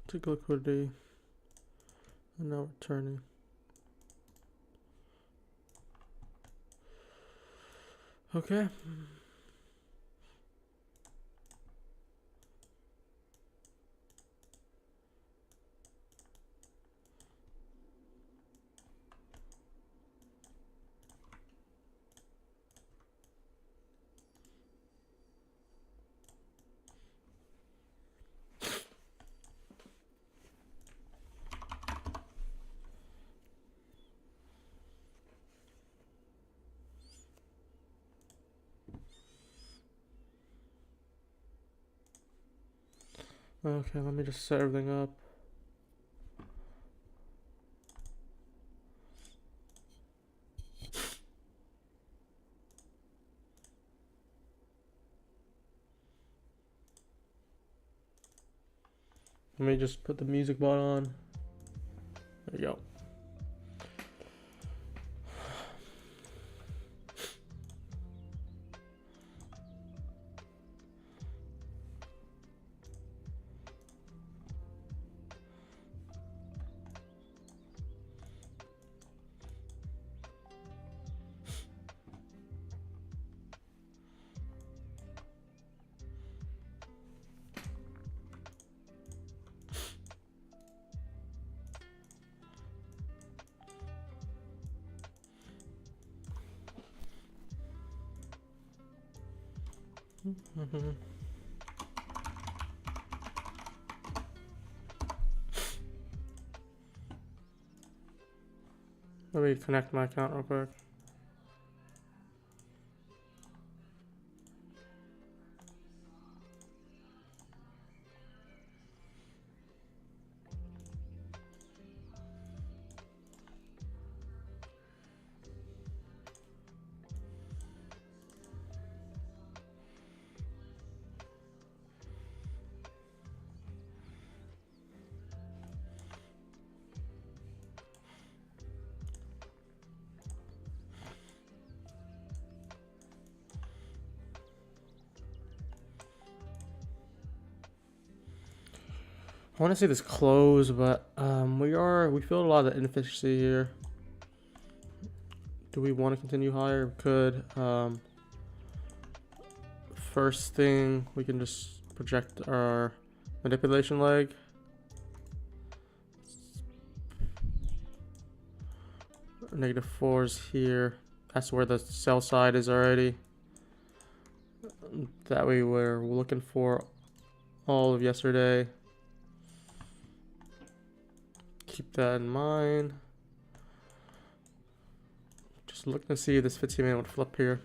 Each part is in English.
Took liquidity and now returning. Okay. Okay, let me just set everything up. Let me just put the music bot on. There you go. Let me connect my account real quick. I want to see this close, but we feel a lot of inefficiency here. Do we want to continue higher? We could. First thing, we can just project our manipulation leg. -4s here. That's where the sell side is already. That we were looking for all of yesterday. Keep that in mind. Just looking to see if this 15-minute would flip here.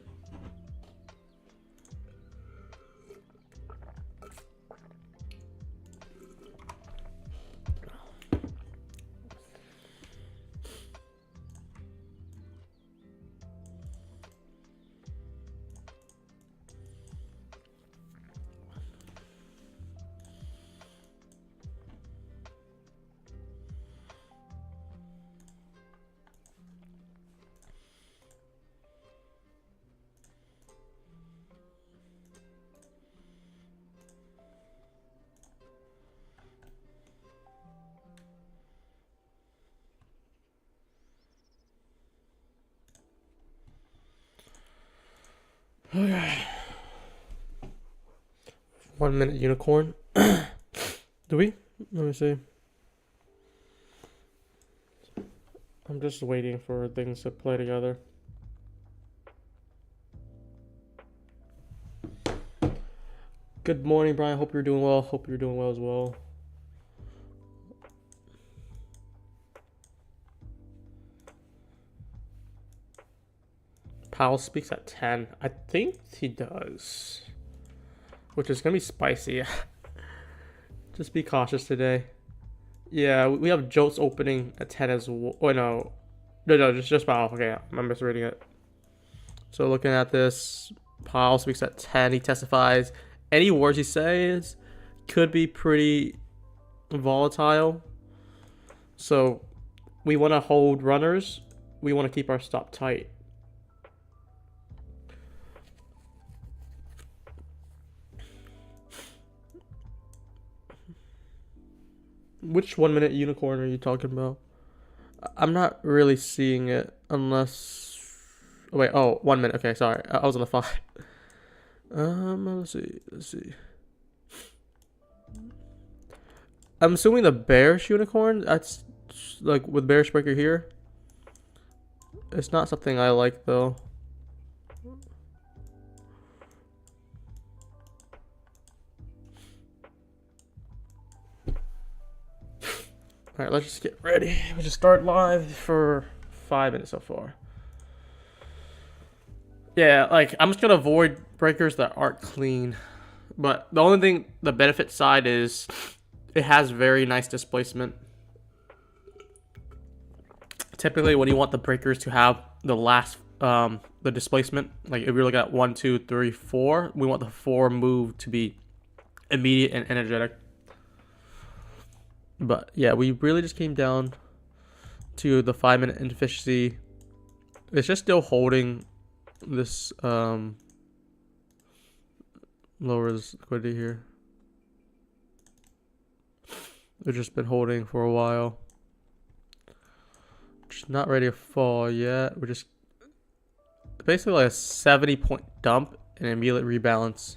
Okay. 1 minute unicorn. Do we? Let me see. I'm just waiting for things to play together. Good morning, Brian. Hope you're doing well. Hope you're doing well as well. Powell speaks at 10. I think he does. Which is going to be spicy. Just be cautious today. Yeah, we have Jolts opening at 10 as well. Oh, no. No, just Powell. Okay, I'm misreading it. So looking at this, Powell speaks at 10. He testifies. Any words he says could be pretty volatile. So we want to hold runners. We want to keep our stop tight. Which 1 minute unicorn are you talking about? I'm not really seeing it unless... Oh, wait, oh, 1 minute. Okay, sorry. I was on the 5. Let's see. I'm assuming the bearish unicorn, that's like with bearish breaker here. It's not something I like though. All right, let's just get ready. We just start live for 5 minutes so far. Yeah, like I'm just gonna avoid breakers that aren't clean. But the only thing, the benefit side is it has very nice displacement. Typically, when you want the breakers to have the last, the displacement, like if you're looking at 1, 2, 3, 4, we want the 4 move to be immediate and energetic. But yeah, we really just came down to the 5 minute inefficiency. It's just still holding this lower this liquidity here. It's just been holding for a while. Just not ready to fall yet. We're just basically like a 70-point dump and immediate rebalance.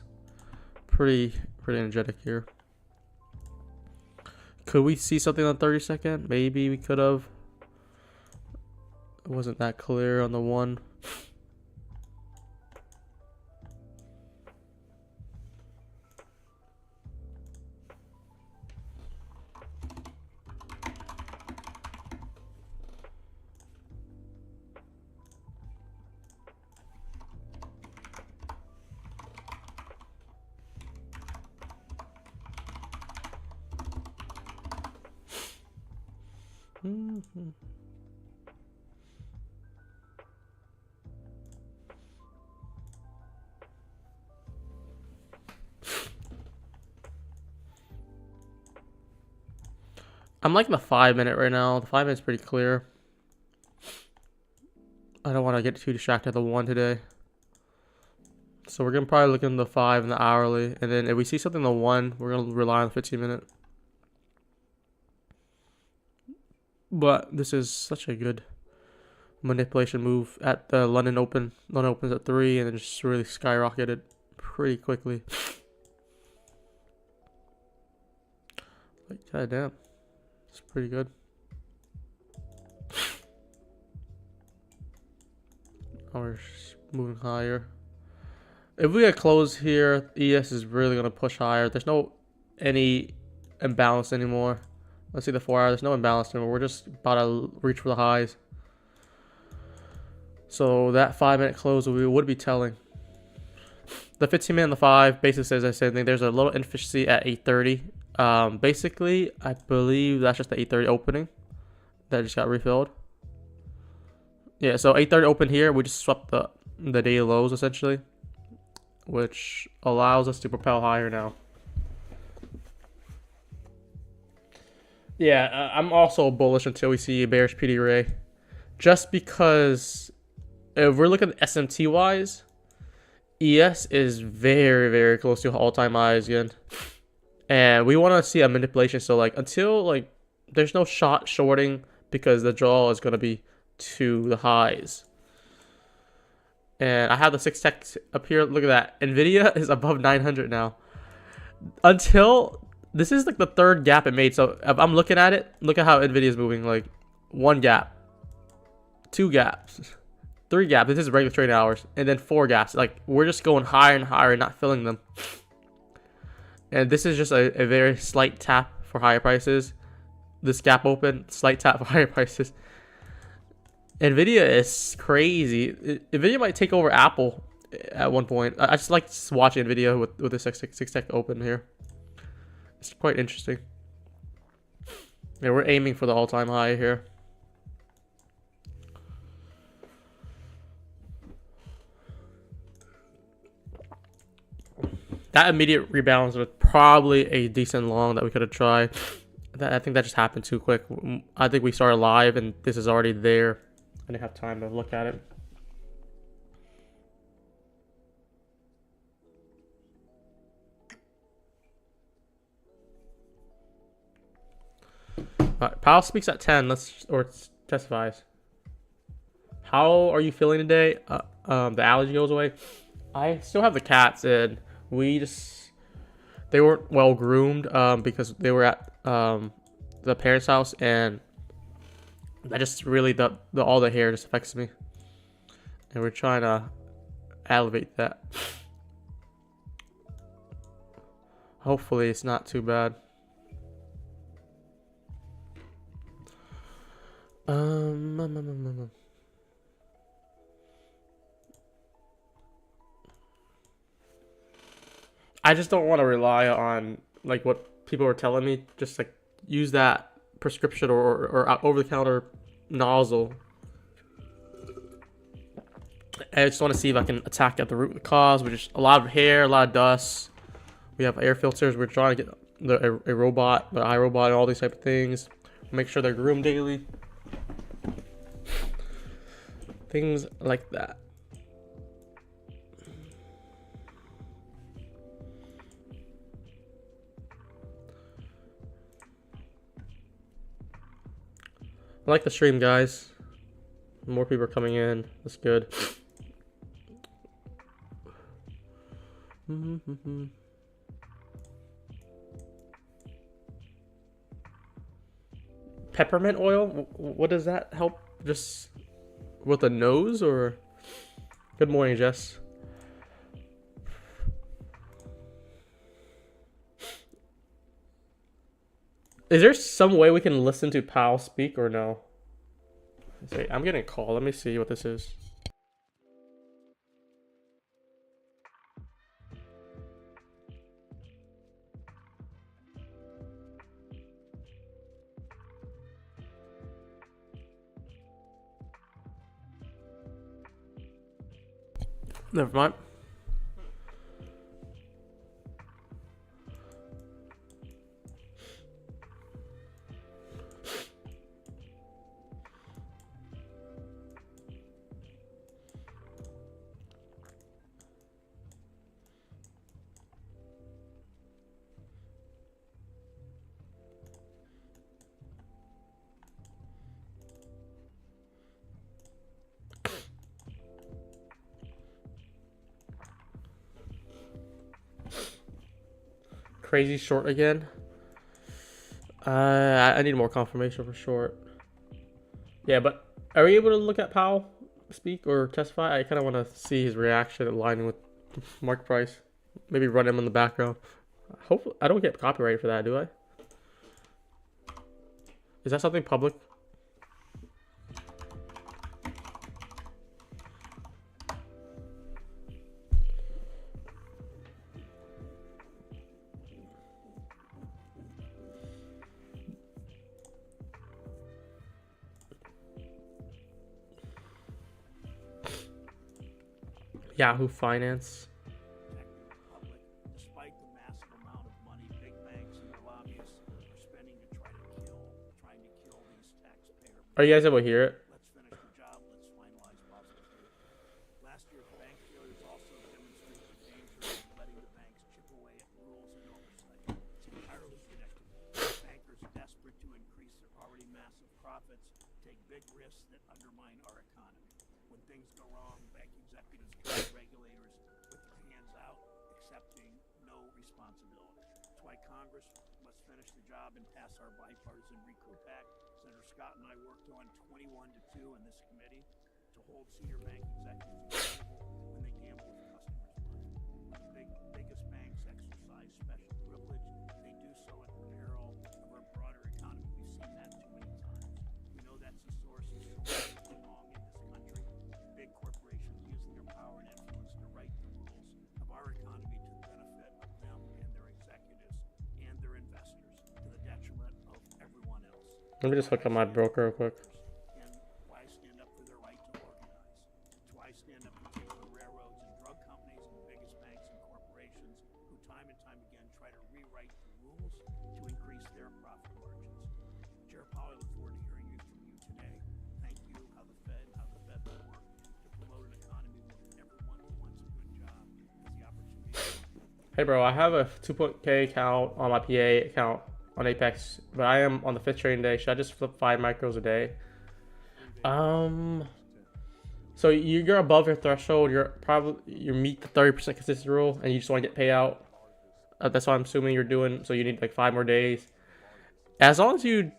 Pretty energetic here. Could we see something on 30-second? Maybe we could have. It wasn't that clear on the 1. I'm liking the 5 minute right now. The 5 minute's pretty clear. I don't want to get too distracted at the 1 today. So we're going to probably look in the 5 and the hourly. And then if we see something in the 1, we're going to rely on the 15 minute. But this is such a good manipulation move at the London Open. London opens at 3 and then just really skyrocketed pretty quickly. Like, goddamn. It's pretty good. Oh, we're moving higher. If we get close here, ES is really going to push higher. There's no any imbalance anymore. Let's see the 4 hour. There's no imbalance anymore. We're just about to reach for the highs. So that 5 minute close we would be telling. The 15 minute and the 5 basically says the same thing. There's a little inefficiency at 8:30. Basically, I believe that's just the 8:30 opening that just got refilled. Yeah, so 8:30 open here. We just swept the daily lows essentially, which allows us to propel higher now. Yeah, I'm also bullish until we see a bearish PD ray. Just because if we're looking at SMT wise, ES is very close to all-time highs again. And we want to see a manipulation. So like until like there's no shot shorting because the draw is going to be to the highs. And I have the 6 tech up here. Look at that. Nvidia is above 900 now. Until this is like the 3rd gap it made. So if I'm looking at it, look at how Nvidia is moving. Like 1 gap, 2 gaps, 3 gaps. This is regular trading hours, and then 4 gaps. Like we're just going higher and higher and not filling them. And this is just a very slight tap for higher prices. This gap open, slight tap for higher prices. Nvidia is crazy. Nvidia might take over Apple at one point. I just like watching Nvidia with the 6 tech open here. It's quite interesting. Yeah, we're aiming for the all-time high here. That immediate rebalance was probably a decent long that we could have tried. I think that just happened too quick. I think we started live and this is already there. I didn't have time to look at it. Powell speaks at 10. Or testifies. How are you feeling today? The allergy goes away. I still have the cats and they weren't well groomed because they were at the parents' house, and that just really all the hair just affects me, and we're trying to elevate that. Hopefully it's not too bad. I just don't want to rely on like what people are telling me. Just like use that prescription or over-the-counter nozzle. I just want to see if I can attack at the root of the cause, which is a lot of hair, a lot of dust. We have air filters. We're trying to get a robot, the iRobot, and all these type of things. Make sure they're groomed daily. Things like that. I like the stream, guys. More people are coming in. That's good. Peppermint oil? What does that help? Just with the nose or? Good morning, Jess. Is there some way we can listen to Powell speak or no? I'm getting a call. Let me see what this is. Never mind. Crazy short again. I need more confirmation for short. Yeah, but are we able to look at Powell speak or testify? I kind of want to see his reaction aligning with market price. Maybe run him in the background. Hopefully, I don't get copyrighted for that, do I? Is that something public? Yahoo Finance. Despite the massive amount of money big banks and their lobbyists are spending to trying to kill these taxpayer. Are you guys able to hear it? Let's finish the job. Let's finalize Basel III. Last year's bank failures also demonstrate the danger of letting the banks chip away at rules and oversight. It's entirely connected. Bankers desperate to increase their already massive profits take big risks that undermine our economy. When things go wrong, bank executives come to regulators with their hands out, accepting no responsibility. That's why Congress must finish the job and pass our bipartisan Recruit Act. Senator Scott and I worked on 21-2 in this committee to hold senior bank executives accountable when they gamble with customers' money. biggest banks exercise special privilege, they do so at the peril of our broader economy. We've seen that too many times. We know that's the source of so much wrong in this country. Big corporations using their power and influence to write the rules of our economy to the benefit of them and their executives and their investors, to the detriment of everyone else. Let me just hook up my broker real quick. And why stand up for their right to organize. It's why I stand up to take the railroads and drug companies and the biggest banks and corporations who time and time again try to rewrite the rules to increase their profit margins. Chair Powell, I look forward to hearing from you today. Thank you, how the Fed will work to promote an economy where everyone who wants a good job has the opportunity. Hey bro, I have a 2.K account on my PA account on Apex, but I am on the 5th trading day. Should I just flip 5 micros a day? So you're above your threshold. You meet the 30% consistency rule, and you just want to get payout. That's what I'm assuming you're doing. So you need like 5 more days. As long as you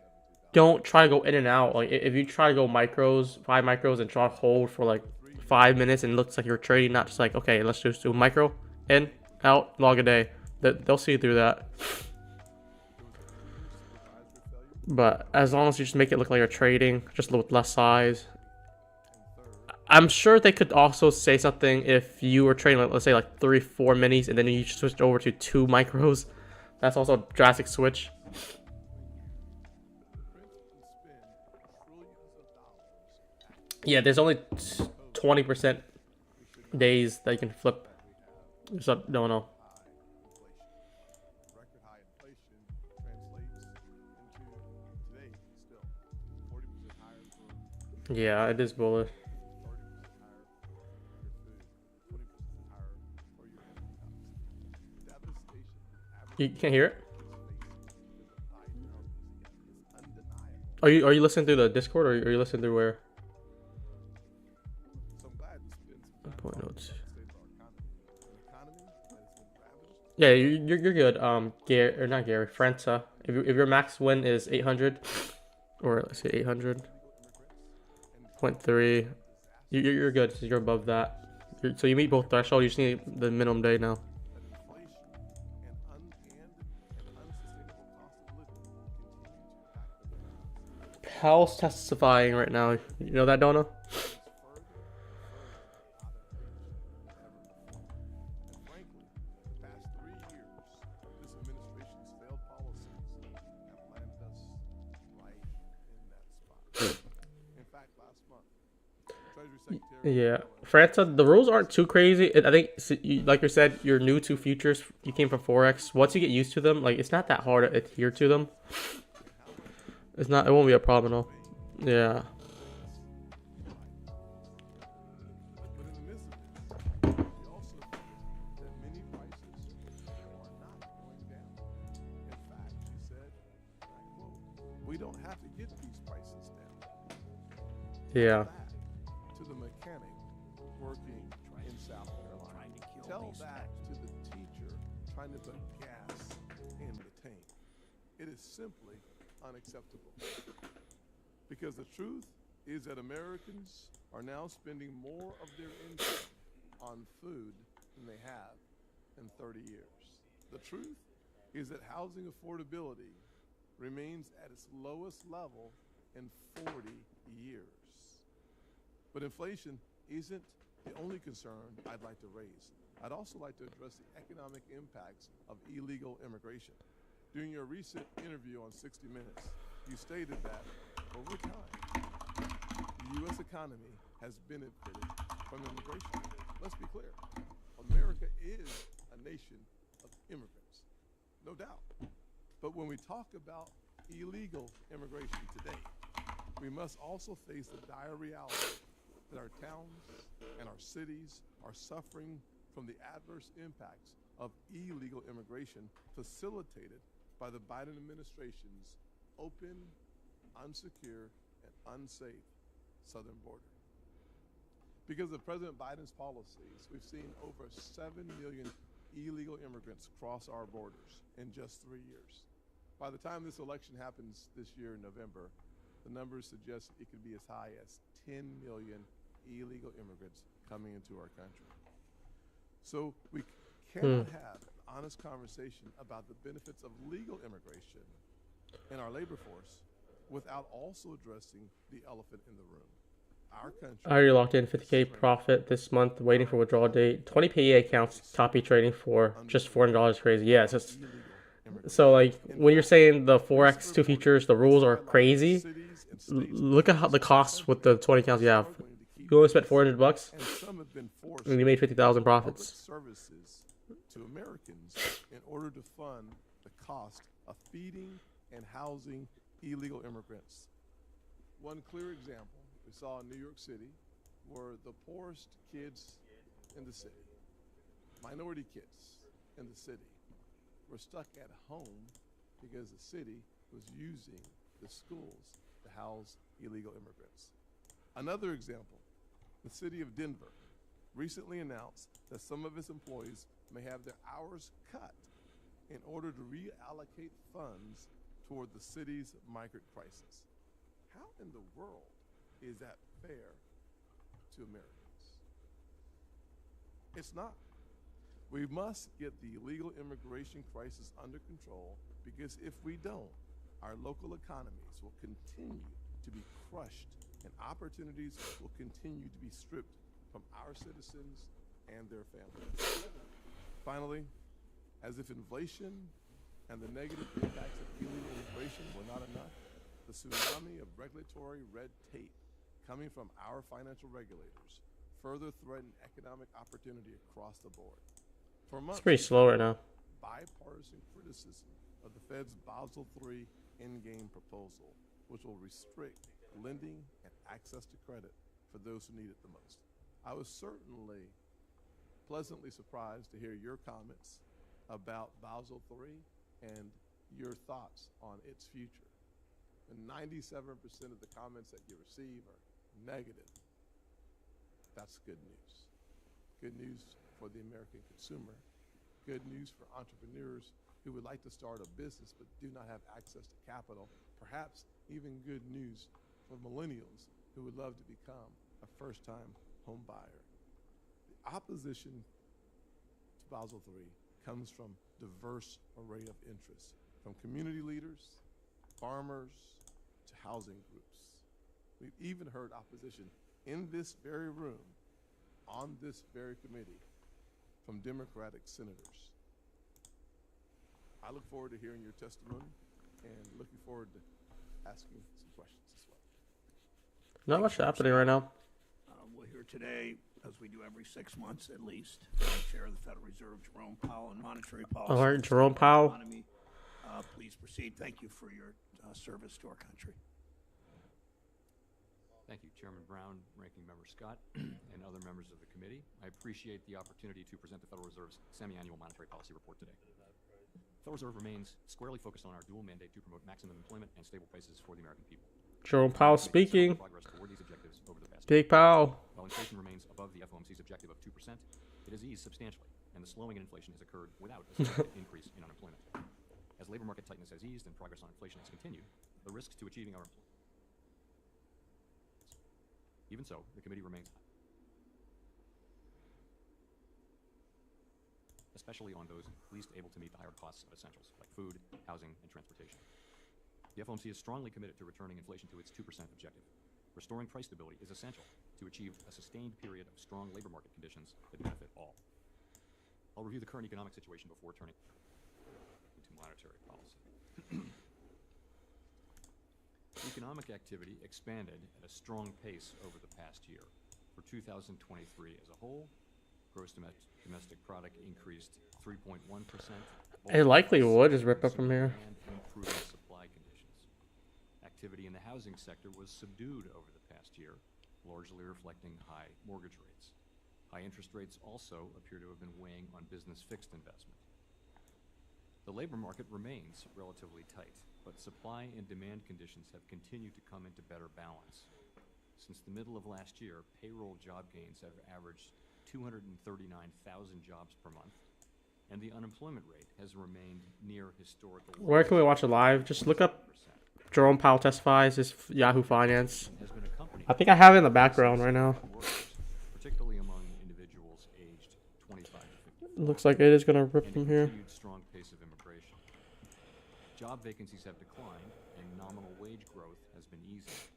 don't try to go in and out. Like if you try to go micros, 5 micros, and try to hold for like 5 minutes, and it looks like you're trading, not just like, okay, let's just do micro, in, out, log a day. They'll see through that. But as long as you just make it look like you're trading, just with less size. I'm sure they could also say something if you were trading, like, let's say like 3-4 minis, and then you switched over to 2 micros. That's also a drastic switch. Yeah, there's only 20% days that you can flip. So, don't know. Yeah, it is bullish. You can't hear it? Are you listening through the Discord, or are you listening through where? Point notes. Yeah, you're good. Gary, or not Gary, Franta. If your max win is 800, or let's say 800.3, you're good. So you're above that. So you meet both thresholds. You just need the minimum day now. Powell's testifying right now. You know that, Donna? Yeah, Franta, the rules aren't too crazy. I think, like you said, you're new to futures. You came from Forex. Once you get used to them, like, it's not that hard to adhere to them. It's not. It won't be a problem at all. Yeah. We don't have to get these prices down. Yeah. To the mechanic working in South Carolina. Tell that to the teacher trying to put gas in the tank. It is simply unacceptable. Because the truth is that Americans are now spending more of their income on food than they have in 30 years. The truth is that housing affordability remains at its lowest level in 40 years. But inflation isn't the only concern I'd like to raise. I'd also like to address the economic impacts of illegal immigration. During your recent interview on 60 Minutes, you stated that over time, the U.S. economy has benefited from immigration. Let's be clear. America is a nation of immigrants, no doubt. But when we talk about illegal immigration today, we must also face the dire reality that our towns and our cities are suffering from the adverse impacts of illegal immigration facilitated by the Biden administration's open, unsecure, and unsafe southern border. Because of President Biden's policies, we've seen over 7 million illegal immigrants cross our borders in just 3 years. By the time this election happens this year in November, the numbers suggest it could be as high as 10 million illegal immigrants coming into our country. So we cannot have an honest conversation about the benefits of legal immigration in our labor force without also addressing the elephant in the room. Our country. I already locked in 50K profit this month, waiting for withdrawal date. 20 PEA accounts, copy trading for just $400 crazy. Yeah, it's just so like when you're saying the Forex 2 features, the rules are crazy. Look at how the costs with the 20 accounts you have. You only spent $400, And some have been forced and you made 50,000 public profits. services to Americans in order to fund the cost of feeding and housing illegal immigrants. One clear example we saw in New York City were the poorest kids in the city, minority kids in the city, were stuck at home because the city was using the schools to house illegal immigrants. Another example, the city of Denver recently announced that some of its employees may have their hours cut in order to reallocate funds toward the city's migrant crisis. How in the world is that fair to Americans? It's not. We must get the illegal immigration crisis under control, because if we don't, our local economies will continue to be crushed and opportunities will continue to be stripped from our citizens and their families. Finally, as if inflation and the negative impacts of illegal immigration were not enough, the tsunami of regulatory red tape coming from our financial regulators further threaten economic opportunity across the board. For months, It's pretty slow right now. bipartisan criticism of the Fed's Basel III endgame proposal, which will restrict lending and access to credit for those who need it the most. I was certainly pleasantly surprised to hear your comments about Basel III and your thoughts on its future. And 97% of the comments that you receive are negative. That's good news. Good news for the American consumer. Good news for entrepreneurs who would like to start a business but do not have access to capital. Perhaps even good news for millennials who would love to become a first-time home buyer. The opposition to Basel III comes from diverse array of interests, from community leaders, farmers, to housing groups. We've even heard opposition in this very room, on this very committee, from Democratic senators. I look forward to hearing your testimony and looking forward to asking some questions as well. Not much happening right now. We're here today, as we do every 6 months at least, Chair of the Federal Reserve, Jerome Powell, and monetary policy. All right, Jerome Powell. Economy. Please proceed. Thank you for your service to our country. Thank you, Chairman Brown, Ranking Member Scott, and other members of the committee. I appreciate the opportunity to present the Federal Reserve's semi-annual monetary policy report today. The Federal Reserve remains squarely focused on our dual mandate to promote maximum employment and stable prices for the American people. Jerome Powell We've made speaking. progress toward these objectives over the past Big Powell. While inflation remains above the FOMC's objective of 2%, it has eased substantially, and the slowing in inflation has occurred without a significant increase in unemployment. As labor market tightness has eased and progress on inflation has continued, the risks to achieving our employment. Even so, the committee remains especially on those least able to meet the higher costs of essentials like food, housing, and transportation. The FOMC is strongly committed to returning inflation to its 2% objective. Restoring price stability is essential to achieve a sustained period of strong labor market conditions that benefit all. I'll review the current economic situation before turning to monetary policy. Economic activity expanded at a strong pace over the past year. For 2023 as a whole, gross domestic product increased 3.1%. It likely would just rip up from here. And improving supply conditions. Activity in the housing sector was subdued over the past year, largely reflecting high mortgage rates. High interest rates also appear to have been weighing on business fixed investment. The labor market remains relatively tight, but supply and demand conditions have continued to come into better balance. Since the middle of last year, payroll job gains have averaged 239,000 jobs per month, and the unemployment rate has remained near historical lows. Where can we watch it live? Just look up Jerome Powell testifies, his Yahoo Finance. Has been accompanied I think I have it in the background right now. by workers, particularly among individuals aged 25 to 54. Looks like it is gonna rip and from a here. continued strong pace of immigration. Job vacancies have declined, and nominal wage growth has been easing.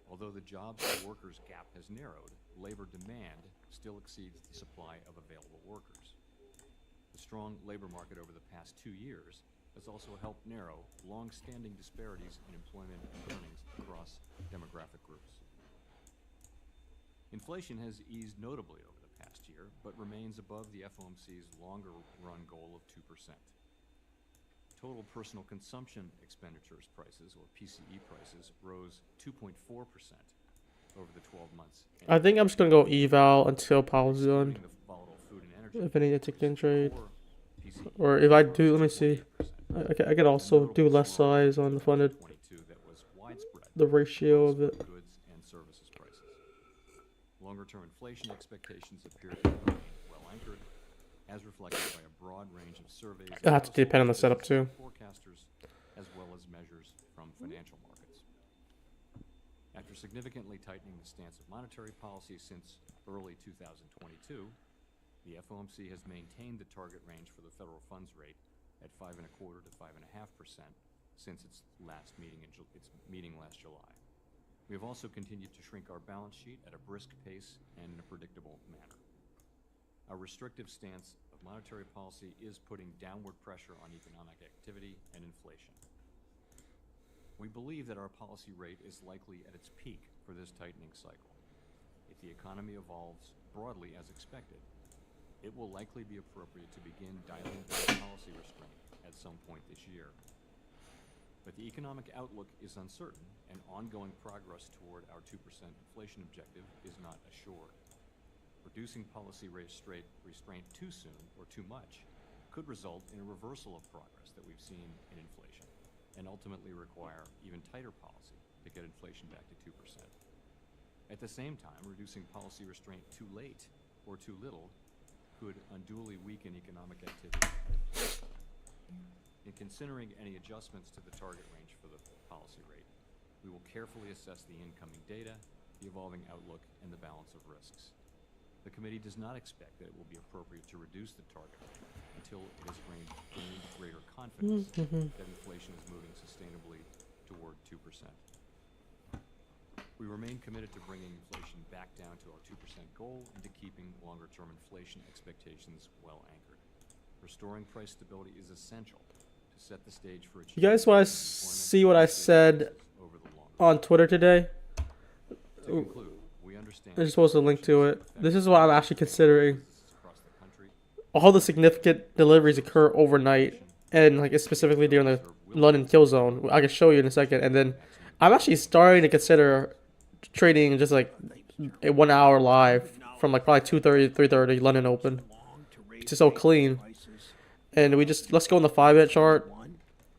Although the jobs to workers gap has narrowed, labor demand still exceeds the supply of available workers. The strong labor market over the past 2 years has also helped narrow long-standing disparities in employment and earnings across demographic groups. Inflation has eased notably over the past year, but remains above the FOMC's longer-run goal of 2%. Total personal consumption expenditures prices, or PCE prices, rose 2.4% over the 12 months. I think I'm just gonna go eval until Powell's done. Excluding the volatile food and energy If I need to take in trade, core PCE or if I do, let me see. I could also do less size on the funded, 22 that was widespread the ratio of across it. goods and services prices. Longer-term inflation expectations appear to remain well anchored, as reflected by a broad range of surveys. It'll have to depend on the setup too. Forecasters, as well as measures from financial markets. After significantly tightening the stance of monetary policy since early 2022, the FOMC has maintained the target range for the federal funds rate at 5.25% to 5.5% since its meeting last July. We have also continued to shrink our balance sheet at a brisk pace and in a predictable manner. Our restrictive stance of monetary policy is putting downward pressure on economic activity and inflation. We believe that our policy rate is likely at its peak for this tightening cycle. If the economy evolves broadly as expected, it will likely be appropriate to begin dialing back policy restraint at some point this year. But the economic outlook is uncertain, and ongoing progress toward our 2% inflation objective is not assured. Reducing policy restraint too soon or too much could result in a reversal of progress that we've seen in inflation, and ultimately require even tighter policy to get inflation back to 2%. At the same time, reducing policy restraint too late or too little could unduly weaken economic activity. In considering any adjustments to the target range for the policy rate, we will carefully assess the incoming data, the evolving outlook, and the balance of risks. The committee does not expect that it will be appropriate to reduce the target rate until it has gained greater confidence that inflation is moving sustainably toward 2%. We remain committed to bringing inflation back down to our 2% goal and to keeping longer-term inflation expectations well anchored. Restoring price stability is essential to set the stage for achieving. You guys want to see what I said over the long run. on Twitter today? To conclude, we understand I just posted a link to it. This is what I'm actually considering. across the country. All the significant deliveries occur overnight, and like specifically during the London kill zone. I can show you in a second. And then I'm actually starting to consider trading just like a 1 hour live from like probably 2:30 to 3:30 London Open. It's just so clean. And let's go on the 5-minute chart.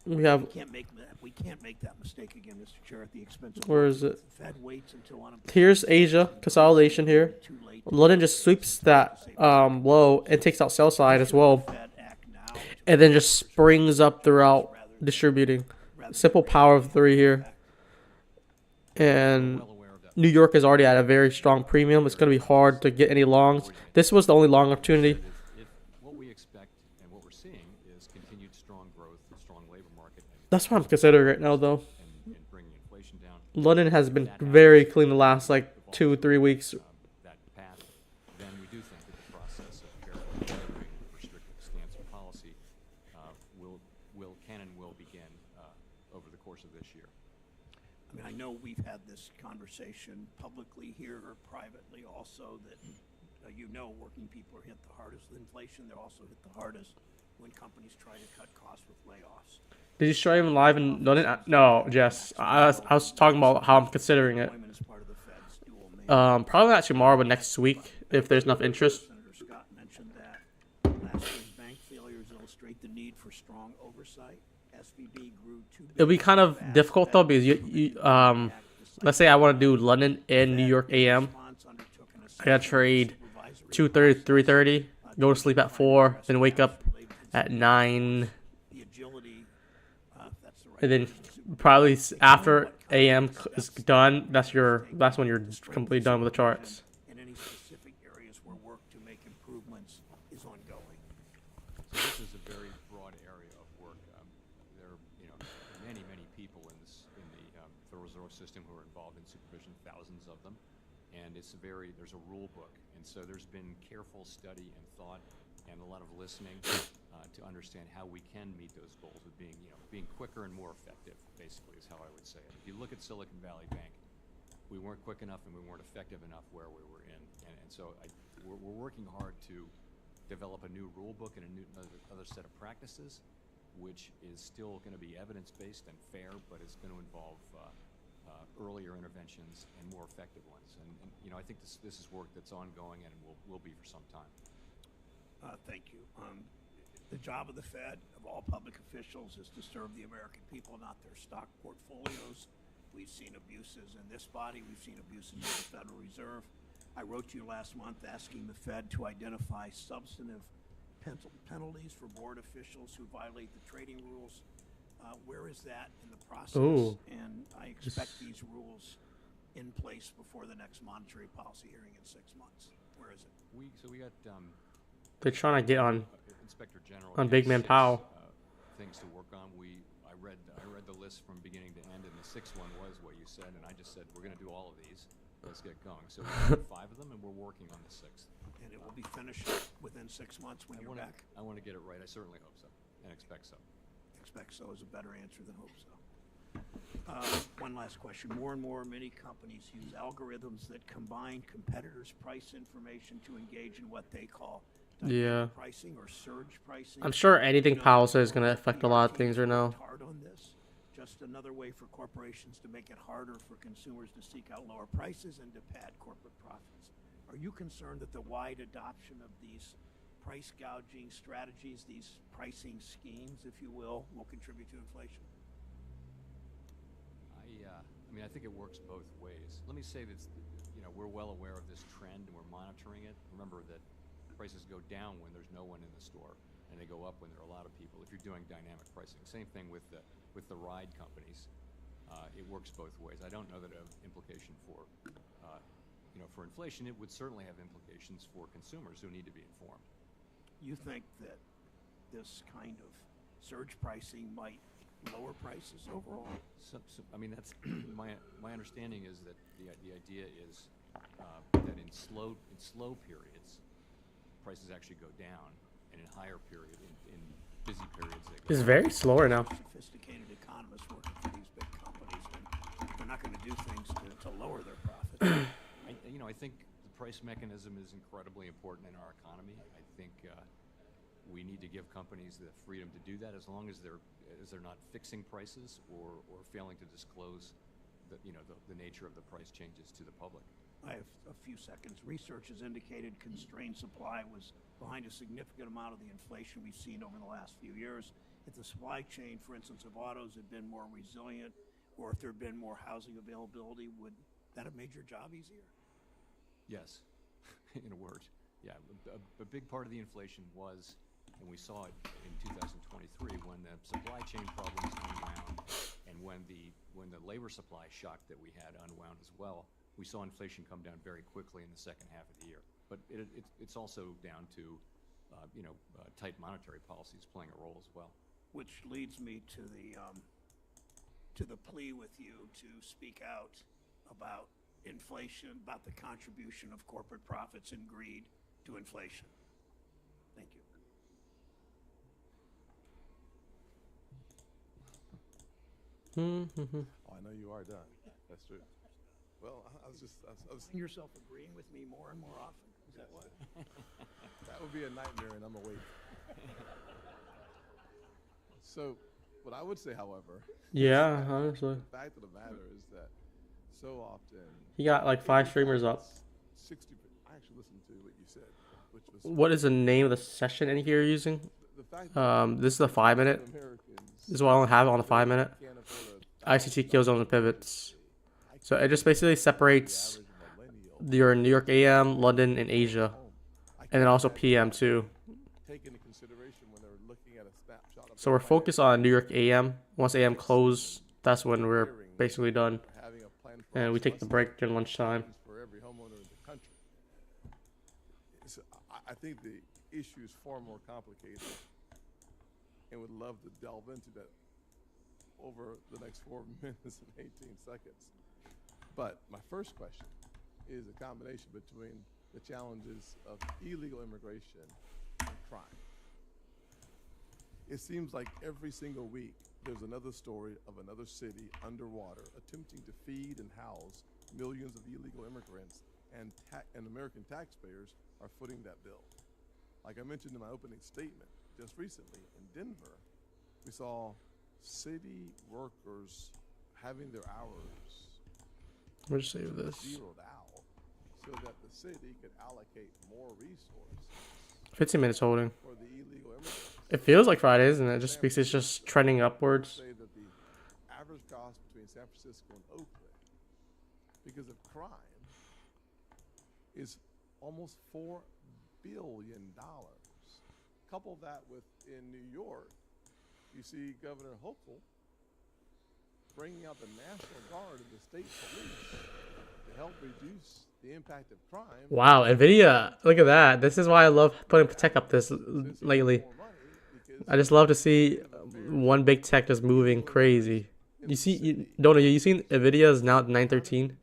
We have, We can't make that mistake again, Mr. Chair, at the expense of. where is it? The Fed waits until Here's Asia consolidation here. too late. London just sweeps that low and takes out sell side as well, Fed act now. and then just springs up throughout distributing. Simple power of 3 here. And Well aware of that. New York is already at a very strong premium. It's going to be hard to get any longs. This was the only long opportunity. If what we expect and what we're seeing is continued strong growth, strong labor market, That's what I'm considering right now, though. and bringing inflation down, London has been very clean the last like 2-3 weeks. that path, then we do think that the process of carefully evaluating the restrictive stance of policy can and will begin over the course of this year. I mean, I know we've had this conversation publicly here or privately also that, working people are hit the hardest with inflation. They're also hit the hardest when companies try to cut costs with layoffs. Did you stream live in London? No, Jess. I was talking about how I'm considering it. Employment is part of the Fed's dual mandate. Probably not tomorrow, but next week if there's enough interest. Senator Scott mentioned that. Last year's bank failures illustrate the need for strong oversight. SVB grew too big. It'll be kind of difficult though because let's say I want to do London and New York AM. I gotta trade 2:30, 3:30, go to sleep at 4, then wake up at 9, The agility, that's the right and then probably after AM is done, that's when you're completely done with the charts. in any specific areas where work to make improvements is ongoing. of them, and there's a rule book, and so there's been careful study and thought and a lot of listening to understand how we can meet those goals of being quicker and more effective, basically, is how I would say it. If you look at Silicon Valley Bank, we weren't quick enough and we weren't effective enough where we were in, and so we're working hard to develop a new rule book and another set of practices, which is still going to be evidence-based and fair, but it's going to involve earlier interventions and more effective ones. And I think this is work that's ongoing and will be for some time. Thank you. The job of the Fed, of all public officials, is to serve the American people, not their stock portfolios. We've seen abuses in this body. We've seen abuses in the Federal Reserve. I wrote to you last month asking the Fed to identify substantive penalties for board officials who violate the trading rules. Where is that in the process? Ooh. And I expect these rules in place before the next monetary policy hearing in 6 months. Where is it? We got They're trying to get on Inspector General on had Big Man 6 Powell. Things to work on. I read the list from beginning to end, and the 6th one was what you said, and I just said we're going to do all of these. Let's get going. So we have 5 of them, and we're working on the 6th. And it will be finished within 6 months when you're back? I want to get it right. I certainly hope so, and expect so. Expect so is a better answer than hope so. One last question. More and more many companies use algorithms that combine competitors' price information to engage in what they call dynamic pricing or surge pricing. I'm sure anything Powell says is going to affect a lot of things right now. Hard on this. Just another way for corporations to make it harder for consumers to seek out lower prices and to pad corporate profits. Are you concerned that the wide adoption of these price gouging strategies, these pricing schemes, if you will contribute to inflation? I think it works both ways. Let me say that we're well aware of this trend and we're monitoring it. Remember that prices go down when there's no one in the store, and they go up when there are a lot of people. If you're doing dynamic pricing, same thing with the ride companies. It works both ways. I don't know that it has implication for inflation. It would certainly have implications for consumers who need to be informed. You think that this kind of surge pricing might lower prices overall? That's my understanding is that the idea is that in slow periods, prices actually go down, and in higher periods, in busy periods, they go It's up. very slower now. Sophisticated economists working for these big companies, and they're not going to do things to lower their profits. I think the price mechanism is incredibly important in our economy. I think we need to give companies the freedom to do that as long as they're not fixing prices or failing to disclose the nature of the price changes to the public. I have a few seconds. Research has indicated constrained supply was behind a significant amount of the inflation we've seen over the last few years. If the supply chain, for instance, of autos had been more resilient, or if there had been more housing availability, would that have made your job easier? Yes, in a word. Yeah, a big part of the inflation was, and we saw it in 2023 when the supply chain problems unwound, and when the labor supply shock that we had unwound as well. We saw inflation come down very quickly in the second half of the year. But it's also down to tight monetary policies playing a role as well. Which leads me to the plea with you to speak out about inflation, about the contribution of corporate profits and greed to inflation. Thank you. Oh, I know you are done. That's true. Well, I was Find yourself agreeing with me more and more often. Is that what? that would be a nightmare, and I'm awake. So, what I would say, however, Yeah, honestly. the fact of the matter is that so often He got like 5 streamers up. 60. I actually listened to what you said, which was What is the name of the session in here you're using? the fact that This is the 5-minute. Americans This is what I only have on the 5-minute. can't afford ICT kill zones and pivots. So it just basically separates millennial your New York AM, London, and Asia, home. and then also PM too. Take into consideration when they're looking at a snapshot of So we're focused on New York AM. Once AM close, that's when we're basically done, having a plan for and we take the break during lunchtime. for every homeowner in the country. So I think the issue is far more complicated, and would love to delve into that over the next 4 minutes and 18 seconds. But my first question is a combination between the challenges of illegal immigration and crime. It seems like every single week there's another story of another city underwater attempting to feed and house millions of illegal immigrants, and American taxpayers are footing that bill. Like I mentioned in my opening statement, just recently in Denver, we saw city workers having their hours We'll just save this. zeroed out so that the city could allocate more resources 15 minutes holding. for the illegal immigrants. It feels like Friday, isn't it? Just because it's just trending upwards. Say that the average cost between San Francisco and Oakland, because of crime, is almost $4 billion. Couple that with in New York, you see Governor Hochul bringing out the National Guard and the state police to help reduce the impact of crime. Wow, Nvidia! Look at that. This is why I love putting tech up this lately. I just love to see one big tech just moving crazy. You see, you seen Nvidia is now at 913.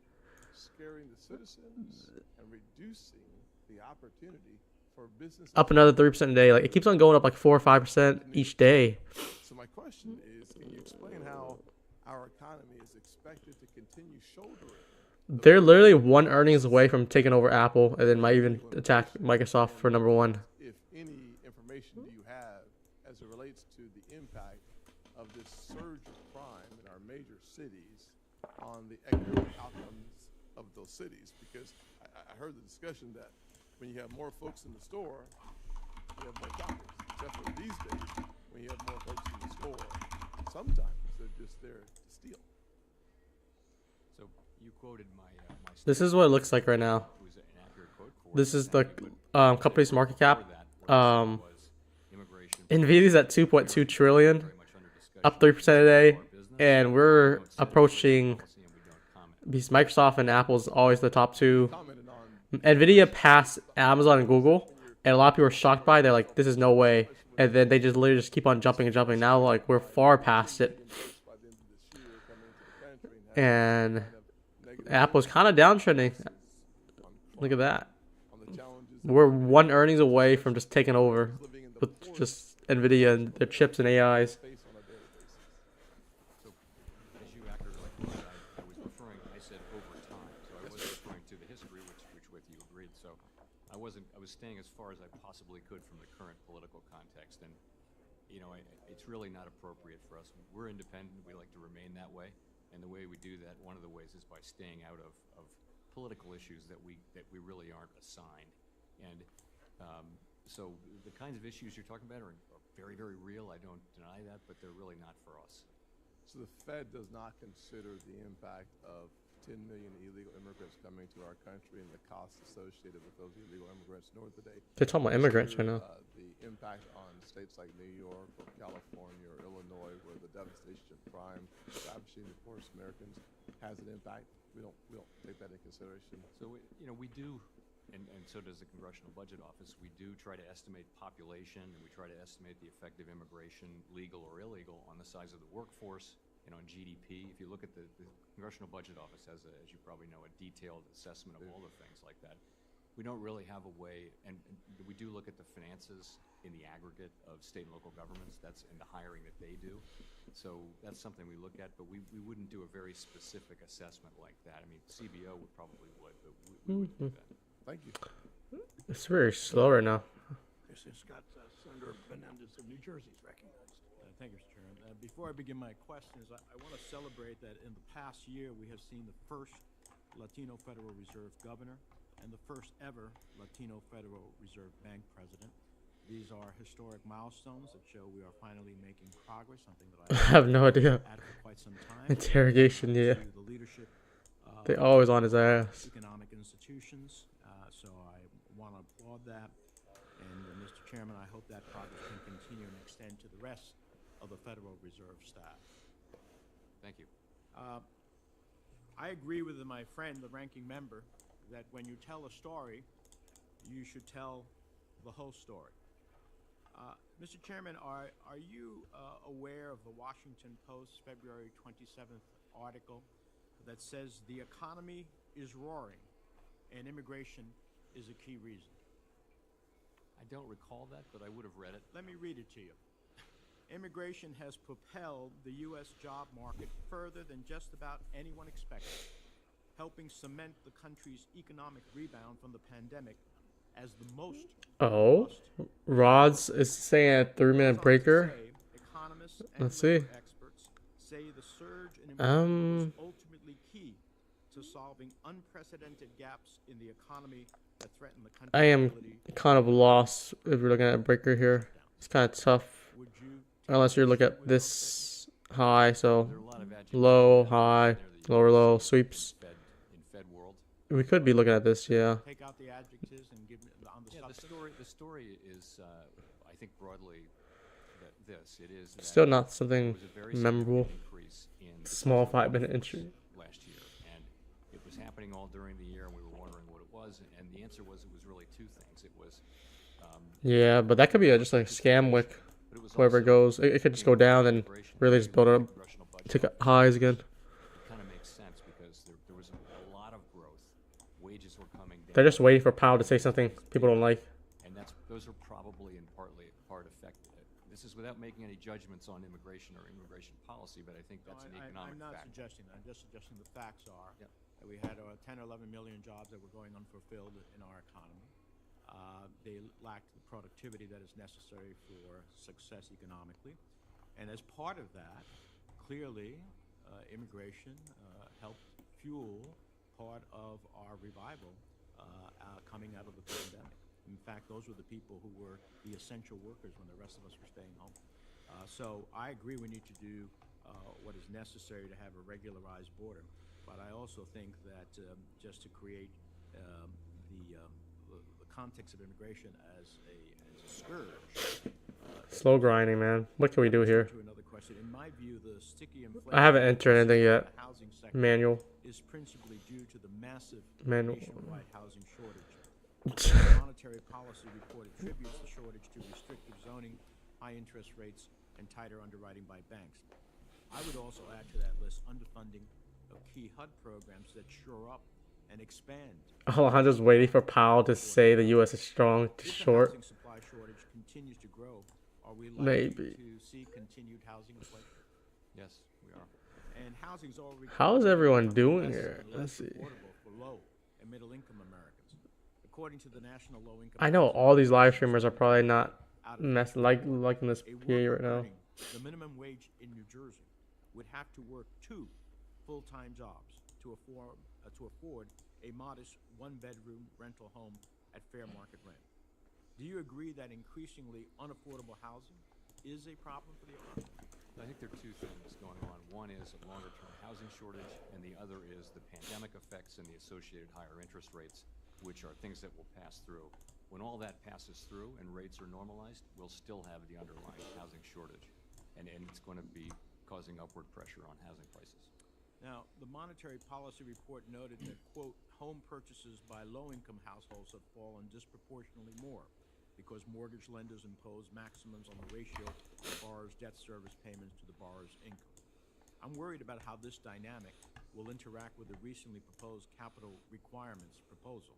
Scaring the citizens and reducing the opportunity for business. Up another 3% a day. Like it keeps on going up like 4 or 5% each day. So my question is, can you explain how our economy is expected to continue shouldering? They're literally one earnings away from taking over Apple, and then might even attack Microsoft for number one. If any information do you have as it relates to the impact of this surge of crime in our major cities on the economic outcomes of those cities? Because I heard the discussion that when you have more folks in the store, you have more shoppers. Except for these days, when you have more folks in the store, sometimes they're just there to steal. So you quoted my This is what it looks like right now. it was an accurate quote for This it. is the But company's market cap. before that, what I said was immigration Nvidia's at 2.2 trillion, very much under discussion. up 3% a day, Our business, and we we're don't set approaching policy and we don't comment. because Microsoft and Apple's always the top two. Commented on Nvidia passed Amazon and Google, and a lot of people are shocked by it. They're like, this is no way. And then they just literally just keep on jumping and jumping. Now, like, we're far past it. by the end of this year coming into the country and And having negative Apple's kind of downtrending. on Look at that. on the challenges We're one earnings away from just taking over living in the with poorest just Nvidia and their chips and AIs. space on a daily basis. So, as you accurately pointed out, I was referring, I said over time, so I wasn't referring to the history, which with you agreed. So, I was staying as far as I possibly could from the current political context, and you know, it's really not appropriate for us. We're independent. We like to remain that way, and the way we do that, one of the ways, is by staying out of political issues that we really aren't assigned. And so, the kinds of issues you're talking about are very, very real. I don't deny that, but they're really not for us. So the Fed does not consider the impact of 10 million illegal immigrants coming to our country and the costs associated with those illegal immigrants, nor do they They're talking about immigrants right consider, now. the impact on states like New York or California or Illinois, where the devastation of crime ravaging the poorest Americans has an impact. We don't take that into consideration. So, you know, we do, and so does the Congressional Budget Office, we do try to estimate population, and we try to estimate the effect of immigration, legal or illegal, on the size of the workforce and on GDP. If you look at the Congressional Budget Office has, as you probably know, a detailed assessment of all the things like that. We don't really have a way, and we do look at the finances in the aggregate of state and local governments. That's in the hiring that they do. So that's something we look at, but we wouldn't do a very specific assessment like that. I mean, CBO probably would, but we wouldn't do that. Thank you. It's very slow right now. This has got Senator Menendez of New Jersey is recognized. Thank you, Mr. Chairman. Before I begin my questions, I want to celebrate that in the past year, we have seen the first Latino Federal Reserve governor and the first ever Latino Federal Reserve Bank president. These are historic milestones that show we are finally making progress, something that I have no idea. had for quite some time. Interrogation, yeah. To the leadership They always on his ass. economic institutions, so I want to applaud that. And Mr. Chairman, I hope that progress can continue and extend to the rest of the Federal Reserve staff. Thank you. I agree with my friend, the ranking member, that when you tell a story, you should tell the whole story. Mr. Chairman, are you aware of the Washington Post February 27th article that says the economy is roaring, and immigration is a key reason. I don't recall that, but I would have read it. Let me read it to you. Immigration has propelled the U.S. job market further than just about anyone expected, helping cement the country's economic rebound from the pandemic as the most Oh, Rods is saying a 3-minute breaker. economists and Let's see. labor experts say the surge in immigration was ultimately key to solving unprecedented gaps in the economy that threaten the country's I am ability. kind of lost if we're looking at a breaker here. It's kind of tough. Would you Unless you're looking at this high, so There are a lot of adjectives low, in there high, that lower, you low, see sweeps. in Fed world. We could be looking at this, yeah. take out the adjectives and give me on the Yeah, subject? the story is, I think broadly, that this. It is that Still not there something was a very memorable. significant increase in the Small size of 5-minute workforce entry. last year, and it was happening all during the year, and we were wondering what it was, and the answer was it was really two things. It was Yeah, but that could be just like a scam wick. but it was Wherever it also, goes, it could just go down and immigration really just build up, congressional budget take highs again. It kind of makes sense because there was a lot of growth. Wages were coming down. They're just waiting for Powell to say something people don't like. And those are probably in part affected. This is without making any judgments on immigration or immigration policy, but I think that's an economic I'm not fact. suggesting that. I'm just suggesting the facts are Yep. that we had 10 or 11 million jobs that were going unfulfilled in our economy. They lacked the productivity that is necessary for success economically. And as part of that, clearly, immigration helped fuel part of our revival coming out of the pandemic. In fact, those were the people who were the essential workers when the rest of us were staying home. So I agree we need to do what is necessary to have a regularized border. But I also think that just to create the context of immigration as a scourge. Slow grinding, man. What can we do here? To another question. In my view, the sticky inflation I haven't entered anything yet. in the housing sector Manual. is principally due to the massive Manual. nationwide housing shortage. The monetary policy report attributes the shortage to restrictive zoning, high interest rates, and tighter underwriting by banks. I would also add to that list underfunding of key HUD programs that shore up and expand. Alejandro's waiting for Powell to say the U.S. is strong to If the short. housing supply shortage continues to grow, are we Maybe. likely to see continued housing inflation? Yes, we are. And housing's already How is everyone becoming doing less here? and less Let's see. affordable for low and middle income Americans. According to the National Low Income I know Housing all these live Association, streamers are probably not out of liking this a PA worker right now. earning the minimum wage in New Jersey would have to work 2 full-time jobs to afford a modest one-bedroom rental home at fair market rent. Do you agree that increasingly unaffordable housing is a problem for the economy? I think there are two things going on. One is a longer-term housing shortage, and the other is the pandemic effects and the associated higher interest rates, which are things that will pass through. When all that passes through and rates are normalized, we'll still have the underlying housing shortage, and it's going to be causing upward pressure on housing prices. Now, the Monetary Policy Report noted that, quote, home purchases by low-income households have fallen disproportionately more because mortgage lenders impose maximums on the ratio of borrowers' debt service payments to the borrower's income. I'm worried about how this dynamic will interact with the recently proposed capital requirements proposal,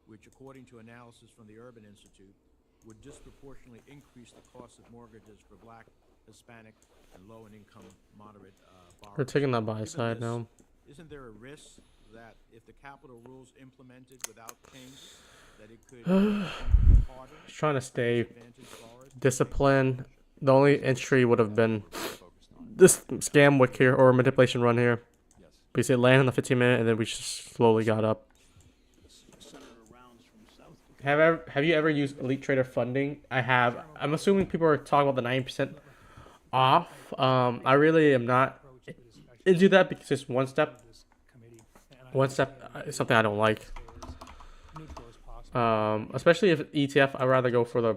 which, according to analysis from the Urban Institute, would disproportionately increase the cost of mortgages for Black, Hispanic, and low and income moderate borrowers. We're taking that buy Given side this, now. Isn't there a risk that if the capital rules implemented without changes, that it could be harder Just trying to stay disadvantage borrowers? disciplined. The only entry would have been Focused on. this scam wick here or manipulation run here. Yes. We say land on the 15-minute and then we just slowly got up. Senator Rounds from South Dakota. Have you ever used Elite Trader funding? I have. I'm assuming people are talking about the 90% off. I really am not into that because it's one step. One step is something I don't like. Especially if ETF, I'd rather go for the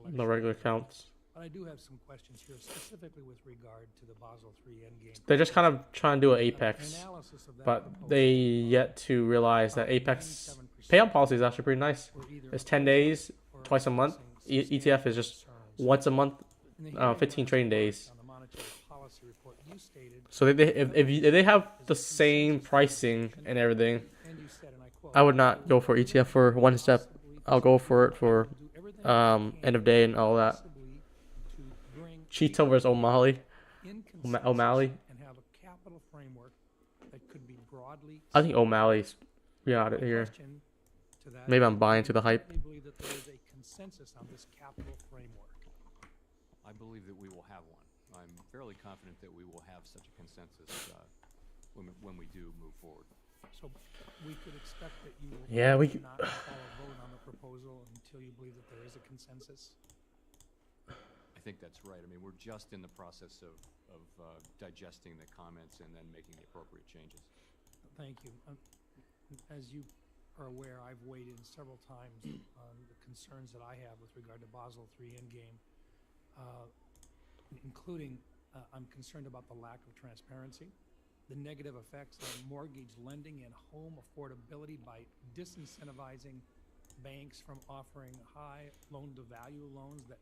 regular accounts. But I do have some questions here, specifically with regard to the Basel III endgame. They're just kind of trying to do an Apex, Analysis of that but proposal they yet to realize that Apex payout policy is actually pretty nice. were either It's 10 days, or twice a month. expressing ETF is just concerns. once a month, In the hearing 15 last trading March days. on the Monetary Policy Report, you stated, So if they have the same pricing and everything, and you said, and I quote, I would not go for ETF for one step. I'll go for it for end of day and all that. Cheeto versus O'Malley. O'Malley. And have a capital framework that could be broadly. I think O'Malley's out of here. Maybe I'm buying to the hype. I believe that there is a consensus on this capital framework. I believe that we will have one. I'm fairly confident that we will have such a consensus when we do move forward. So we could expect that you will not call a vote on the proposal until you believe that there is a consensus. I think that's right. I mean, we're just in the process of digesting the comments and then making the appropriate changes. Thank you. As you are aware, I've weighed in several times on the concerns that I have with regard to Basel III Endgame, including I'm concerned about the lack of transparency, the negative effects of mortgage lending and home affordability by disincentivizing banks from offering high loan-to-value loans that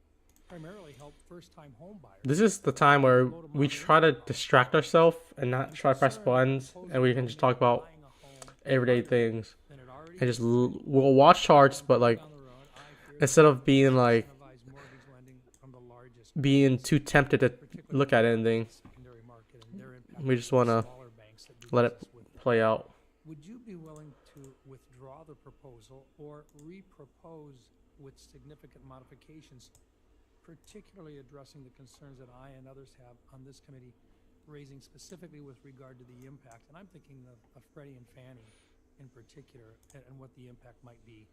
primarily help first-time home buyers. This is the time where we try to distract ourselves and not try to press buttons, and we can just talk about everyday things and just we'll watch charts, but like instead of being like being too tempted to look at anything, we just want to let it play out. Would you be willing to withdraw the proposal or re-propose with significant modifications, particularly addressing the concerns that I and others have on this committee, raising specifically with regard to the impact? And I'm thinking of Freddie and Fannie in particular and what the impact might be.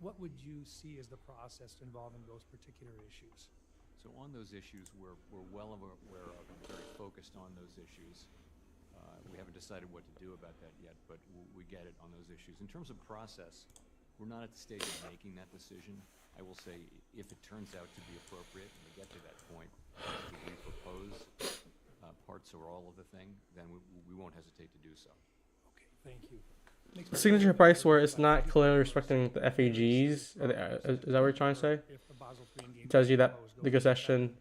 What would you see as the process involving those particular issues? So on those issues, we're well aware of and very focused on those issues. We haven't decided what to do about that yet, but we get it on those issues. In terms of process, we're not at the stage of making that decision. I will say, if it turns out to be appropriate and we get to that point, if we propose parts or all of the thing, then we won't hesitate to do so. Okay, thank you. Signature price where it's not clearly respecting the FAGs. Is that what you're trying to say? It tells you that the good session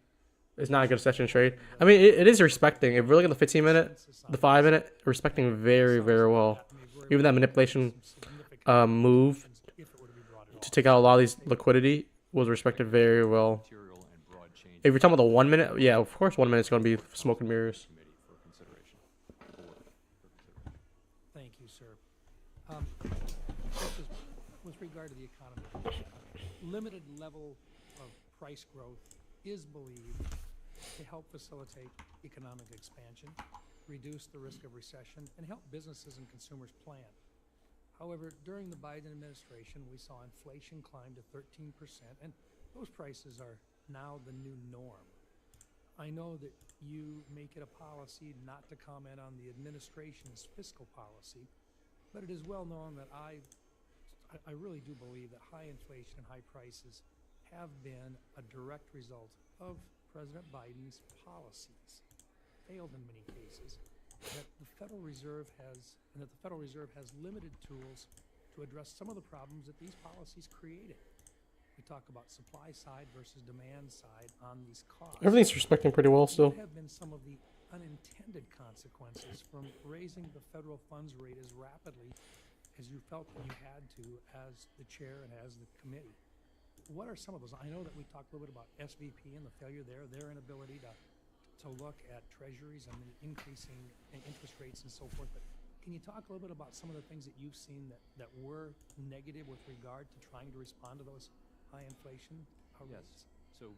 is not a good session trade. I mean, it is respecting. If we're looking at the 15-minute, the 5-minute, respecting very, very well. Even that manipulation move to take out a lot of these liquidity was respected very well. If you're talking about the 1 minute, yeah, of course 1 minute is going to be smoke and mirrors. Thank you, sir. With regard to the economy, limited level of price growth is believed to help facilitate economic expansion, reduce the risk of recession, and help businesses and consumers plan. However, during the Biden administration, we saw inflation climb to 13%, and those prices are now the new norm. I know that you make it a policy not to comment on the administration's fiscal policy, but it is well known that I really do believe that high inflation and high prices have been a direct result of President Biden's policies, failed in many cases, that the Federal Reserve has limited tools to address some of the problems that these policies created. We talk about supply side versus demand side on these costs. Everything's respecting pretty well still. What have been some of the unintended consequences from raising the federal funds rate as rapidly as you felt that you had to as the chair and as the committee? What are some of those? I know that we talked a little bit about SVP and the failure there, their inability to look at treasuries and the increasing interest rates and so forth. But can you talk a little bit about some of the things that you've seen that were negative with regard to trying to respond to those high inflation rates? Yes. So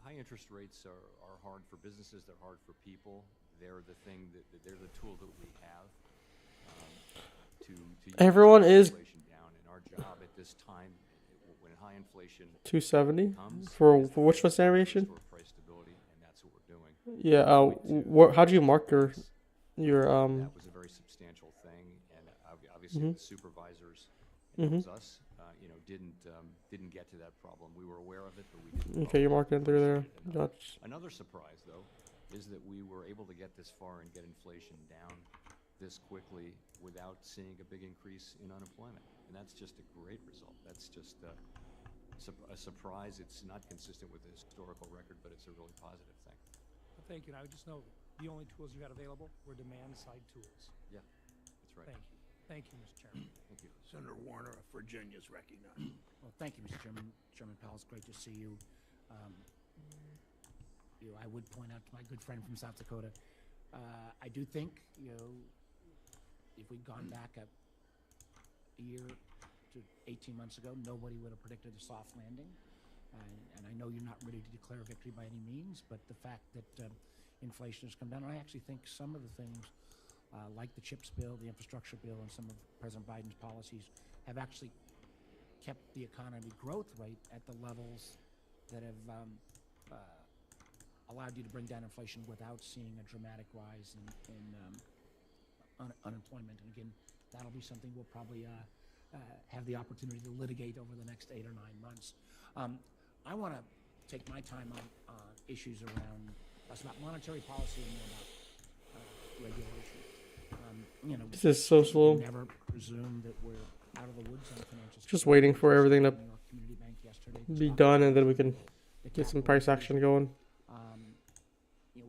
high interest rates are hard for businesses. They're hard for people. They're the thing they're the tool that we have to Everyone is inflation down. And our job at this time, when high inflation 270 comes, for which was variation? restore price stability, and that's what we're doing. Yeah. How do you mark your That was a very substantial thing, and obviously the supervisors and us, didn't get to that problem. We were aware of it, but we didn't. Okay, you're marking it through there. Gotcha. Another surprise, though, is that we were able to get this far and get inflation down this quickly without seeing a big increase in unemployment, and that's just a great result. That's just a surprise. It's not consistent with the historical record, but it's a really positive thing. Well, thank you. And I would just note the only tools you had available were demand side tools. Yeah, that's right. Thank you. Thank you, Mr. Chairman. Thank you. Senator Warner of Virginia is recognized. Well, thank you, Mr. Chairman. Chairman Powell, it's great to see you. I would point out to my good friend from South Dakota, I do think, if we'd gone back a year to 18 months ago, nobody would have predicted a soft landing. And I know you're not ready to declare victory by any means, but the fact that inflation has come down, I actually think some of the things, like the CHIPS bill, the infrastructure bill, and some of President Biden's policies have actually kept the economy growth rate at the levels that have allowed you to bring down inflation without seeing a dramatic rise in unemployment. And again, that'll be something we'll probably have the opportunity to litigate over the next 8 or 9 months. I want to take my time on issues around less about monetary policy and more about regulation. This is so slow. Never presume that we're out of the woods on financial. Just waiting for everything to New York Community Bank yesterday be talked done, about and then we can the get some capital price action going.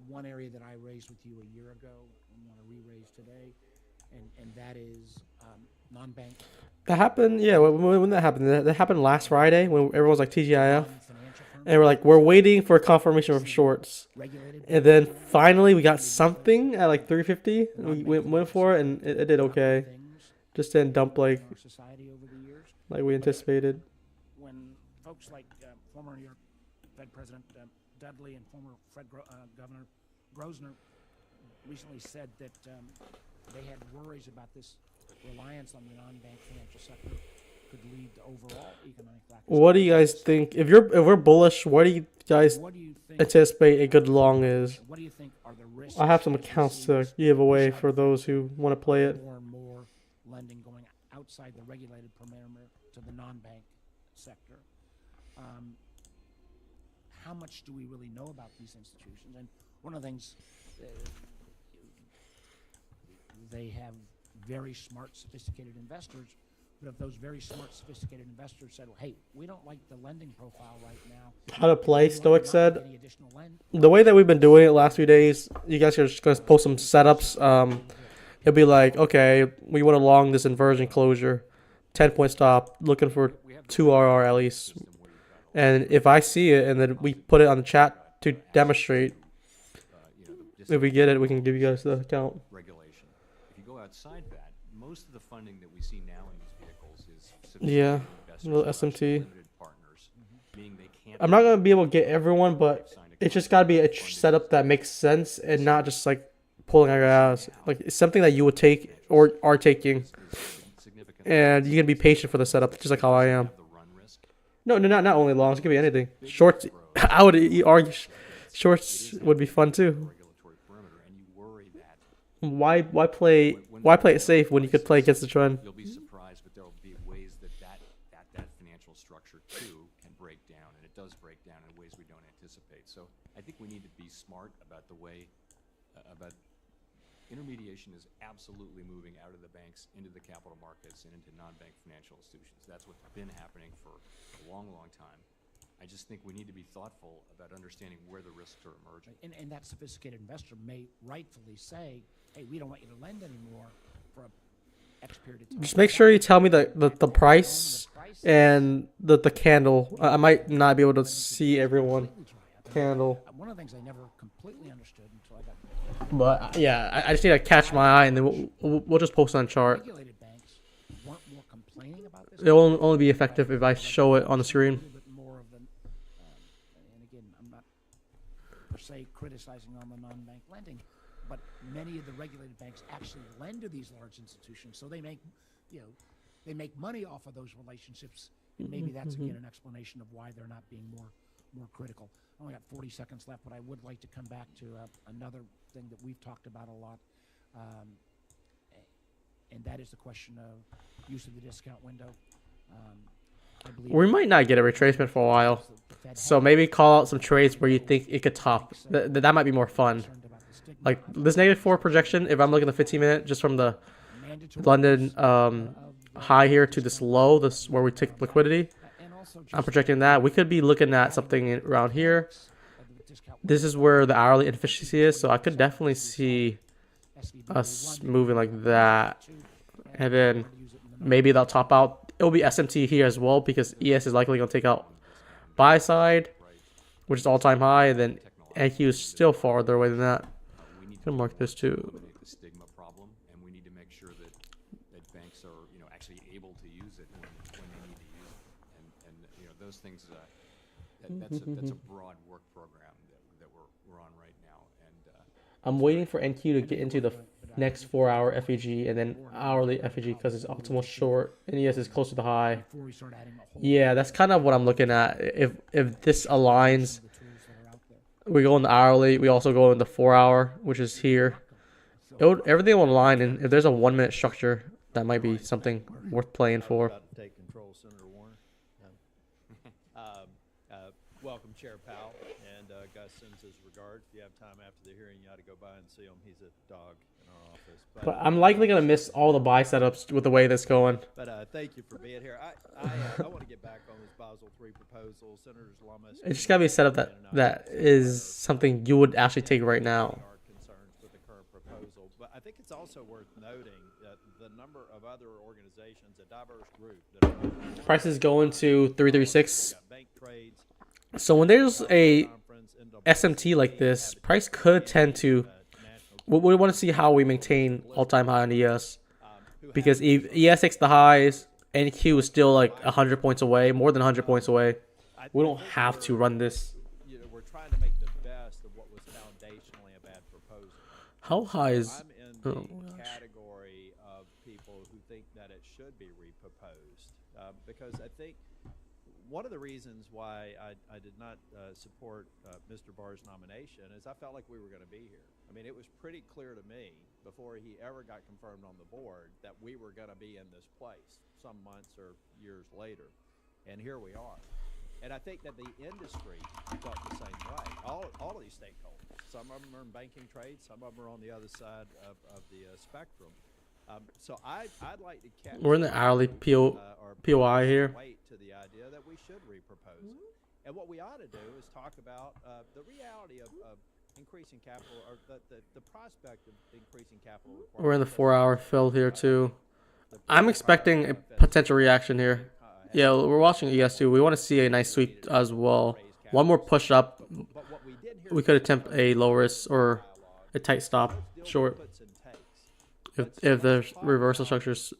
One area that I raised with you a year ago and want to re-raise today, and that is non-bank That happened, yeah. When that happened, that happened last Friday when everyone was like TGIF, financial firms, and we're waiting for a confirmation from shorts, regulated and then finally we got something at like 350. We went for it, and it did okay. things Just didn't dump in our society over the years. like we anticipated. When folks like former New York Fed President Dudley and former Fed Governor Grosvenor recently said that they had worries about this reliance on the non-bank financial sector could lead to overall economic lack of What do you guys think? If we're bullish, what do you guys What do you think? anticipate a good long is? What do you think are the risks? I have some as we accounts see to give away for those who want to play it. more and more lending going outside the regulated perimeter to the non-bank sector? How much do we really know about these institutions? And one of the things, they have very smart, sophisticated investors. But if those very smart, sophisticated investors said, well, hey, we don't like the lending profile right now. How to play, we want Stoic not said. any additional The way that we've been doing it last few days, you guys are just gonna post some setups. It'll be like, okay, we want to long this inversion closure, 10-point stop, looking for 2 RR at least. And if I see it, and then we put it on the chat to demonstrate, if we get it, we can give you guys the account. Regulation. If you go outside that, most of the funding that we see now in these vehicles is Yeah, sophisticated little investors SMT. slash limited partners, meaning they can't. I'm not gonna be able to get everyone, but it's just gotta be a setup that makes sense and not just like pulling out your ass. Like it's something that you would take or are taking, and you can be patient for the setup, just like how I am. The run risk. No, not only longs. It could be anything. Shorts. I would argue shorts would be fun too. Regulatory perimeter, and you worry that Why play it safe when you could play against the trend? you'll be surprised, but there will be ways that financial structure too can break down, and it does break down in ways we don't anticipate. So I think we need to be smart about the way about intermediation is absolutely moving out of the banks into the capital markets and into non-bank financial institutions. That's what's been happening for a long, long time. I just think we need to be thoughtful about understanding where the risks are emerging. And that sophisticated investor may rightfully say, hey, we don't want you to lend anymore for X period of time. Just make sure you tell me the price and the candle. I might not be able to see everyone. Candle. One of the things I never completely understood until I got But yeah, I just need to catch my eye, and then we'll just post on chart. regulated banks weren't more complaining about this. It will only be effective if I show it on the A screen. little bit more of an, and again, I'm not per se criticizing on the non-bank lending, but many of the regulated banks actually lend to these large institutions, so they make, they make money off of those relationships. And maybe that's again an explanation of why they're not being more critical. I only got 40 seconds left, but I would like to come back to another thing that we've talked about a lot, and that is the question of use of the discount window. I believe We might not get a retracement for a while, the Fed so has maybe call out some trades where you think it could top. That might be more fun. concerned about the stigma Like this -4 projection, if I'm looking at the 15-minute, just from the mandatory London use of high here to this low, this where we take liquidity, and also I'm just projecting that. We could be looking at something around here. of the discount This is where the hourly inefficiency is, so I could definitely see SVB us London moving like that. to and then maybe they'll top out. It'll be SMT here as well because ES is likely going to take out buy side, which is all-time high, and then NQ is still farther away than that. We need I'm gonna mark this too. eliminate the stigma problem, and we need to make sure that banks are, actually able to use it when they need to use it, and those things. That's a broad work program that we're on right now, and I'm waiting for NQ to get into the next 4-hour FEG and then hourly FEG because it's optimal short and ES is close to the high. Before we start adding a whole Yeah, that's kind of what I'm looking at. If this aligns, the tools that are out there. we go in the hourly. We also go in the 4-hour, which is here. Everything will align, and if there's a 1-minute structure, that might be something worth playing for. About to take control, Senator Warner. Welcome, Chair Powell, and Gus sends his regards. If you have time after the hearing, you ought to go by and see him. He's a dog in our office. But I'm likely gonna miss all the buy setups with the way that's going. But thank you for being here. I want to get back on this Basel III proposal. Senators Lamas. It's just gotta be a setup that is something you would actually take right now. Our concerns with the current proposal, but I think it's also worth noting that the number of other organizations, a diverse group, that are Prices going to 336. got bank trades. So when there's a SMT like this, price could tend to. We want to see how we maintain all-time high on ES, because if ES takes the highs, NQ is still like 100 points away, more than 100 points away. We don't have to run this. We're trying to make the best of what was foundationally a bad proposal. How high is? I'm in the Oh my gosh. category of people who think that it should be reproposed because I think one of the reasons why I did not support Mr. Barr's nomination is I felt like we were going to be here. I mean, it was pretty clear to me before he ever got confirmed on the board that we were going to be in this place some months or years later, and here we are. And I think that the industry felt the same way. All of these stakeholders, some of them are in banking trade, some of them are on the other side of the spectrum. So I'd like to catch. We're in the hourly POI here. Wait to the idea that we should repropose it. And what we ought to do is talk about the reality of increasing capital, or the prospect of increasing capital. We're in the 4-hour fill here too. I'm expecting a potential reaction here. Yeah, we're watching ES too. We want to see a nice sweep as well. One more push up. We could attempt a low risk or a tight stop short if the reversal structure's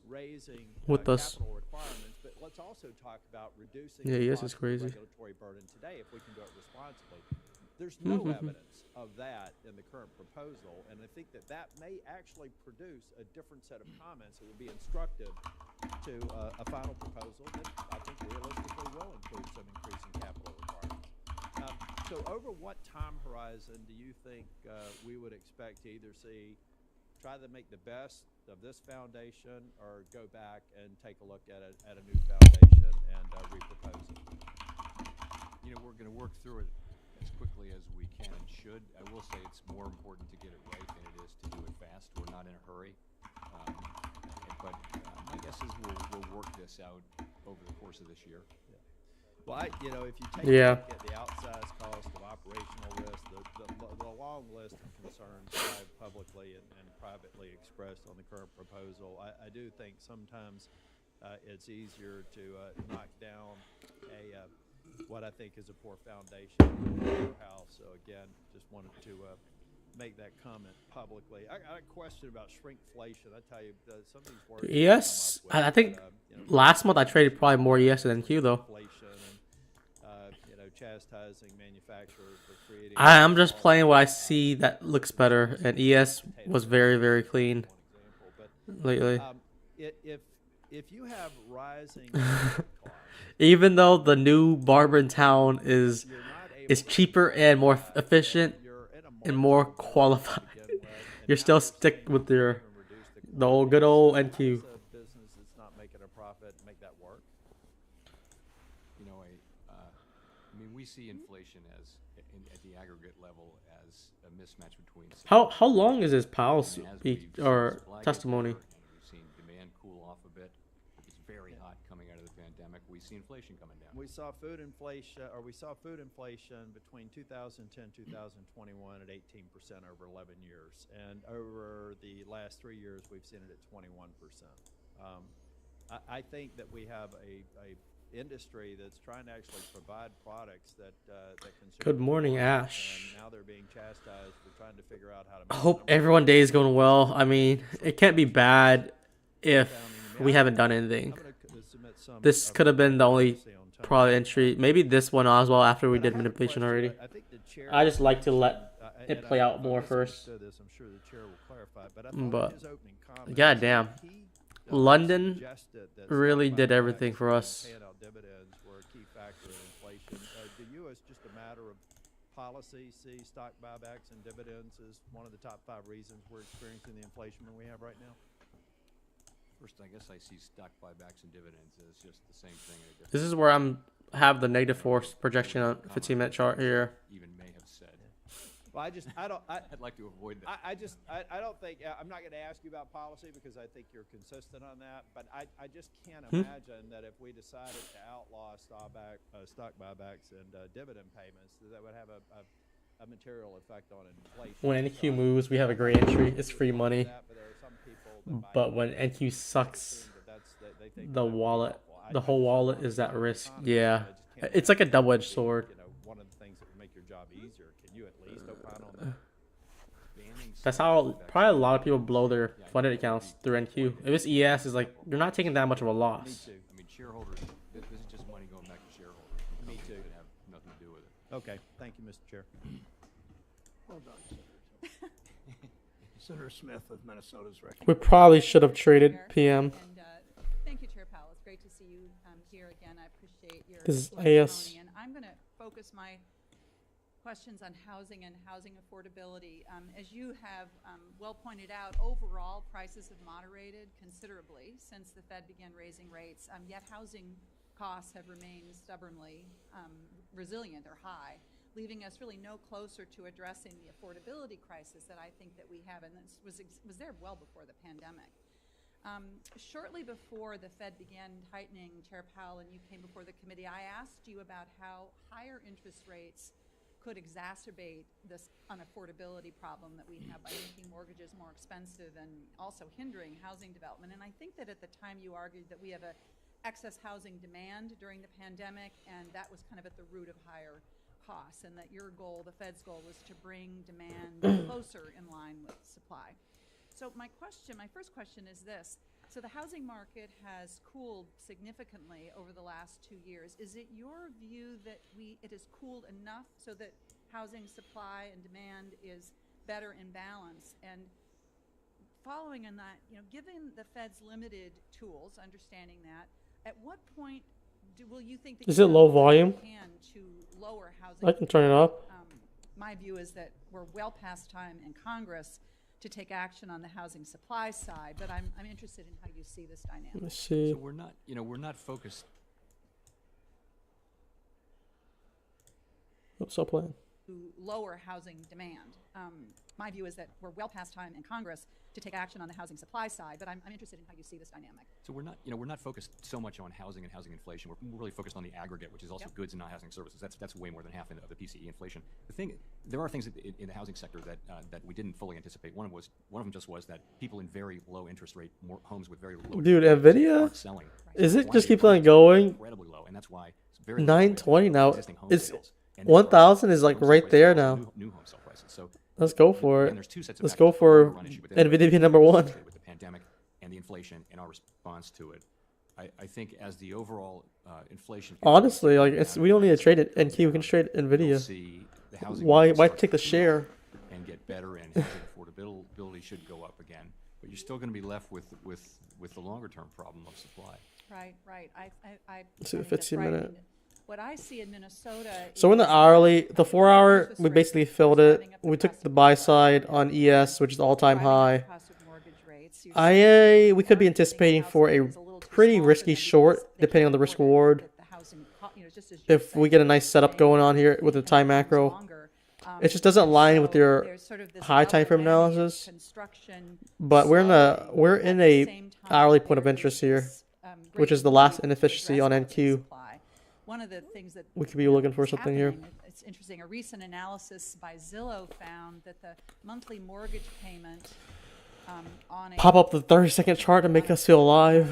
with us. But let's also talk about reducing Yeah, the ES is cost of crazy. regulatory burden today if we can do it responsibly. There's no evidence of that in the current proposal, and I think that may actually produce a different set of comments that would be instructive to a final proposal that I think realistically will include some increasing capital requirements. So over what time horizon do you think we would expect to either try to make the best of this foundation or go back and take a look at a new foundation and repropose it? We're going to work through it as quickly as we can and should. I will say it's more important to get it right than it is to do it fast. We're not in a hurry. But my guess is we'll work this out over the course of this year. Well, if you take a Yeah. look at the outsized cost of operational risk, the long list of concerns that I've publicly and privately expressed on the current proposal, I do think sometimes it's easier to knock down what I think is a poor foundation for our house. So again, just wanted to make that comment publicly. I got a question about shrinkflation. I tell you, some of these words. ES, I think last month I traded probably more ES than Q though. Inflation and chastising manufacturers for creating. I'm just playing what I see that looks better, and ES was very, very clean lately. If you have rising costs, Even though the new barber in town is cheaper and more efficient and more qualified, you're still stuck with the old good old NQ. business that's not making a profit, make that work. I mean, we see inflation at the aggregate level as a mismatch between How long is this Powell as speech we've seen or supply get testimony? better and we've seen demand cool off a bit. It's very hot coming out of the pandemic. We see inflation coming down. We saw food inflation between 2010 2021 at 18% over 11 years, and over the last 3 years we've seen it at 21%. I think that we have a industry that's trying to actually provide products that consumers Good morning, want, Ash. and now they're being chastised for trying to figure out how to. I hope everyone day is going well. I mean, it can't be bad if we haven't done anything. This could have been the only probably entry. Maybe this one as well after we did manipulation already. I just like to let it play out more first. But goddamn, London really did everything for us. Paying out dividends were a key factor in inflation. Do you, as just a matter of policy, see stock buybacks and dividends as one of the top 5 reasons we're experiencing the inflation we have right now? First, I guess I see stock buybacks and dividends as just the same thing. This is where have the negative force projection on 15-minute chart here. Even may have said. Well, I'd like to avoid that. I don't think, I'm not going to ask you about policy because I think you're consistent on that, but I just can't imagine that if we decided to outlaw stock buybacks and dividend payments, that would have a material effect on inflation. When NQ moves, we have a great entry. It's free money. But when NQ sucks, the wallet, the whole wallet is at risk. Yeah, it's like a double-edged sword. One of the things that would make your job easier. Can you at least opine on that? That's how probably a lot of people blow their funded accounts through NQ. If it's ES, it's like you're not taking that much of a loss. Me too. I mean, shareholders, this is just money going back to shareholders. Me too. That have nothing to do with it. Okay, thank you, Mr. Chair. Well done, Senator. Senator Smith of Minnesota's recommendation. We probably should have traded PM. And thank you, Chair Powell. It's great to see you here again. I appreciate your This is testimony. AS. And I'm going to focus my questions on housing and housing affordability. As you have well pointed out, overall prices have moderated considerably since the Fed began raising rates, yet housing costs have remained stubbornly resilient or high, leaving us really no closer to addressing the affordability crisis that I think that we have, and this was there well before the pandemic. Shortly before the Fed began tightening, Chair Powell, and you came before the committee, I asked you about how higher interest rates could exacerbate this unaffordability problem that we have by making mortgages more expensive and also hindering housing development. And I think that at the time you argued that we have a excess housing demand during the pandemic, and that was kind of at the root of higher costs, and that your goal, the Fed's goal, was to bring demand closer in line with supply. So my first question is this. So the housing market has cooled significantly over the last 2 years. Is it your view that it has cooled enough so that housing supply and demand is better in balance? And following on that, given the Fed's limited tools, understanding that, at what point will you think that Is it low volume? Can to lower housing? I can turn it up. My view is that we're well past time in Congress to take action on the housing supply side, but I'm interested in how you see this dynamic. Let's see. So we're not focused. Stop playing. To lower housing demand. My view is that we're well past time in Congress to take action on the housing supply side, but I'm interested in how you see this dynamic. So we're not focused so much on housing and housing inflation. We're really focused on the aggregate, which is also goods and not housing services. That's way more than half of the PCE inflation. There are things in the housing sector that we didn't fully anticipate. One of them just was that people in very low interest rate homes with very low Dude, interest rates Nvidia? aren't selling. Is it just Supply keeps on going? incredibly low, and that's why it's very 920 now. existing home It's sales. And 1,000 is like home sale right prices there are also now. New home sale prices. So Let's go for and it. there's two sets of Let's factors. go One, for the run issue with Nvidia being number one. With the pandemic and the inflation and our response to it, I think as the overall inflation. Honestly, like we don't need to trade it. NQ, we can trade You'll Nvidia. see the housing Why market start take the to cool share? off and get better, and housing affordability should go up again. But you're still going to be left with the longer term problem of supply. Right. I Let's see the find it 15-minute. frightening. What I see in Minnesota. So in the hourly, the 4 hour, we basically filled it. We took the buy side on ES, which is all-time high. We could be anticipating for a pretty risky short, depending on the risk reward. If we get a nice setup going on here with the time macro, it just doesn't align with your high time frame analysis. But we're in a hourly point of interest here, which is the last inefficiency on NQ. One of the things that We could be looking for something here. It's interesting. A recent analysis by Zillow found that the monthly mortgage payment On a Pop up the 30-second chart to make us feel alive.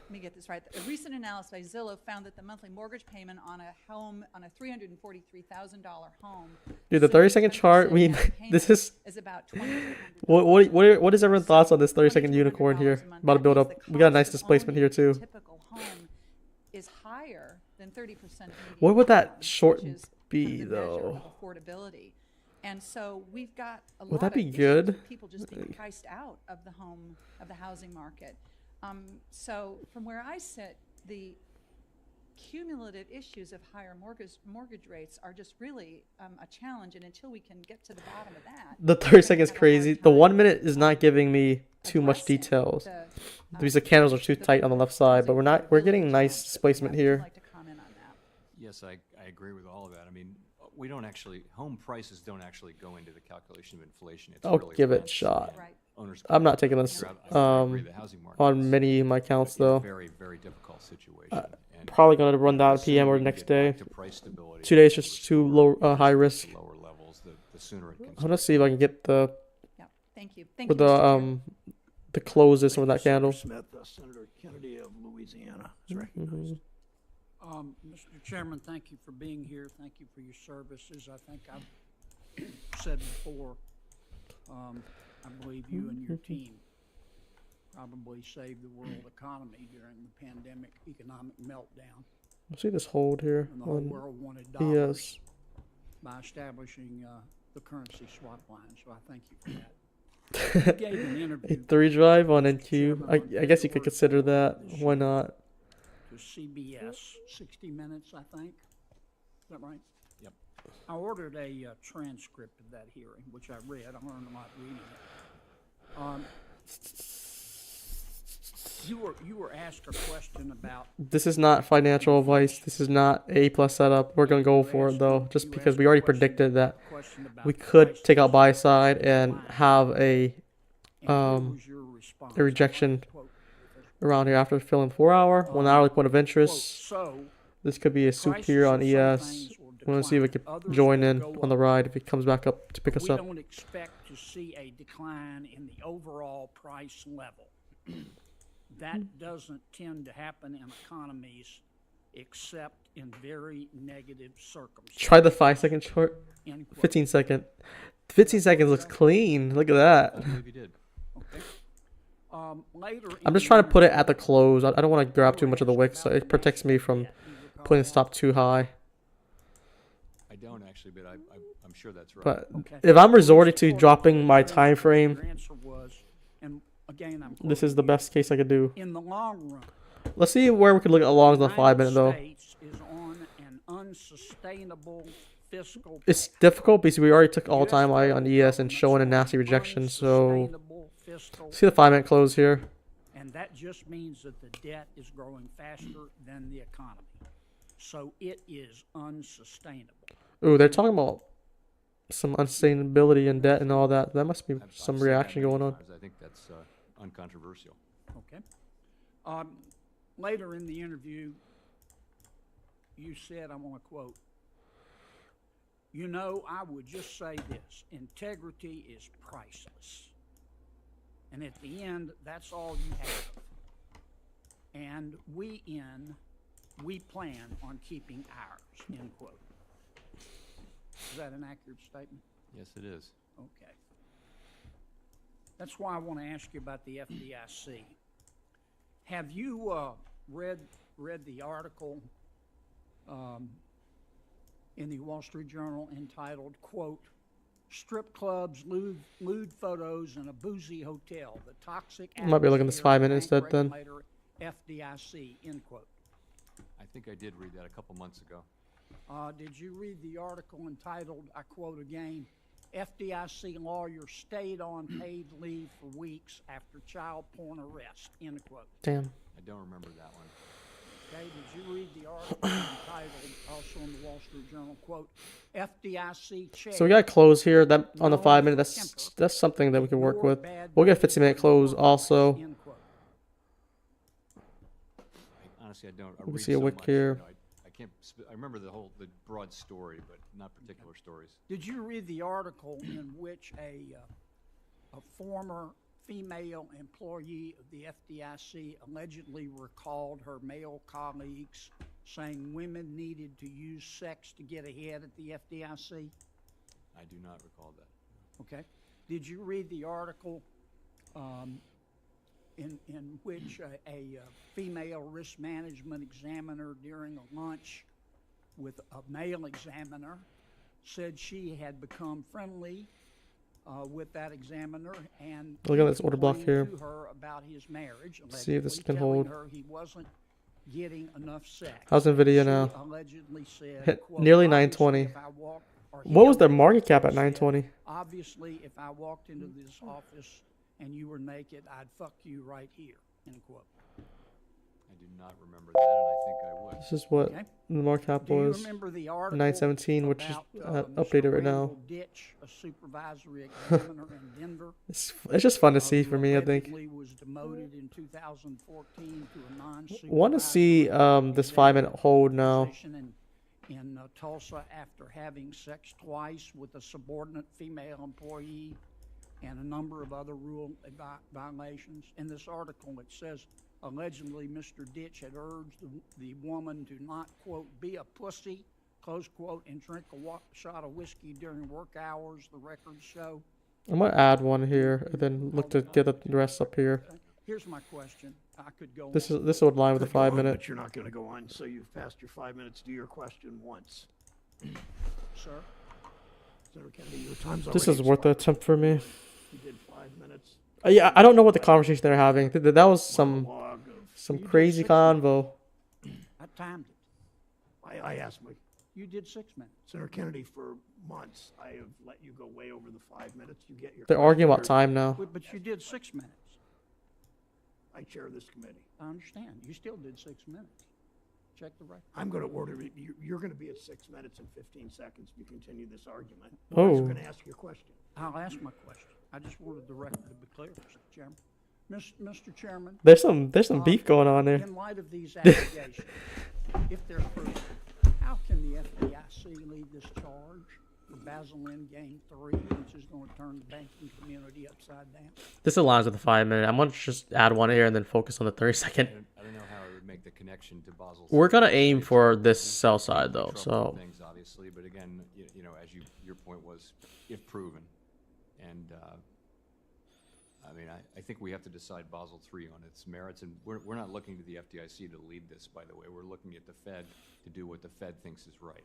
let me get this right. A recent analysis by Zillow found that the monthly mortgage payment on a home, on a $343,000 home. Dude, the 30-second chart, this is, about $2,200. what is everyone's thoughts on this 30-second unicorn here? About to build up. We got a nice displacement here too. Typical home is higher than 30% of What would that median short income, which is be, kind of the measure though? of affordability. And so we've got a Would lot that be of issues good? with people just being priced out of the housing market. So from where I sit, the cumulative issues of higher mortgage rates are just really a challenge. And until we can get to the bottom of that, The we're 30 gonna seconds have a hard crazy. The time, 1 minute is not giving me too much addressing details. the, Because the candles are too tight on the left side, but housing we're affordability getting nice challenge that we displacement have. Would you here. like to comment on that? Yes, I agree with all of that. I mean, we don't actually, home prices don't actually go into the calculation of inflation. It's I'll really give it a rents shot. and Right. owners' I'm not taking this I agree, the housing market on is many of my accounts in a though. very, very difficult situation. And Probably gonna run that the PM sooner or we the can next get day. back to price stability 2 days and just too restore low, high interest risk. rates to lower levels, the sooner it can I'm start. gonna see if I can get the Yeah, thank you. Thank with you, the Mr. Chair. the closes with that Senator candle. Smith, Senator Kennedy of Louisiana is recognized. Mr. Chairman, thank you for being here. Thank you for your services. I think I've said before, I believe you and your team probably saved the world economy during the pandemic economic meltdown See this hold here when the whole on world wanted dollars ES. by establishing the currency swap line. So I thank you for that. You gave an A interview 3 drive on Mr. NQ. Chairman, I on guess you could February consider 4th that. this Why year not? to CBS, 60 Minutes, I think. Is that right? Yep. I ordered a transcript of that hearing, which I read. I learned a lot reading it. You were asked a question about. This is not financial advice. This is not A plus setup. We're gonna go for it though, just you because asked we a already question predicted that about we the could prices take out buy of side the and line. have a And here um, was your response. a rejection I'd like to quote this. around here after filling 4 hour, 1 hourly point of Quote, interest. so This could be a soup prices here on of some ES. things will We want to see if we decline, could others join will in go on the up. ride if he comes back up to pick us We up. don't expect to see a decline in the overall price level. That doesn't tend to happen in economies except in very negative circumstances. Try the 5-second chart. End quote. 15 second. 15 seconds looks clean. Look at that. I believe you did. Okay. Later I'm in just the trying to put it interview, at the close. I don't want to grab you too were much of the asked wick, so about it the protects me national from debt. Do you recall putting the that? stop too high. I don't actually, but I'm sure that's right. But Okay. if I'm resorting to According dropping the my transcript, time frame, your answer was, and again, I'm this is quoting the you, best case I could do. in the long run, Let's see where we could look at longs on the 5 minute though. United States is on an unsustainable fiscal It's path. difficult because we already took all US time high on federal ES and government's showing a on nasty an rejection. So unsustainable fiscal see the 5 minute close here. And that just means that the debt is growing faster than the economy. So it is unsustainable. Ooh, they're talking about some unsustainability and debt and all that. That must be I've some said that reaction many going on. times. I think that's uncontroversial. Okay. Later in the interview, you said, I want to quote, "You know, I would just say this, integrity is priceless. And at the end, that's all you have. And we plan on keeping ours," end quote. Is that an accurate statement? Yes, it is. Okay. That's why I want to ask you about the FDIC. Have you read the article in the Wall Street Journal entitled, quote, "Strip clubs, lewd photos, and a boozy hotel, the toxic Might be looking at this atmosphere 5 of minutes bank instead then. regulator FDIC," end quote. I think I did read that a couple months ago. Did you read the article entitled, I quote again, "FDIC lawyer stayed on paid leave for weeks after child porn arrest," end quote. Damn. I don't remember that one. Okay, did you read the article entitled, also in the Wall Street Journal, quote, "FDIC chair"? So we got close here. That on the 5 minute. That's something that we can work with. We'll get a 15 minute close also. End quote. Honestly, I don't. I can read see a so wick much, here. you know, I can't. I remember the broad story, but not particular stories. Did you read the article in which a former female employee of the FDIC allegedly recalled her male colleagues saying women needed to use sex to get ahead at the FDIC? I do not recall that. Okay. Did you read the article in which a female risk management examiner during a lunch with a male examiner said she had become friendly with that examiner and Look at this order block complained here. to her about his marriage, See if this allegedly can telling hold. her he wasn't getting enough sex. How's NVIDIA She now? allegedly said, Hit quote, nearly "Obviously, 920. if I walk," or he What was their market allegedly cap at said, 920? "Obviously, if I walked into this office and you were naked, I'd fuck you right here," end quote. I do not remember that, and I think I would. This is what Okay. the market cap Do you was. remember the article 917, which is about, Mr. updated right now. Randall Ditch, a supervisory examiner in Denver, It's just fun to who see for me, I think. allegedly was demoted in 2014 to a non-supervisory Want to see this 5-minute hold now. position in Tulsa after having sex twice with a subordinate female employee and a number of other rule violations. In this article, it says allegedly Mr. Ditch had urged the woman to not, quote, be a pussy, close quote, and drink a shot of whiskey during work hours, the records show. I'm gonna add one here and then look to get the rest up here. Here's my question. I could go This on. would line with the Could go on, 5-minute. But you're not going to go on, so you've passed your 5 minutes. Do your question once. Sir? Senator Kennedy, your time's This already is worth the expired. attempt for me. You did 5 minutes. Yeah, I don't know what the conversation they're having. That was some Monologue of- You did crazy 6 convo. I timed it. I asked my You did 6 minutes. Senator Kennedy for months. I have let you go way over the 5 minutes. You get your. They're arguing about question. time now. But you did 6 minutes. I chair this committee. I understand. You still did 6 minutes. Check the record. I'm going to order it. You're going to be at 6 minutes and 15 seconds if you continue this argument. Oh. You're going to ask your question. I'll ask my question. I just wanted the record to be clear, Mr. Chairman. Mr. Chairman, There's some beef going on there. in light of these allegations, if they're proven, how can the FDIC lead this charge for Basel Endgame 3, which is going to turn the banking community upside down? This aligns with the 5-minute. I'm gonna just add one here and then focus on the 30-second. I don't know how I would make the connection to Basel. We're gonna III. aim for this sell side though, Trouble so things obviously, but again, you know, as your point was, if proven, and I mean, I think we have to decide Basel III on its merits, and we're not looking to the FDIC to lead this, by the way. We're looking at the Fed to do what the Fed thinks is right.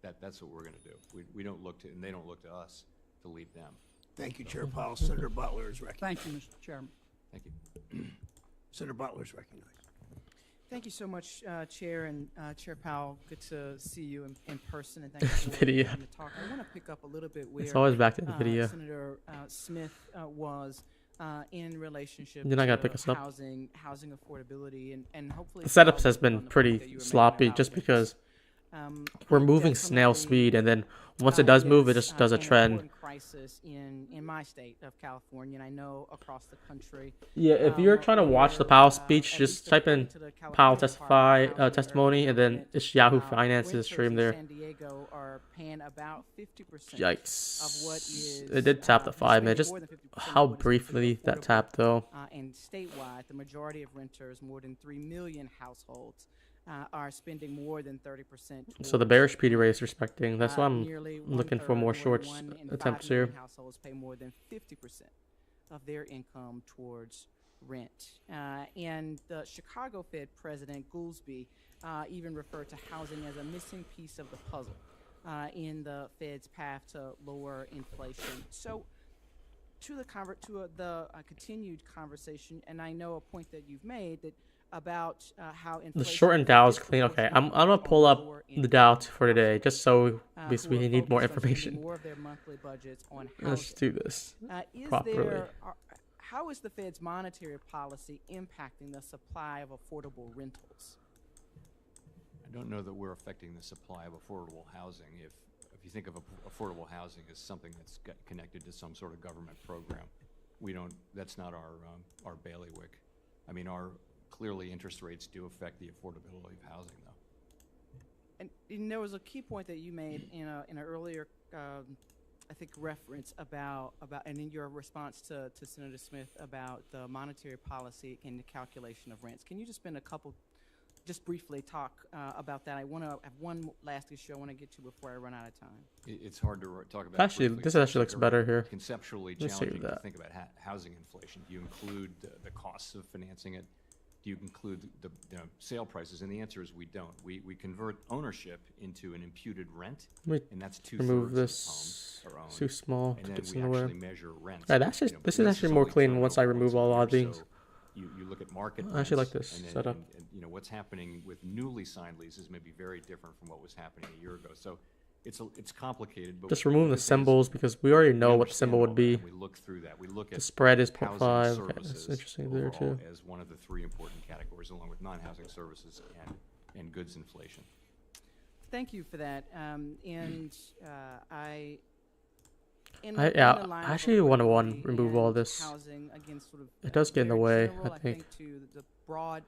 That's what we're going to do. We don't look to, and they don't look to us to lead them. Thank you, Chair Powell. Senator Butler is recognized. Thank you, Mr. Chairman. Thank you. Senator Butler is recognized. Thank you so much, Chair and Chair Powell. Good to see you in person, and thank you for Video. the talk. I want to pick up a little bit where it's always back to the video. Senator Smith was in relationship You're not gonna to pick us up. housing affordability, and hopefully The setup follow has up been on the point pretty that you were making sloppy about just rates. because we're moving snail speed, and then once it does move, it just does a an trend. important crisis in my state of California, and I know across the country. Yeah, if you're trying to watch the Powell speech, just type in Powell testimony, and then it's Yahoo Finance's stream there. San Diego are paying about 50% Yikes! of what is, It did tap the 5 minute. spending Just more than 50% of how what is briefly that affordable. tapped though. And statewide, the majority of renters, more than 3 million households, are spending more than 30%. So the bearish PD rate is respecting. That's why I'm nearly looking for 1/3, more more than shorts 1 in 5 attempts million here. Households pay more than 50% of their income towards rent. And the Chicago Fed President Goolsbee even referred to housing as a missing piece of the puzzle in the Fed's path to lower inflation. So to the continued conversation, and I know a point that you've made that about how inflation The short and Dow is clean. Okay, I'm gonna pull up the Dow for today just so we need more information. More of their monthly budgets on Let's housing. do this Is properly. how is the Fed's monetary policy impacting the supply of affordable rentals? I don't know that we're affecting the supply of affordable housing. If you think of affordable housing as something that's connected to some sort of government program, that's not our bailiwick. I mean, clearly interest rates do affect the affordability of housing, though. And there was a key point that you made in an earlier I think, reference about, and in your response to Senator Smith about the monetary policy and the calculation of rents. Can you just spend just briefly talk about that? I want to have one last issue I want to get to before I run out of time. It's hard to talk about. Actually, briefly. this It's actually looks very better here. Conceptually Let's see challenging to that. think about housing inflation. Do you include the costs of financing it? Do you include the sale prices? And the answer is we don't. We convert ownership into an imputed rent, Let me and that's 2/3 remove of this. homes are owned. It's too small And to then get we in the way. actually measure rents. Right, that's just, this is actually more clean once I remove all odd things. So you look at market I actually rents, like this and then- setup. and, you know, what's happening with newly signed leases may be very different from what was happening a year ago. So it's complicated. But Just remove the good thing is symbols because we already know we what the symbol would understand all be. that, and we look through that. We look The at spread is housing 0.5. Okay, services that's interesting there overall too. as one of the three important categories, along with non-housing services and goods inflation. Thank you for that. I actually wanna remove all this. Housing, again, sort of, It does get in the very way, general, I think. to the broad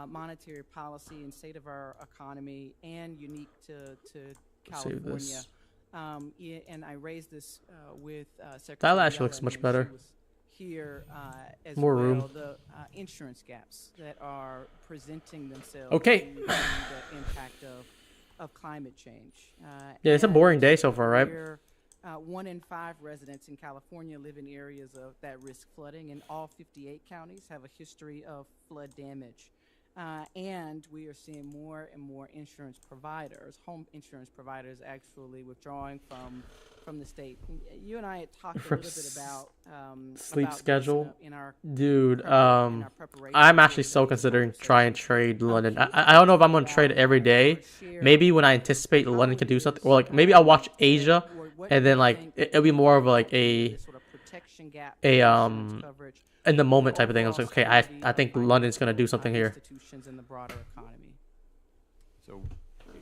monetary policy and state of our economy, and unique to Save California. this. And I raised this with Secretary. That actually Yellen looks much when she better. was Here as More well, room. the insurance gaps that are presenting themselves. Okay. to the impact of climate change. Yeah, it's a boring day so far, right? Where 1 in 5 residents in California live in areas of that risk flooding, and all 58 counties have a history of flood damage. And we are seeing more and more insurance providers, home insurance providers, actually withdrawing from the state. You and I had talked a From little bit about sleep about this, schedule? in our Dude, in our preparation I'm for actually this so considering conversation. try and trade London. Can you I don't know if I'm gonna talk trade it every about day. or share Maybe when I anticipate London how can it do is, something, or like maybe I'll watch Asia, or what and you then like think it'll be more of like this sort of protection gap a for insurance coverage in the moment for type of thing. I was like, okay, overall stability I of think financial, London's gonna do something here. institutions in the broader economy. So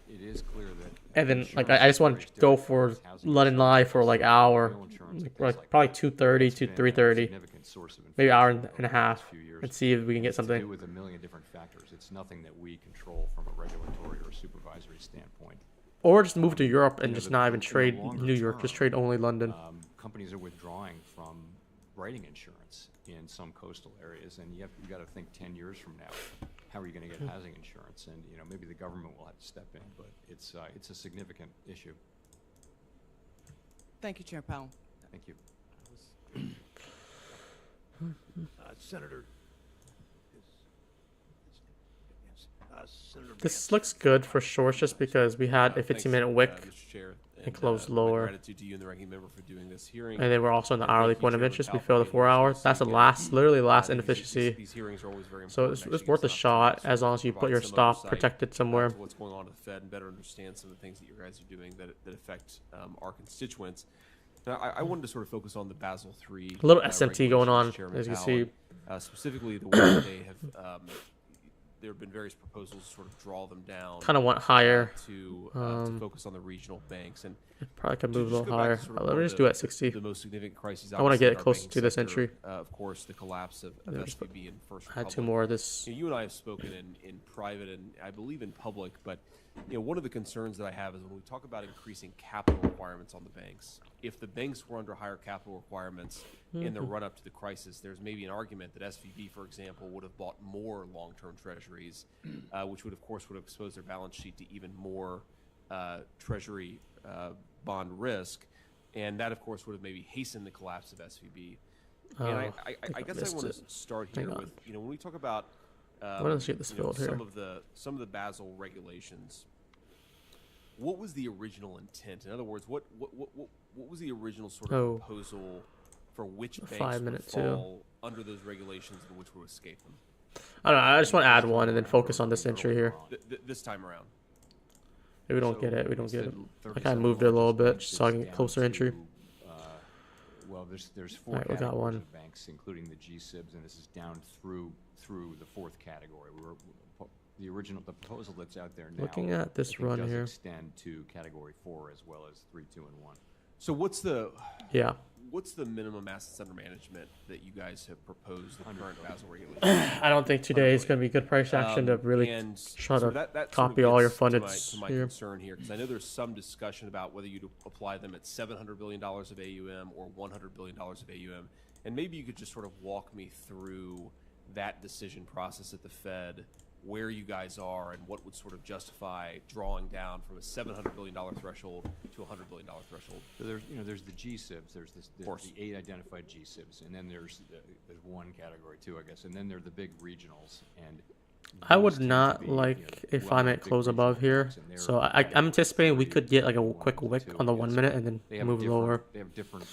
it is clear that. And then like insurance I just is want very to go different for from housing London insurance Live for like versus hour, automobile insurance and like things probably that. 2:30 It's to been a 3:30, significant source of maybe hour and inflation a over the half, last few years. and see if we can get It's to something. do with a million different factors. It's nothing that we control from a regulatory or supervisory standpoint. Or just move to Europe and You know, just the- not even in the trade longer New York, just term, trade only London. Companies are withdrawing from writing insurance in some coastal areas, and you got to think 10 years from now, how are you going to get housing insurance? And you know, maybe the government will have to step in, but it's a significant issue. Thank you, Chair Powell. Thank you. Senator, Senator This looks good for sure, just because we had a 15-minute wick, Mr. Chair, and closed my lower. gratitude to you and the ranking member for doing this hearing. and then we're also in the And hourly thank you, point of Chair interest. We Powell, fill the for 4 being hours. so That's the again. last, literally the last These inefficiency. hearings are always very So important. it's worth a shot as long as you put your stop stop protected somewhere. What's going on at the Fed and better understand some of the things that you guys are doing that affect our constituents. Now, I wanted to sort of focus on the Basel III. A little SMT going on, regulations, Chairman as you Powell, see. and, specifically, the way that they have. There have been various proposals to sort of draw them down. Kind of want higher. To focus on the regional banks and Probably could to move a just little go back higher. to sort of Let one me of just do it at 60. The most significant crises. I wanna obviously, get in it our closer banking to this sector, entry. of course, the collapse of Then just SVB and First Add 2 Republic. more of this. You and I have spoken in private and I believe in public, but one of the concerns that I have is when we talk about increasing capital requirements on the banks. If the banks were under higher capital requirements in the run up to the crisis, there's maybe an argument that SVB, for example, would have bought more long-term treasuries, which would, of course, would have exposed their balance sheet to even more treasury bond risk, and that, of course, would have maybe hastened the collapse of SVB. And I guess I want to start here with when we talk about let's get this filled here. some of the Basel regulations. What was the original intent? In other words, what was the original sort of proposal for which banks 5 would minute fall under those regulations and which would escape them? I don't know. I just want to add one and then focus on this entry here. This time around. If we don't get it, we don't get it. I kind of moved it a little bit just so I can get closer entry. Well, there's 4 Alright, we got categories one. of banks, including the G-SIBs, and this is down through the 4th category. The proposal that's out there now. Looking at this I think run does here. extend to category 4 as well as 3, 2, and 1. So what's the Yeah. what's the minimum assets under management that you guys have proposed the current Basel regulation? I don't think today is going to be good price action to really And try so to that sort of copy all your gets funded to my here. concern here, because I know there's some discussion about whether you apply them at $700 billion of AUM or $100 billion of AUM. And maybe you could just sort of walk me through that decision process at the Fed, where you guys are, and what would sort of justify drawing down from a $700 billion threshold to a $100 billion threshold. So there's the GSIBs, there's the 8 identified GSIBs, and then there's one category too, I guess, and then there are the big regionals. And I those would tend to not be, like if well, I'm at big close regional above here. banks, and they're So I'm anticipating we could get like a quick wick on the 1 yes. minute and then They have move different- lower. They have different.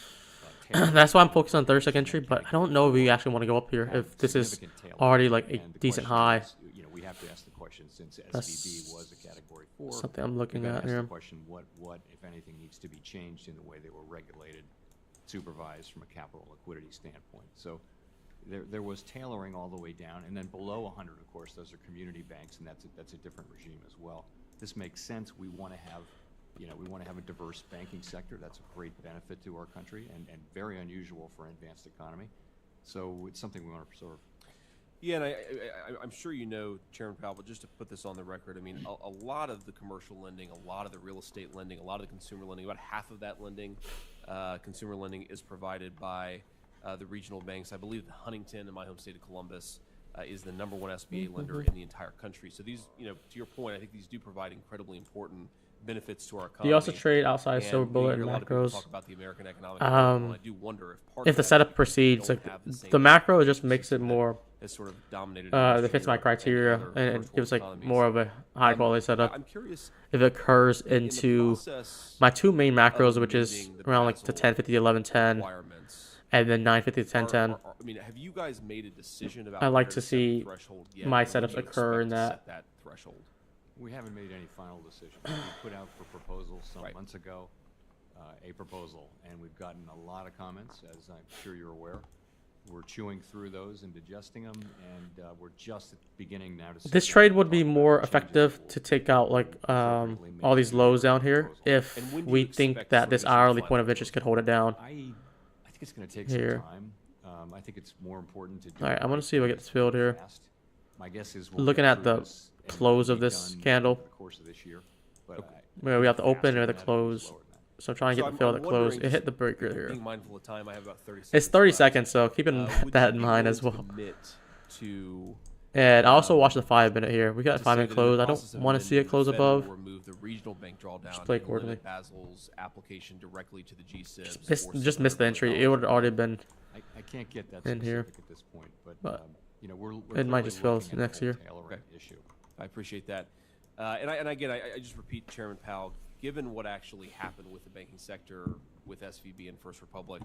That's why I'm focused on 30-second entry, but I don't know if we actually want to go up here if this is already like a decent high. We have to ask the question, since That's SVB was a category 4. something I'm looking we've got at to ask here. the question, what, if anything, needs to be changed in the way they were regulated, supervised from a capital liquidity standpoint. So there was tailoring all the way down, and then below 100, of course, those are community banks, and that's a different regime as well. This makes sense. We want to have, we want to have a diverse banking sector. That's a great benefit to our country, and very unusual for an advanced economy. So it's something we want to preserve. Yeah, and I'm sure you know, Chairman Powell, but just to put this on the record, I mean, a lot of the commercial lending, a lot of the real estate lending, a lot of the consumer lending, about half of that lending, consumer lending, is provided by the regional banks. I believe the Huntington in my home state of Columbus is the #1 SBA lender in the entire country. So these, to your point, I think these do provide incredibly important benefits to our economy. You also trade outside And silver bullet and you hear a lot of people macros. talk about the American economic model, and I do wonder if part If of the that setup is because we proceeds, don't like have the same the macro banking just makes it system that more has sort of dominated that industry fits my or any criteria, other and first it gives world like economies. more of a high quality setup. I'm curious If it occurs in the into process my two main macros, of which is meeting the around like the Basel 1050 to 1110, requirements, and then 950 to 1010. I mean, have you guys made a decision about I like where to set the see threshold yet, my and when setups do you occur in expect to that. set threshold? We haven't made any final decisions. We put out for proposals some Right. months ago, a proposal, and we've gotten a lot of comments, as I'm sure you're aware. We're chewing through those and digesting them, and we're just beginning now to. This sit down trade and would talk be about more the changes effective that to we'll take out like appropriately make all these to lows your down here proposal. if And when do we you think expect that this sort of hourly final point of interest could hold it down. I think it's going to take Here. some time. I think it's more important to do. All right, it I'm gonna right see if I than get this to do it filled here. fast. My guess is we'll Looking get at through the this, and close it'll of be this done candle. over the course of this year. But Where we have the open or the faster than that, close. slower than that. So I'm trying to So get the fill I'm at the close. wondering, It hit the breaker here. Being mindful of time, I have about 30 seconds. It's 30 left. seconds, so keep Would that you in be mind willing as to well. commit to And I also watch the 5-minute here. We got a to say 5-minute that in the close. I process don't of want to see it amending, the close Fed will above. remove the regional bank drawdown play and quarterly. limit Basel's application directly to the G-SIBs. Just missed the entry. It would have already been. I can't get that in here. specific at this point, but, But we're it might clearly just fill looking at the next whole year. tailoring issue. I appreciate that. And again, I just repeat, Chairman Powell, given what actually happened with the banking sector with SVB and First Republic,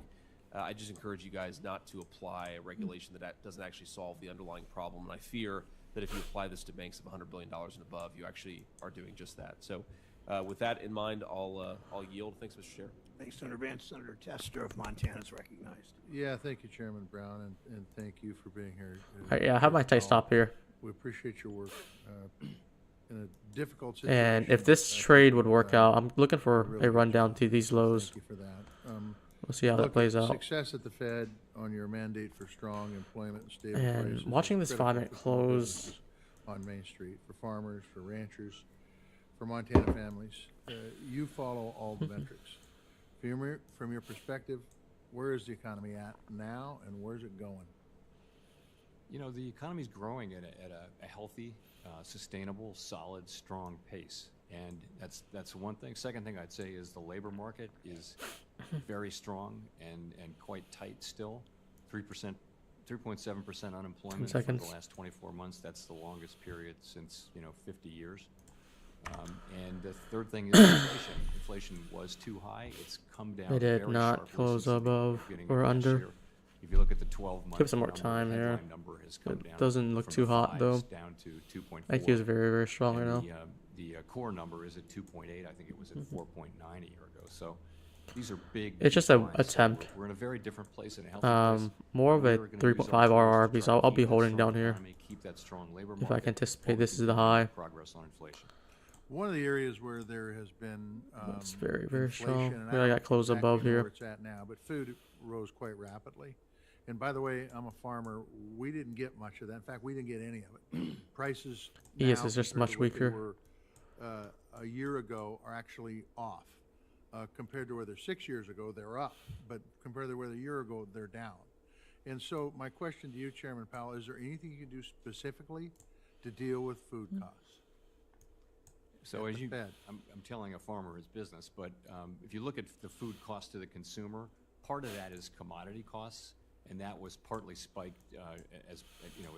I just encourage you guys not to apply a regulation that doesn't actually solve the underlying problem. And I fear that if you apply this to banks of $100 billion and above, you actually are doing just that. So with that in mind, I'll yield. Thanks, Mr. Chair. Thanks, Senator Vance. Senator Tester of Montana is recognized. Yeah, thank you, Chairman Brown, and thank you for being here. All right, yeah, I have my tight stop here. We appreciate your work in a difficult situation. And if this I trade think, would work out, I'm looking for really a good rundown job. to these lows. Thank you for that. We'll see how that Look, plays out. Success at the Fed on your mandate for strong employment and stable And prices is watching this critical 5-minute for small close. businesses on Main Street, for farmers, for ranchers, for Montana families. You follow all the metrics. From your perspective, where is the economy at now, and where's it going? The economy's growing at a healthy, sustainable, solid, strong pace. And that's one thing. Second thing I'd say is the labor market is very strong and quite tight still. 3%, 3.7% unemployment for the seconds. last 24 months. That's the longest period since 50 years. And the third thing is inflation. Inflation was too high. It's come down. It did very not sharply close since the above beginning or of last under. year. If you look at the 12-month, Give it some more time here. Number has come It down doesn't look from too the hot, though. 5s down to 2.4. IQ is very, very strong right And now. The core number is at 2.8. I think it was at 4.9 a year ago. So these are big. It's just an declines. So attempt. we're in a very different place in a healthy place. More of a We're gonna use 3.5 our tools RR to because try to I'll keep be that holding strong down here. economy, keep that strong labor If I market can anticipate while we this is the continue to high. make progress on inflation. One of the areas where there has been That's very, very inflation, strong. and Yeah, I don't got closed exactly above know here. where it's at now, but food rose quite rapidly. And by the way, I'm a farmer. We didn't get much of that. In fact, we didn't get any of it. Prices Yes, now it's just compared much to what they weaker. were, a year ago are actually off. Compared to where they're 6 years ago, they're up. But compared to where they're a year ago, they're down. And so my question to you, Chairman Powell, is there anything you can do specifically to deal with food costs? So as you, Fed. I'm telling a farmer his business, but if you look at the food cost to the consumer, part of that is commodity costs, and that was partly spiked as you know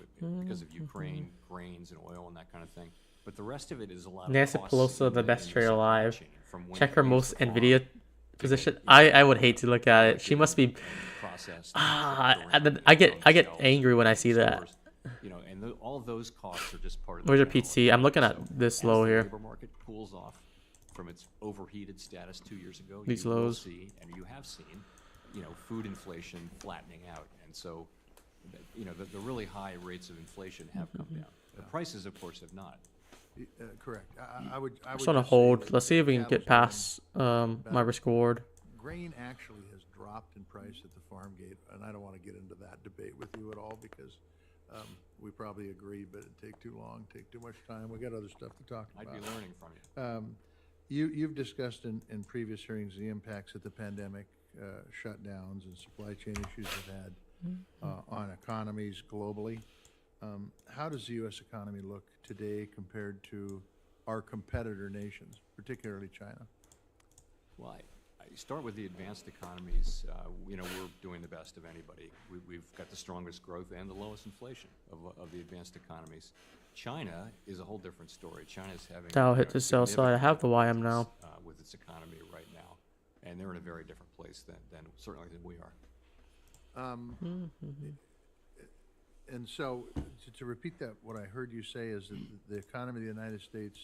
because of Ukraine, grains and oil and that kind of thing. But the rest of it is a lot Nancy of costs Pelosi, in the best in trader supply alive. chain, from when Check it her leaves most the farm Nvidia to position. get, I would hate to look at it. She must be. processed. And then I get angry when I see that. You know, and all those costs are just part of. Where's the your general PT? I'm looking equation. at this as low the here. labor market cools off from its overheated status 2 years ago. These you will lows. see, and you have seen, you know, food inflation flattening out, and so, you know, the really high rates of inflation have come down. The prices, of course, have not. Correct. I would. I would Just on a just say hold. that Let's see if we can cattle's get past my better. risk reward. Grain actually has dropped in price at the farm gate, and I don't want to get into that debate with you at all because we probably agree, but it'd take too long, take too much time. We got other stuff to talk I'd about. be learning from you. You've discussed in previous hearings the impacts that the pandemic shutdowns and supply chain issues have had on economies globally. How does the U.S. economy look today compared to our competitor nations, particularly China? Well, I start with the advanced economies. You know, we're doing the best of anybody. We've got the strongest growth and the lowest inflation of the advanced economies. China is a whole different story. China's having Dow hit the sell side. I have the YM now. With its economy right now, and they're in a very different place than certainly than we are. And so, to repeat that, what I heard you say is that the economy of the United States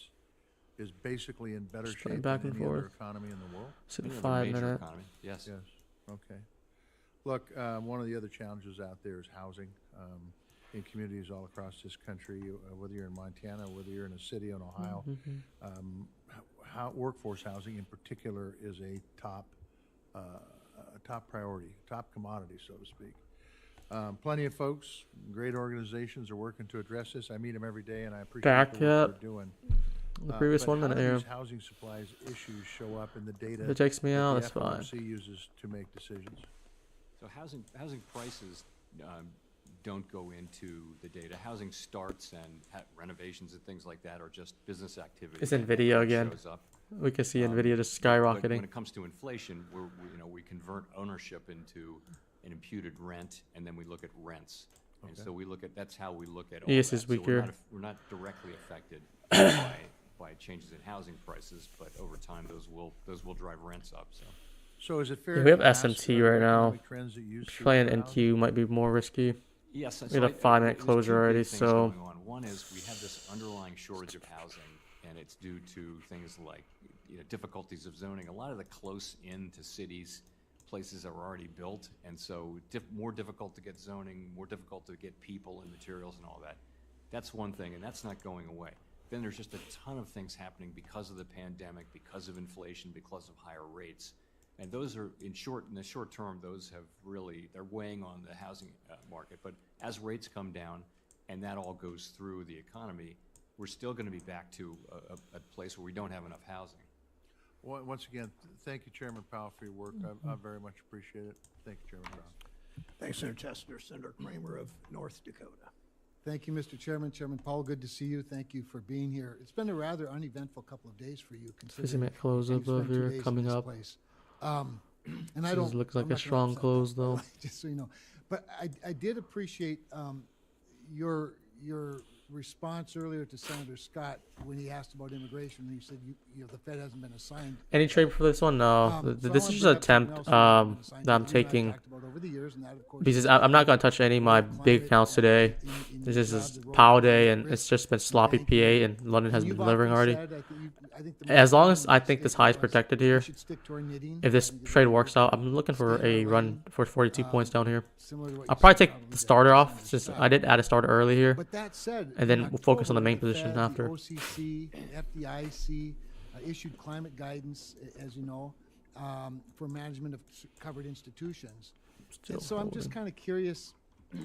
is basically in better Just going shape back than and any other forth. economy in the world? See the Any other 5 major minute. economy? Yes. Yes, okay. Look, one of the other challenges out there is housing in communities all across this country, whether you're in Montana, whether you're in a city in Ohio. Workforce housing in particular is a top priority, top commodity, so to speak. Plenty of folks, great organizations are working to address this. I meet them every day, and I appreciate Back the work up. they're doing. The previous But 1 how minute do here. these housing supplies issues show up in the data If it takes me that out, the that's fine. FOMC uses to make decisions? So housing prices don't go into the data. Housing starts and renovations and things like that are just business activity. It's that NVIDIA that again. shows up. We can see Nvidia just But skyrocketing. when it comes to inflation, we convert ownership into an imputed rent, and then we look at rents. And Okay. so that's how we look at all Yes, that. is So we're weaker. we're not directly affected by changes in housing prices, but over time those will drive rents up. So is it fair? Yeah, we have to ask SMT about right now. economic trends that you see Playing for housing? NQ might be more risky. Yes, We had a 5 minute there's closure two big already, things so going on. One is we have this underlying shortage of housing, and it's due to things like difficulties of zoning. A lot of the close in to cities, places are already built, and so more difficult to get zoning, more difficult to get people and materials and all that. That's one thing, and that's not going away. Then there's just a ton of things happening because of the pandemic, because of inflation, because of higher rates. And those are, in the short term, those have they're weighing on the housing market. But as rates come down and that all goes through the economy, we're still going to be back to a place where we don't have enough housing. Once again, thank you, Chairman Powell, for your work. I very much appreciate it. Thank you, Chairman Powell. Thanks, Senator Tester. Senator Kramer of North Dakota. Thank you, Mr. Chairman. Chairman Powell, good to see you. Thank you for being here. It's been a rather uneventful couple of days for you, considering minute close you've above spent 2 here days in coming this up. place. And I This don't looks I'm like a not gonna strong upset close, that, though. just so you know. But I did appreciate your response earlier to Senator Scott when he asked about immigration. He said, the Fed hasn't been assigned. Any trade for this one? No. So I This wanna is just bring an up something attempt else that hasn't been assigned that I'm that you and I taking talked about over the years, and that, of course, because is I'm not going to touch any of my big climate accounts today. in This the is jobs, the Powell role, Day, the and risk, it's just been and sloppy banking. PA, and London has been You've delivering often already. said, I think the As most long as common I think this mistake high is was protected we here, should stick to our knitting. if this I think trade we works out, I'm looking for stay a in our run lane. for 42 points down here. Similar to what I'll you probably said take the to starter off Senator since Scott. I did add a starter early here. But that said, And then in we'll focus on the October, main position Fed, after. The OCC, FDIC issued climate guidance, as you know, for management of covered institutions. Still And so I'm just holding. kind of curious,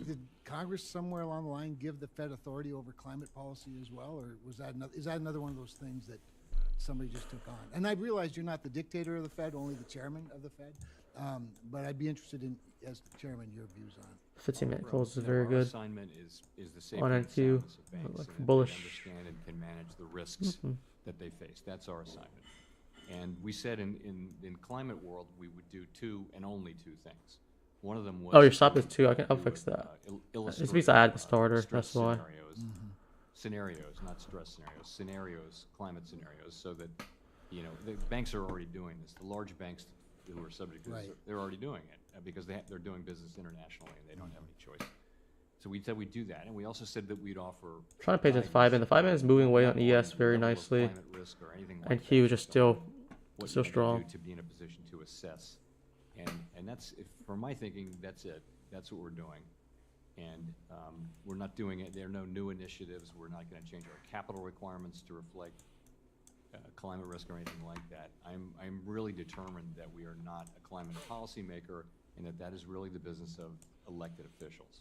did Congress somewhere along the line give the Fed authority over climate policy as well, or is that another one of those things that somebody just took on? And I realize you're not the dictator of the Fed, only the chairman of the Fed, but I'd be interested in, as chairman, your views on it. 15-minute Well, close is you know, very our good. assignment is the safety On and NQ, soundness of banks, like and that bullish. they understand and can manage the risks that they face. That's our assignment. And we said in climate world, we would do two and only two things. One of them was. Oh, your stop is 2. I'll do fix a, that. Illustrate, It's because I added the starter. stress That's why. Scenarios, not stress scenarios, climate scenarios, so that, you know, the banks are already doing this. The large banks who are subject to this, Right. they're already doing it because they're doing business internationally and they don't have any choice. So we said we'd do that, and we also said that we'd offer. Trying to pay attention to 5 minutes. The 5 minutes is moving away on ES very level of nicely. climate risk or anything like And that, Q is just based still on what still you need to strong. do to be in a position to assess. And that's, if, from my thinking, that's it. That's what we're doing. And we're not doing it, there are no new initiatives. We're not going to change our capital requirements to reflect climate risk or anything like that. I'm really determined that we are not a climate policymaker and that is really the business of elected officials.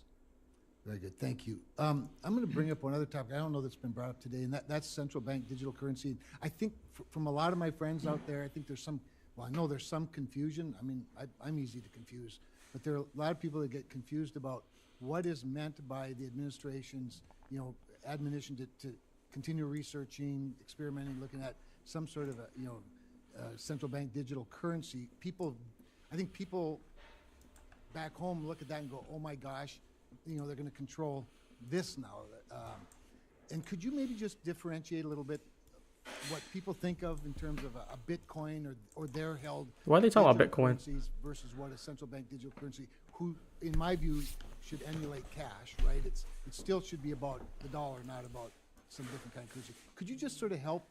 Very good, thank you. I'm going to bring up one other topic I don't know that's been brought up today, and that's central bank digital currency. I think from a lot of my friends out there, I think there's some, well, I know there's some confusion. I mean, I'm easy to confuse, but there are a lot of people that get confused about what is meant by the administration's, admonition to continue researching, experimenting, looking at some sort of a, central bank digital currency. I think people back home look at that and go, oh my gosh, they're going to control this now. And could you maybe just differentiate a little bit what people think of in terms of a Bitcoin or their held Why are they talking about digital Bitcoin? currencies versus what a central bank digital currency, who, in my view, should emulate cash, right? It still should be about the dollar, not about some different kind of currency. Could you just sort of help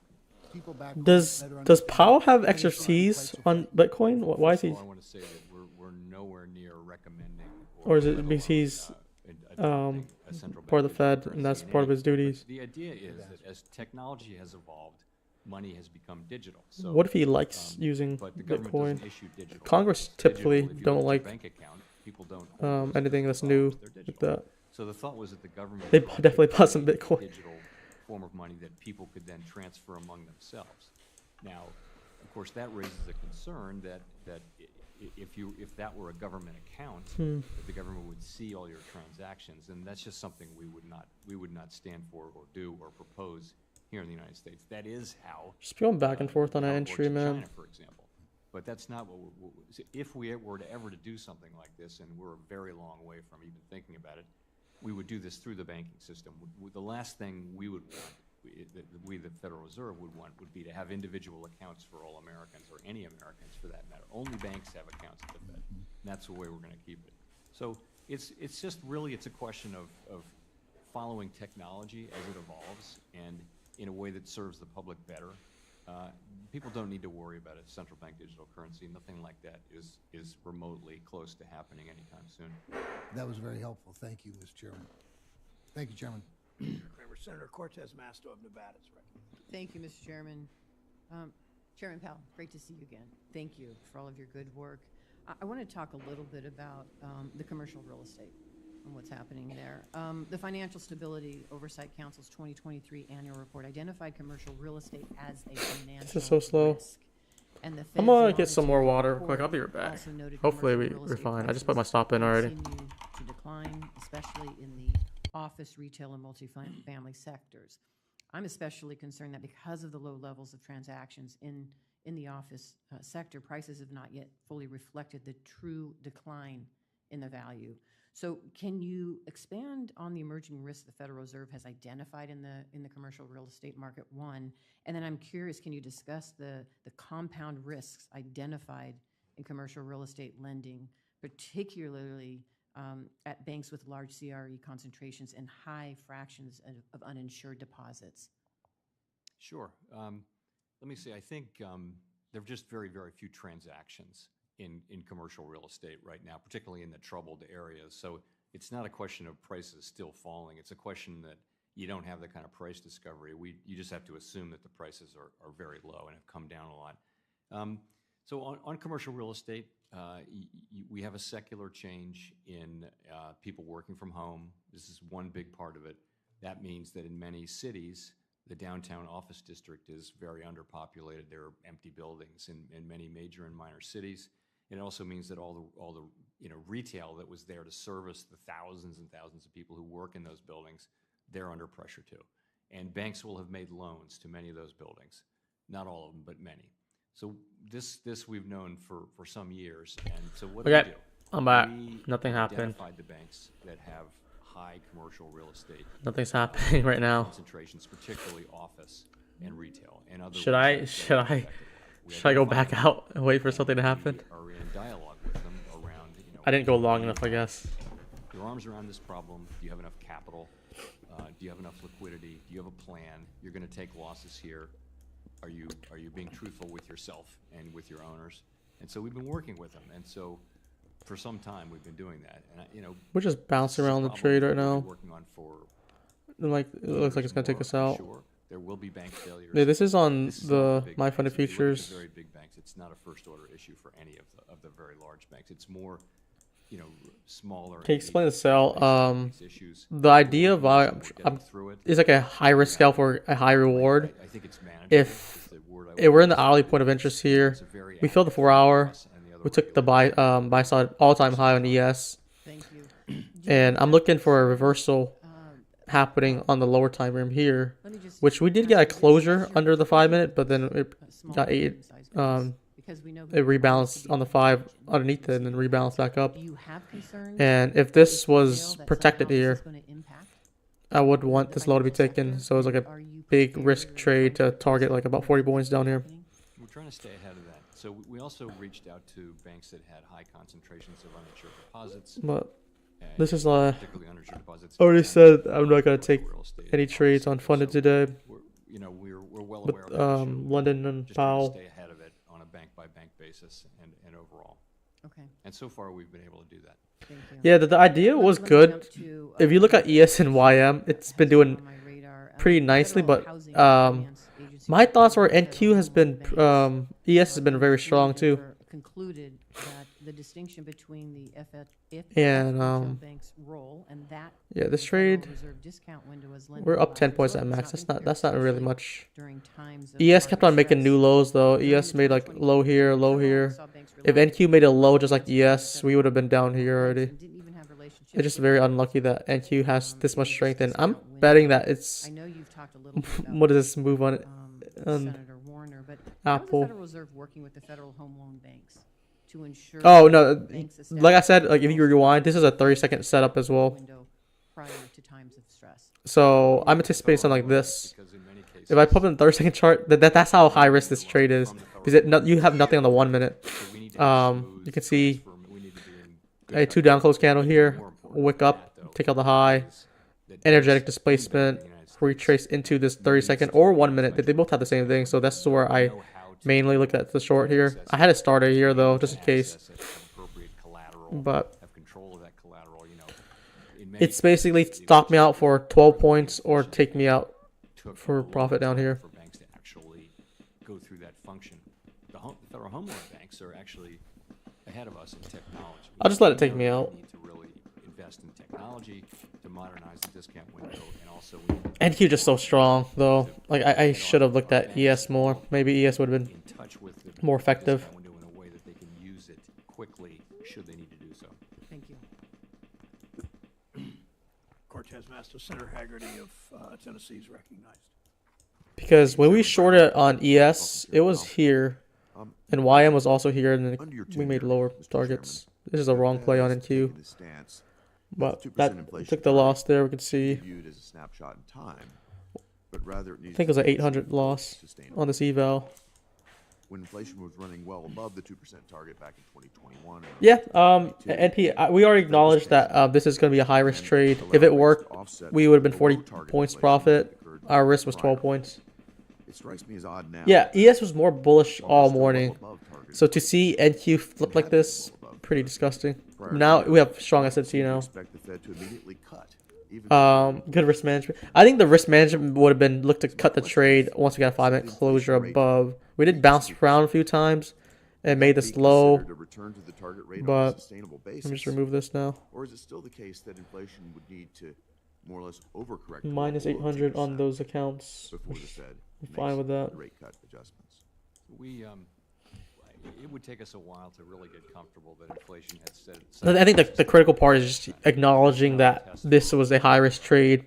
people back home Does better does understand Powell have why extra they're trying to fight C's so on far? Bitcoin? Why is First of he? all, I want to say that we're nowhere near recommending. Or is it let because alone, he's adopting a central part of bank the digital Fed, currency and that's in part of any his form. But duties? the idea is that as technology has evolved, money has become digital. So, What if he likes using but the government Bitcoin? doesn't issue digital Congress dollars. Digital, typically if you don't look at like your bank account, people don't hold those anything digital that's new dollars. They're like digital. that. So the thought was that the government They would definitely create bought some a Bitcoin. digital form of money that people could then transfer among themselves. Now, of course, that raises a concern that if that were a government account, that the government would see all your transactions, and that's just something we would not stand for or do or propose here in the United States. That is how Just going back and forth on how that it works entry, in man. China, for example. But that's not what if we were to ever to do something like this, and we're a very long way from even thinking about it, we would do this through the banking system. The last thing we would want, we the Federal Reserve would want, would be to have individual accounts for all Americans, or any Americans for that matter. Only banks have accounts at the Fed. And that's the way we're going to keep it. So it's just really, it's a question of following technology as it evolves, and in a way that serves the public better. People don't need to worry about a central bank digital currency. Nothing like that is remotely close to happening anytime soon. That was very helpful. Thank you, Mr. Chairman. Thank you, Chairman. Kramer, Senator Cortez Masto of Nevada is recognized. Thank you, Mr. Chairman. Chairman Powell, great to see you again. Thank you for all of your good work. I want to talk a little bit about the commercial real estate and what's happening there. The Financial Stability Oversight Council's 2023 annual report identified commercial real estate as a financial This is so slow. risk. And the I'm Fed's gonna get some more monetary water real quick. I'll be right report back. also noted Hopefully commercial we're real estate fine. I just put my prices stop in already. continue to decline, especially in the office, retail, and multifamily sectors. I'm especially concerned that because of the low levels of transactions in the office sector, prices have not yet fully reflected the true decline in the value. So can you expand on the emerging risks the Federal Reserve has identified in the commercial real estate market, one? And then I'm curious, can you discuss the compound risks identified in commercial real estate lending, particularly at banks with large CRE concentrations and high fractions of uninsured deposits? Sure. Let me say, I think there are just very, very few transactions in commercial real estate right now, particularly in the troubled areas. So it's not a question of prices still falling. It's a question that you don't have the kind of price discovery. You just have to assume that the prices are very low and have come down a lot. So on commercial real estate, we have a secular change in people working from home. This is one big part of it. That means that in many cities, the downtown office district is very underpopulated. There are empty buildings in many major and minor cities. It also means that all the retail that was there to service the thousands and thousands of people who work in those buildings, they're under pressure too. And banks will have made loans to many of those buildings. Not all of them, but many. So this we've known for some years. And so what do we do? I'm back. We Nothing happened. identified the banks that have high commercial real estate. Nothing's happening right now. Concentrations, particularly office and retail. And other Should I go back out and wait for something to happen? We are in dialogue with them around, I didn't go long enough, I guess. your arms around this problem. Do you have enough capital? Do you have enough liquidity? Do you have a plan? You're going to take losses here. Are you being truthful with yourself and with your owners? And so we've been working with them. And so for some time we've been doing that. And we're just bouncing around the trade right now. Working on for like it looks like it's gonna take us out. Sure. There will be bank failures. Yeah, this is on the My Funded Futures. Very big banks. It's not a first order issue for any of the very large banks. It's more, smaller. Okay, explain the sell. The idea of is like a high risk scale for a high reward. I think it's manageable. If we're in the hourly point of interest here, we filled the 4 hour. We took the buy side all time high on ES. Thank you. And I'm looking for a reversal happening on the lower time frame here, which we did get a closure under the 5 minute, but then it got it rebalanced on the 5 underneath it and then rebalanced back up. And if this was protected here, I would want this low to be taken. So it's like a big risk trade to target like about 40 points down here. We're trying to stay ahead of that. So we also reached out to banks that had high concentrations of uninsured deposits. But this is particularly uninsured deposits. Already said I'm not gonna take any trades on funded today. We're well with aware of that issue. London and Just Powell. trying to stay ahead of it on a bank by bank basis and overall. Okay. And so far we've been able to do that. Thank you. Yeah, the idea was good. If you look at ES and YM, it's been doing pretty nicely, but my thoughts were NQ has been ES has been very strong too. Concluded that the distinction between the and bank's role and that this trade discount window as we're up 10 points at max. That's not really much. During times of ES kept on making new lows though. ES made like low here, low here. If NQ made a low just like ES, we would have been down here already. It's just very unlucky that NQ has this much strength, and I'm betting that it's. I know you've talked a little bit about what is this move on it? Senator Warner, but Apple. How is the Federal Reserve working with the Federal Home Loan banks to ensure? Oh no! Like I said, like if you rewind, this is a 30-second setup as well. Prior to times of stress. So I'm anticipating something like this. If I put in the 30-second chart, that's how high risk this trade is. Because you have nothing on the 1 minute. You can see a 2 down close candle here. Wick up, take out the high, energetic displacement, retrace into this 30-second or 1 minute. They both have the same thing, so that's where I mainly look at the short here. I had a starter here though, just in case. But it's basically stop me out for 12 points or take me out for profit down here. For banks to actually go through that function, the Federal Home Loan banks are actually ahead of us in technology. I'll just let it take me out. Invest in technology to modernize the discount window, and also NQ just so strong though. Like I should have looked at ES more. Maybe ES would have been more effective. Window in a way that they can use it quickly should they need to do so. Thank you. Cortez Master Senator Haggerty of Tennessee is recognized. Because when we shorted on ES, it was here, and YM was also here, and then we made lower targets. This is a wrong play on NQ. But that took the loss there. We can see. Viewed as a snapshot in time, but rather it I think it was an 800 loss on this eval. When inflation was running well above the 2% target back in 2021. Yeah. NP. We already acknowledged that this is going to be a high risk trade. If it worked, we would have been 40 points profit. Our risk was 12 points. It strikes me as odd now. Yeah. ES was more bullish all morning. So to see NQ flip like this, pretty disgusting. Now we have strong SFT now. Expect the Fed to immediately cut Good risk management. I think the risk management would have been look to cut the trade once we got a 5-minute closure above. We did bounce around a few times and made this low. But let me just remove this now. Or is it still the case that inflation would need to more or less overcorrect Minus 800 on those accounts. before the Fed I'm fine with that. rate cut adjustments? It would take us a while to really get comfortable that inflation had set. I think the critical part is just acknowledging that this was a high risk trade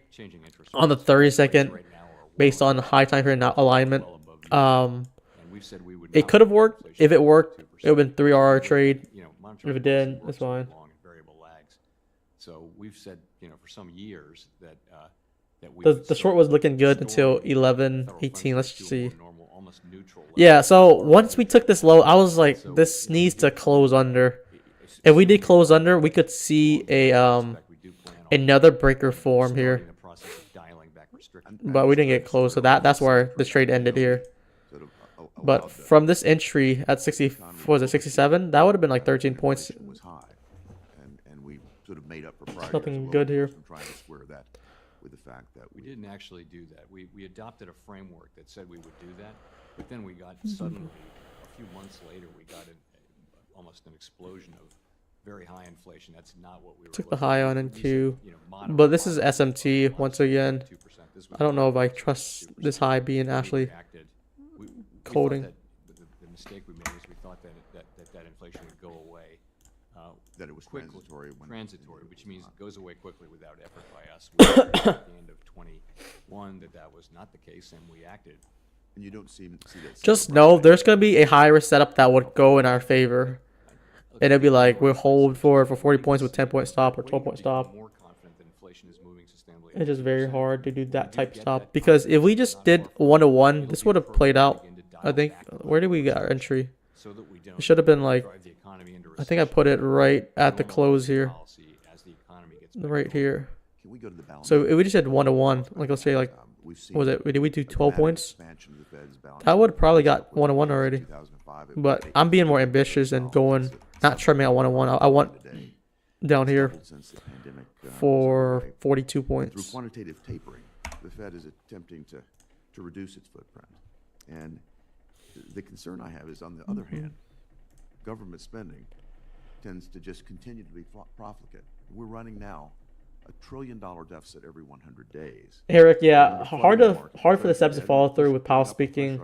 on the 30-second based on high time period alignment. It could have worked. If it worked, it would have been 3-hour trade. If it didn't, it's fine. So we've said, for some years that The short was looking good until 11:18. Let's see. Yeah, so once we took this low, I was like, this needs to close under. If we did close under, we could see a another breaker form here. But we didn't get close, so that's where the trade ended here. But from this entry at 60, what was it, 67? That would have been like 13 points. And we sort of made up for prior Nothing good here. trying to square that with the fact that we didn't actually do that. We adopted a framework that said we would do that, but then we got suddenly, a few months later, we got almost an explosion of very high inflation. That's not what we were. Took the high on NQ, but this is SMT once again. I don't know if I trust this high being actually coding. The mistake we made is we thought that inflation would go away. That it was transitory. Transitory, which means it goes away quickly without effort by us. We learned at the end of 21 that was not the case, and we acted. And you don't see that. Just know there's going to be a high risk setup that would go in our favor. And it'd be like we'll hold for 40 points with 10-point stop or 12-point stop. It's just very hard to do that type of stop. Because if we just did 1-to-1, this would have played out. I think. Where did we get our entry? It should have been like, I think I put it right at the close here. Right here. So if we just had 1-to-1, like let's say like, what was it? Did we do 12 points? That would have probably got 1-to-1 already. But I'm being more ambitious and going, not trimming at 1-to-1. I want down here for 42 points. Through quantitative tapering, the Fed is attempting to reduce its footprint. And the concern I have is, on the other hand, government spending tends to just continue to be profligate. We're running now $1 trillion deficit every 100 days. Eric, yeah, hard for the steps to follow through with Powell speaking,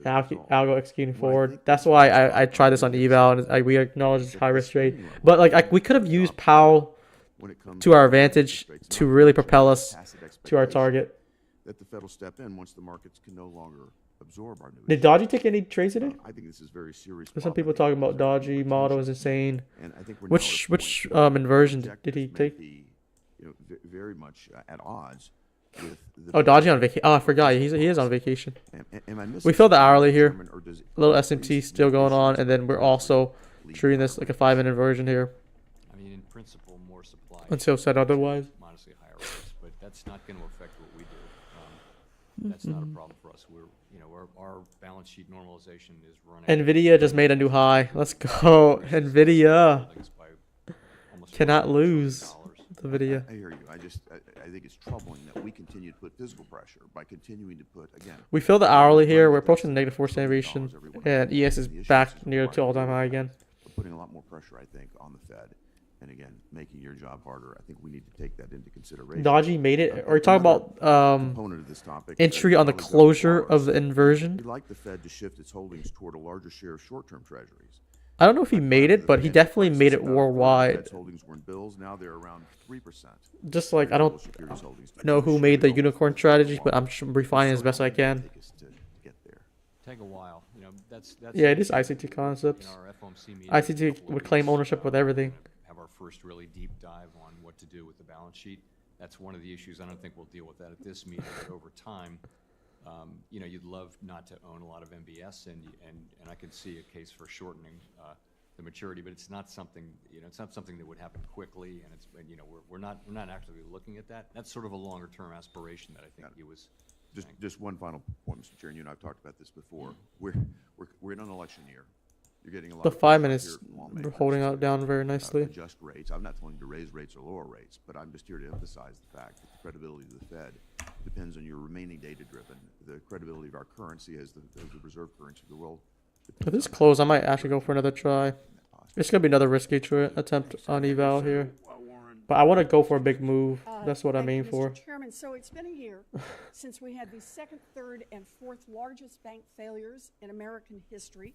algo executing forward. That's why I tried this on eval, and we acknowledge it's high risk trade. But like we could have used Powell to our advantage to really propel us to our target. That the Fed will step in once the markets can no longer absorb our new. Did Dodgy take any trades today? I think this is very serious. There's some people talking about Dodgy model is insane. And I think which inversion did he take? Very much at odds with Dodgy on vacation. Oh, I forgot. He is on vacation. We filled the hourly here. A little SMT still going on, and then we're also treating this like a 5-minute inversion here. I mean, in principle, more supply. Until said otherwise. Modestly higher rates, but that's not going to affect what we do. That's not a problem for us. Our balance sheet normalization is running. Nvidia just made a new high. Let's go, Nvidia. Cannot lose. The video. I hear you. I think it's troubling that we continue to put physical pressure by continuing to put, again. We feel the hourly here. We're approaching the -4 standard deviation, and ES is back near to all-time high again. We're putting a lot more pressure, I think, on the Fed, and again, making your job harder. I think we need to take that into consideration. Dodgy made it. Are you talking about entry on the closure of the inversion? We'd like the Fed to shift its holdings toward a larger share of short-term treasuries. I don't know if he made it, but he definitely made it worldwide. Holdings were in bills. Now they're around 3%. Just like I don't know who made the unicorn strategy, but I'm refining as best I can. Take a while, yeah, it is ICT concepts. ICT would claim ownership with everything. Have our first really deep dive on what to do with the balance sheet. That's one of the issues. I don't think we'll deal with that at this meeting, but over time. You'd love not to own a lot of MBS, and I can see a case for shortening the maturity, but it's not something it's not something that would happen quickly, and we're not actively looking at that. That's sort of a longer term aspiration that I think he was. Just one final point, Mr. Chair, and you and I've talked about this before. We're in an election year. You're getting a lot. The 5 minutes policymakers holding out to, down very nicely. adjust rates. I'm not telling you to raise rates or lower rates, but I'm just here to emphasize the fact that the credibility of the Fed depends on your remaining data-driven. The credibility of our currency as the reserve currency of the world. If this close, I might actually go for another try. It's gonna be another risky attempt on eval here, but I want to go for a big move. That's what I'm aiming for. Mr. Chairman, so it's been a year since we had the second, third, and fourth largest bank failures in American history.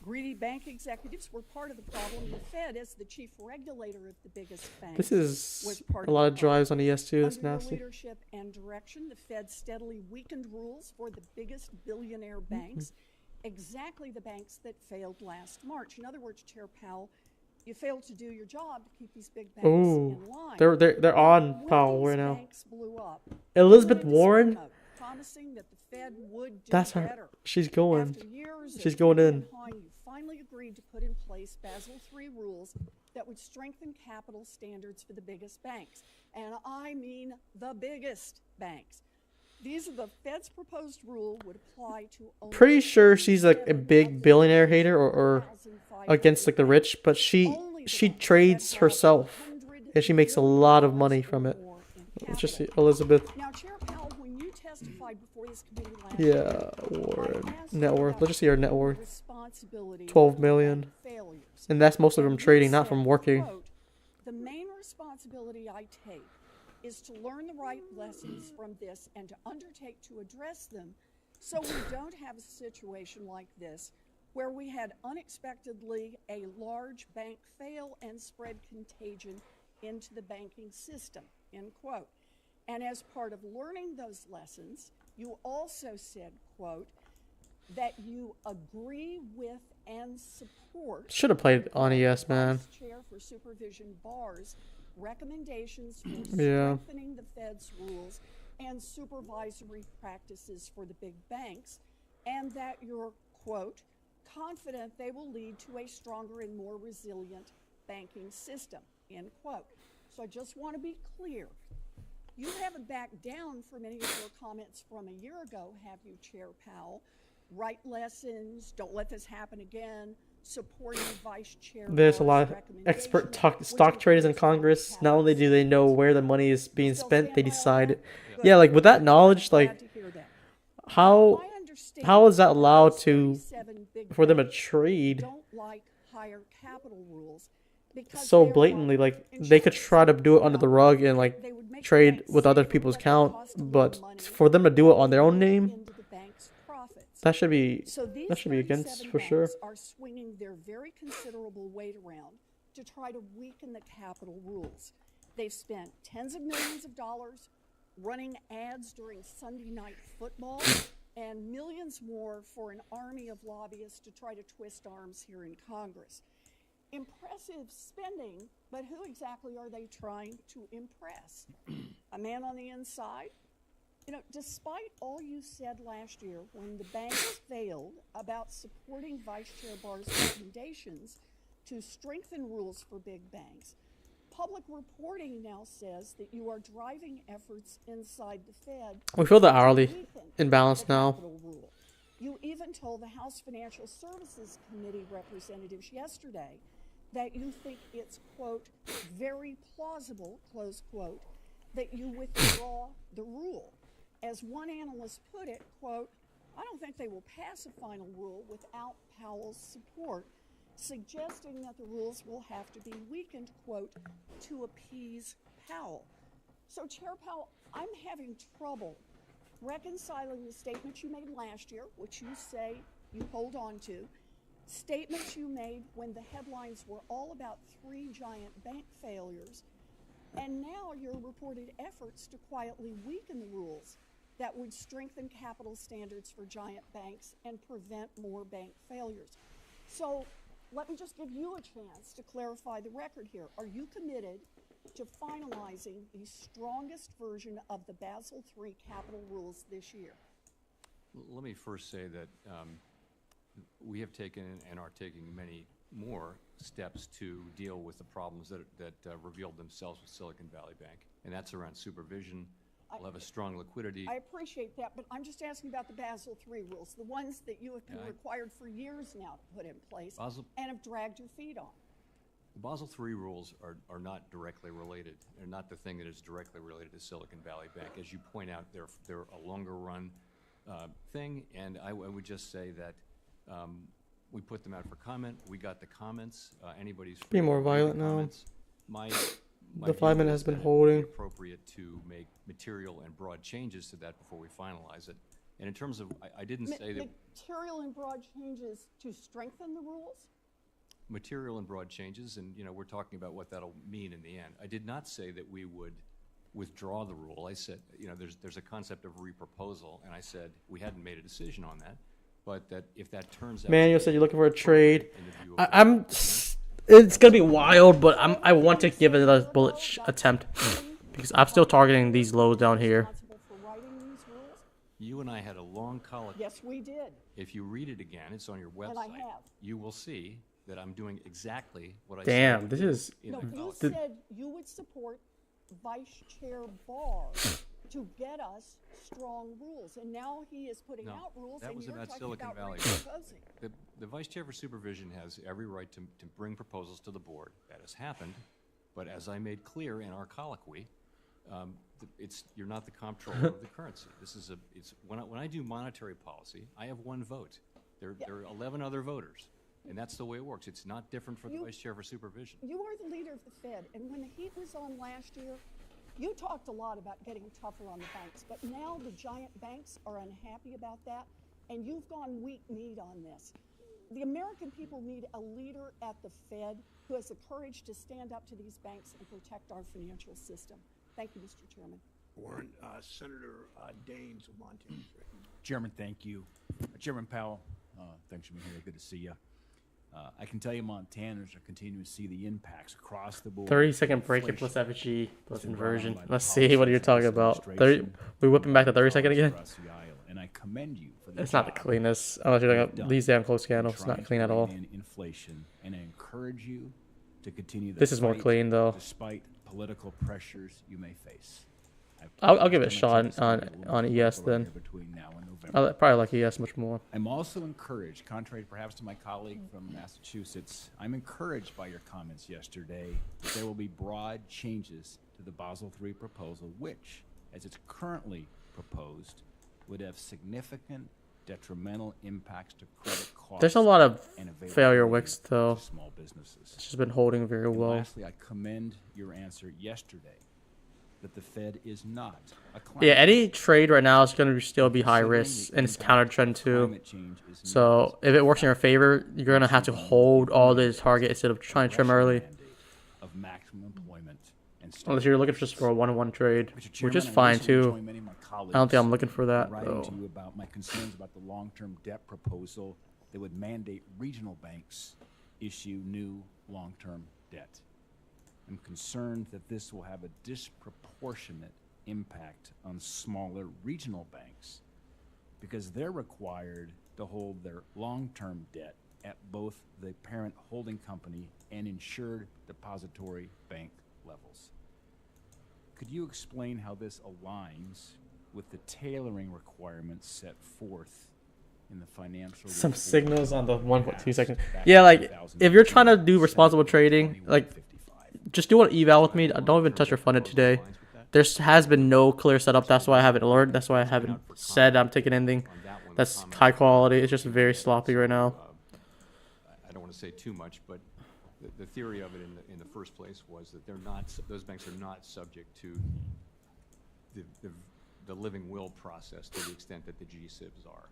Greedy bank executives were part of the problem. The Fed, as the chief regulator of the biggest banks, This is was part a of lot the of drives on problem. ES2. That's Under your nasty. leadership and direction, the Fed steadily weakened rules for the biggest billionaire banks, exactly the banks that failed last March. In other words, Chair Powell, you failed to do your job to keep these big banks Ooh, in line. they're on When Powell these right now. banks blew up, Elizabeth they put in a Warren. memo promising that the Fed would do That's her. better. She's going. After years She's of going hemming in. and hawing, you finally agreed to put in place Basel III rules that would strengthen capital standards for the biggest banks. And I mean the biggest banks. These are the Fed's proposed rule would apply to only Pretty sure she's like a big billionaire hater or against like the rich, but she trades herself and she makes a lot of money from it. Let's just see Elizabeth. Now, Chair Powell, when you testified before this committee last Yeah, year, Warren. I asked Net you worth. about Let's just see her the net worth. responsibility 12 for million. bank failures. And that's most of them And you trading, not said, from working. quote, "The main responsibility I take is to learn the right lessons from this and to undertake to address them so we don't have a situation like this where we had unexpectedly a large bank fail and spread contagion into the banking system," end quote. And as part of learning those lessons, you also said, quote, that you agree with and support. Should have played on ES, man. Vice Chair for Supervision Barr's recommendations for Yeah. strengthening the Fed's rules and supervisory practices for the big banks, and that you're, quote, confident they will lead to a stronger and more resilient banking system, end quote. So I just want to be clear. You haven't backed down from any of your comments from a year ago, have you, Chair Powell? Right lessons, don't let this happen again, supporting Vice Chair There's a lot Barr's of expert recommendation, stock which traders in includes Congress. Not only do they know where the money is being Still spent, stand they by all decide that? it. Yeah, like with that knowledge, Glad like to hear that. how I understand how is that that allowed those to 37 big for them to banks trade don't like higher capital rules because so they are blatantly? like Like they could try to do it under the rug and like They would make the trade banks with other safer, people's but they count, cost a lot but of money for them to do it on their own name, into the bank's profits. that should be So these that should be against 37 for sure. banks are swinging their very considerable weight around to try to weaken the capital rules. They've spent tens of millions of dollars running ads during Sunday night football and millions more for an army of lobbyists to try to twist arms here in Congress. Impressive spending, but who exactly are they trying to impress? A man on the inside? You know, despite all you said last year when the banks failed about supporting Vice Chair Barr's recommendations to strengthen rules for big banks, public reporting now says that you are driving efforts inside the Fed. We feel the to hourly weaken imbalance the now. capital rule. You even told the House Financial Services Committee representatives yesterday that you think it's, quote, very plausible, close quote, that you withdraw the rule. As one analyst put it, quote, I don't think they will pass a final rule without Powell's support, suggesting that the rules will have to be weakened, quote, to appease Powell. So, Chair Powell, I'm having trouble reconciling the statements you made last year, which you say you hold on to, statements you made when the headlines were all about 3 giant bank failures, and now your reported efforts to quietly weaken the rules that would strengthen capital standards for giant banks and prevent more bank failures. So let me just give you a chance to clarify the record here. Are you committed to finalizing the strongest version of the Basel III capital rules this year? Let me first say that we have taken and are taking many more steps to deal with the problems that revealed themselves with Silicon Valley Bank, and that's around supervision. We'll have a strong liquidity. I appreciate that, but I'm just asking about the Basel III rules, the ones that you have been required for years now to put in place Basel- and have dragged your feet on. The Basel III rules are not directly related. They're not the thing that is directly related to Silicon Valley Bank. As you point out, they're a longer run thing, and I would just say that we put them out for comment. We got the comments. Anybody's free Be more to read the violent now. comments. My The 5 view minute is has been that it would be holding. appropriate to make material and broad changes to that before we finalize it. And in terms of, I didn't say that Material and broad changes to strengthen the rules? material and broad changes, and we're talking about what that'll mean in the end. I did not say that we would withdraw the rule. I said, there's a concept of reproposal, and I said we hadn't made a decision on that, but that if that turns out. Manuel said you're looking for a trade. in the view of It's gonna be wild, but I want to give it a bullet attempt because I'm still targeting these lows down here. Responsible for writing these rules? You and I had a long colloquy. Yes, we did. If you read it again, it's on your website. And I have. You will see that I'm doing exactly what I Damn, said. this is. in No, the you colloquy. said you would support Vice Chair Barr to get us strong rules, and now he is putting No, out rules, that and was you're about talking Silicon about Valley. reproposing. The Vice Chair for Supervision has every right to bring proposals to the board. That has happened, but as I made clear in our colloquy, you're not the comptroller of the currency. This is when I do monetary policy, I have one vote. There are 11 other voters, and that's the way it works. It's not different for the Vice Chair for Supervision. You are the leader of the Fed, and when the heat was on last year, you talked a lot about getting tougher on the banks, but now the giant banks are unhappy about that, and you've gone weak-kneed on this. The American people need a leader at the Fed who has the courage to stand up to these banks and protect our financial system. Thank you, Mr. Chairman. Warren, Senator Daines of Montana. Chairman, thank you. Chairman Powell, thanks for being here. Good to see you. I can tell you Montanans are continuing to see the impacts across the board. 30-second break and plus FG plus inversion. Let's see what you're talking about. 30. We whipping back to 30-second again. And I commend you for It's not the cleanest. Unless you're talking about these damn close candles. It's not clean at all. Inflation, and I encourage you to continue. This is more clean though. Despite political pressures you may face. I'll give it a shot on ES then. I probably like ES much more. I'm also encouraged, contrary perhaps to my colleague from Massachusetts, I'm encouraged by your comments yesterday that there will be broad changes to the Basel III proposal, which, as it's currently proposed, would have significant detrimental impacts to credit costs. There's a lot of and failure wicks though. Small businesses. It's just been holding very And well. lastly, I commend your answer yesterday that the Fed is not a climate Yeah, any trade right now is going to still be high risk, and it's counter trend too. So if it works in your favor, you're going to have to hold all the target instead of trying to trim early. of maximum employment and Unless you're looking just for a one-on-one trade, Mr. which Chairman, is I fine recently too. joined many of my I don't think I'm colleagues looking for that in writing though. to you about my concerns about the long-term debt proposal that would mandate regional banks issue new long-term debt. I'm concerned that this will have a disproportionate impact on smaller regional banks because they're required to hold their long-term debt at both the parent holding company and insured depository bank levels. Could you explain how this aligns with the tailoring requirements set forth in the financial Some reform signals on the 1.2 seconds. back Yeah, in like 2000 if you're trying to do responsible trading, like just do an eval with me. Don't even touch your funded today. There has been no clear setup. That's why I haven't learned. That's why I haven't said I'm taking anything that's high quality. It's just very sloppy right now. I don't want to say too much, but the theory of it in the first place was that those banks are not subject to the living will process to the extent that the GSIBs are.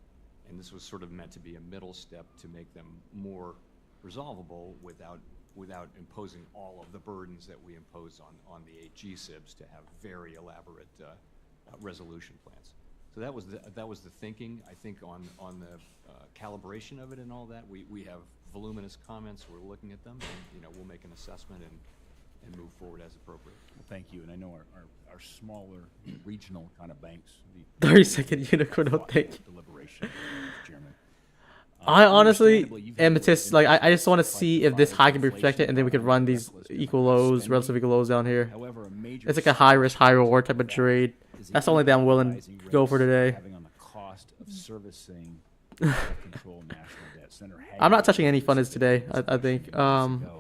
And this was sort of meant to be a middle step to make them more resolvable without imposing all of the burdens that we impose on the 8 GSIBs to have very elaborate resolution plans. So that was the thinking. I think on the calibration of it and all that, we have voluminous comments. We're looking at them, and we'll make an assessment and move forward as appropriate. Well, thank you, and I know our smaller regional kind of banks. 30-second unicorn update. Deliberation, Mr. Chairman. I honestly am just like I just want to see if this high can be protected, and then we can run these equal lows, relative equal lows down here. It's like a high risk, high reward type of trade. That's the only thing I'm willing to go for today. Having on the cost of servicing control national debt. Senator I'm not Haggerty touching any this funds today. I think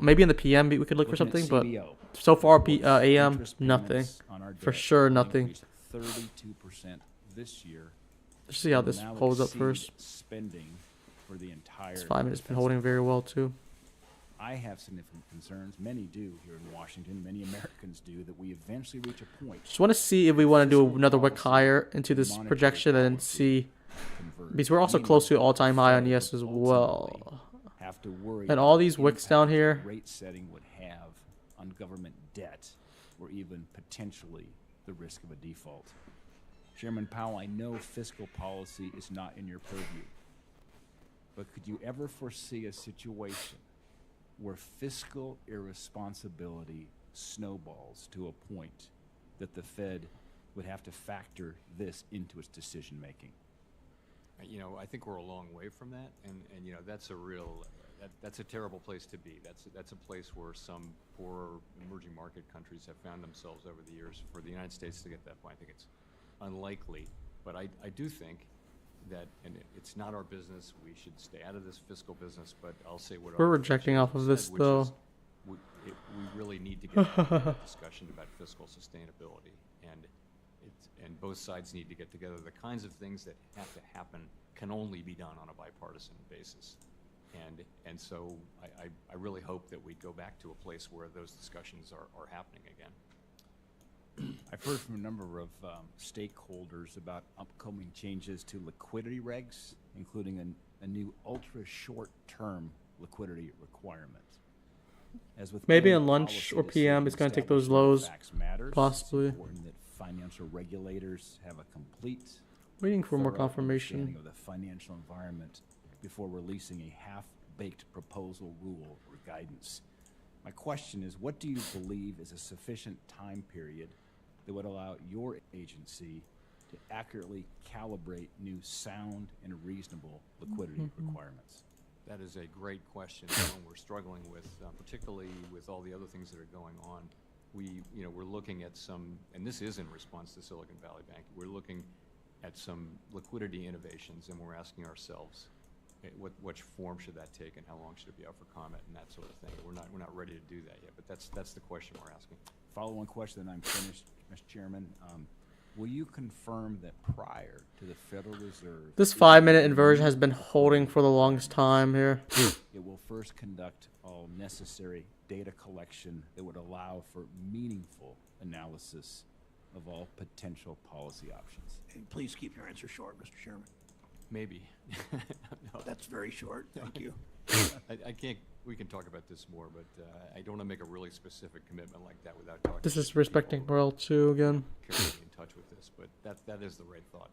maybe in the PM we could look for Looking at something, but CBO, so far reports AM interest nothing. payments on our For debt sure will nothing. increase 32% this year. Let's see how and this will now holds up exceed first. Spending for the entire. It's 5 minutes been defense holding very well too. I have significant concerns. Many do here in Washington. Many Americans do that we eventually reach a point. Just want to see if we want to do Fiscal another wick policy higher into and this monetary projection and policy see, converge, because we're also meaning close to all-time high on Fed ES as would well. ultimately have to worry And about all the these wicks down impact here. Rate setting would have on government debt, or even potentially the risk of a default. Chairman Powell, I know fiscal policy is not in your purview, but could you ever foresee a situation where fiscal irresponsibility snowballs to a point that the Fed would have to factor this into its decision making? You know, I think we're a long way from that, and you know, that's a real, that's a terrible place to be. That's a place where some poor emerging market countries have found themselves over the years. For the United States to get to that point, I think it's unlikely, but I do think that, and it's not our business, we should stay out of this fiscal business, but I'll say what We're our rejecting off of said, this, which though. is we really need to get into a discussion about fiscal sustainability, and both sides need to get together. The kinds of things that have to happen can only be done on a bipartisan basis. And so I really hope that we go back to a place where those discussions are happening again. I've heard from a number of stakeholders about upcoming changes to liquidity regs, including a new ultra-short-term liquidity requirement. As with Maybe any in lunch policy or PM, decision, it's going to take those establishment of lows, facts matters. possibly. It's important that financial regulators have a complete, Waiting for more thorough confirmation. understanding of the financial environment before releasing a half-baked proposal, rule, or guidance. My question is, what do you believe is a sufficient time period that would allow your agency to accurately calibrate new sound and reasonable liquidity requirements? That is a great question, one we're struggling with, particularly with all the other things that are going on. We're looking at some, and this is in response to Silicon Valley Bank, we're looking at some liquidity innovations, and we're asking ourselves, what form should that take, and how long should it be out for comment, and that sort of thing. We're not ready to do that yet, but that's the question we're asking. Follow-on question, then I'm finished, Mr. Chairman. Will you confirm that prior to the Federal Reserve... This 5-minute inversion has been holding for the longest time here. It will first conduct all necessary data collection that would allow for meaningful analysis of all potential policy options? And please keep your answer short, Mr. Chairman. Maybe. No. That's very short. Thank you. I can't, we can talk about this more, but I don't want to make a really specific commitment like that without talking. This is to respecting people Royal too again. carefully in touch with this, but that is the right thought.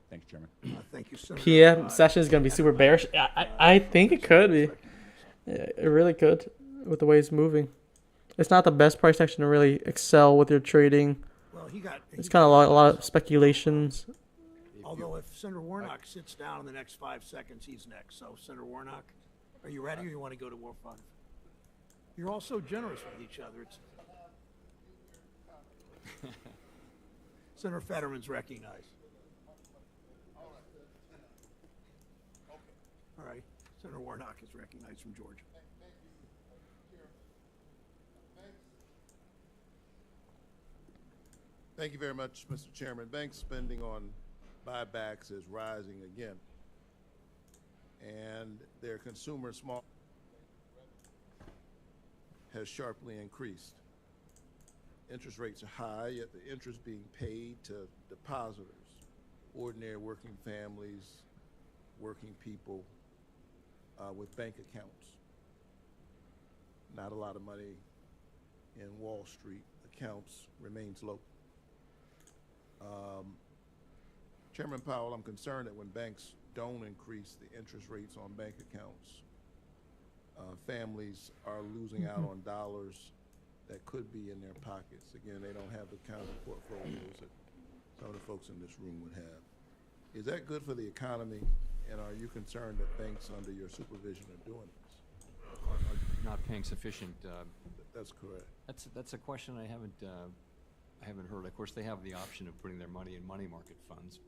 Thanks, Chairman. Thank you, Senator. PM session is going to be super bearish. I think it could be. It really could, with the way it's moving. It's not the best price action to really excel with your trading. Well, It's kind of a lot of speculations. Although if Senator Warnock sits down in the next 5 seconds, he's next. So, Senator Warnock, are you ready or you want to go to War 5? You're all so generous with each other. Senator Fetterman's recognized. All right. Senator Warnock is recognized from Georgia. Thank you very much, Mr. Chairman. Bank spending on buybacks is rising again, and their consumer small has sharply increased. Interest rates are high, yet the interest being paid to depositors, ordinary working families, working people with bank accounts. Not a lot of money in Wall Street accounts remains low. Chairman Powell, I'm concerned that when banks don't increase the interest rates on bank accounts, families are losing out on dollars that could be in their pockets. Again, they don't have the kind of portfolios that some of the folks in this room would have. Is that good for the economy, and are you concerned that banks under your supervision are doing this? Are not paying sufficient. That's correct. That's a question I haven't heard. Of course, they have the option of putting their money in money market funds,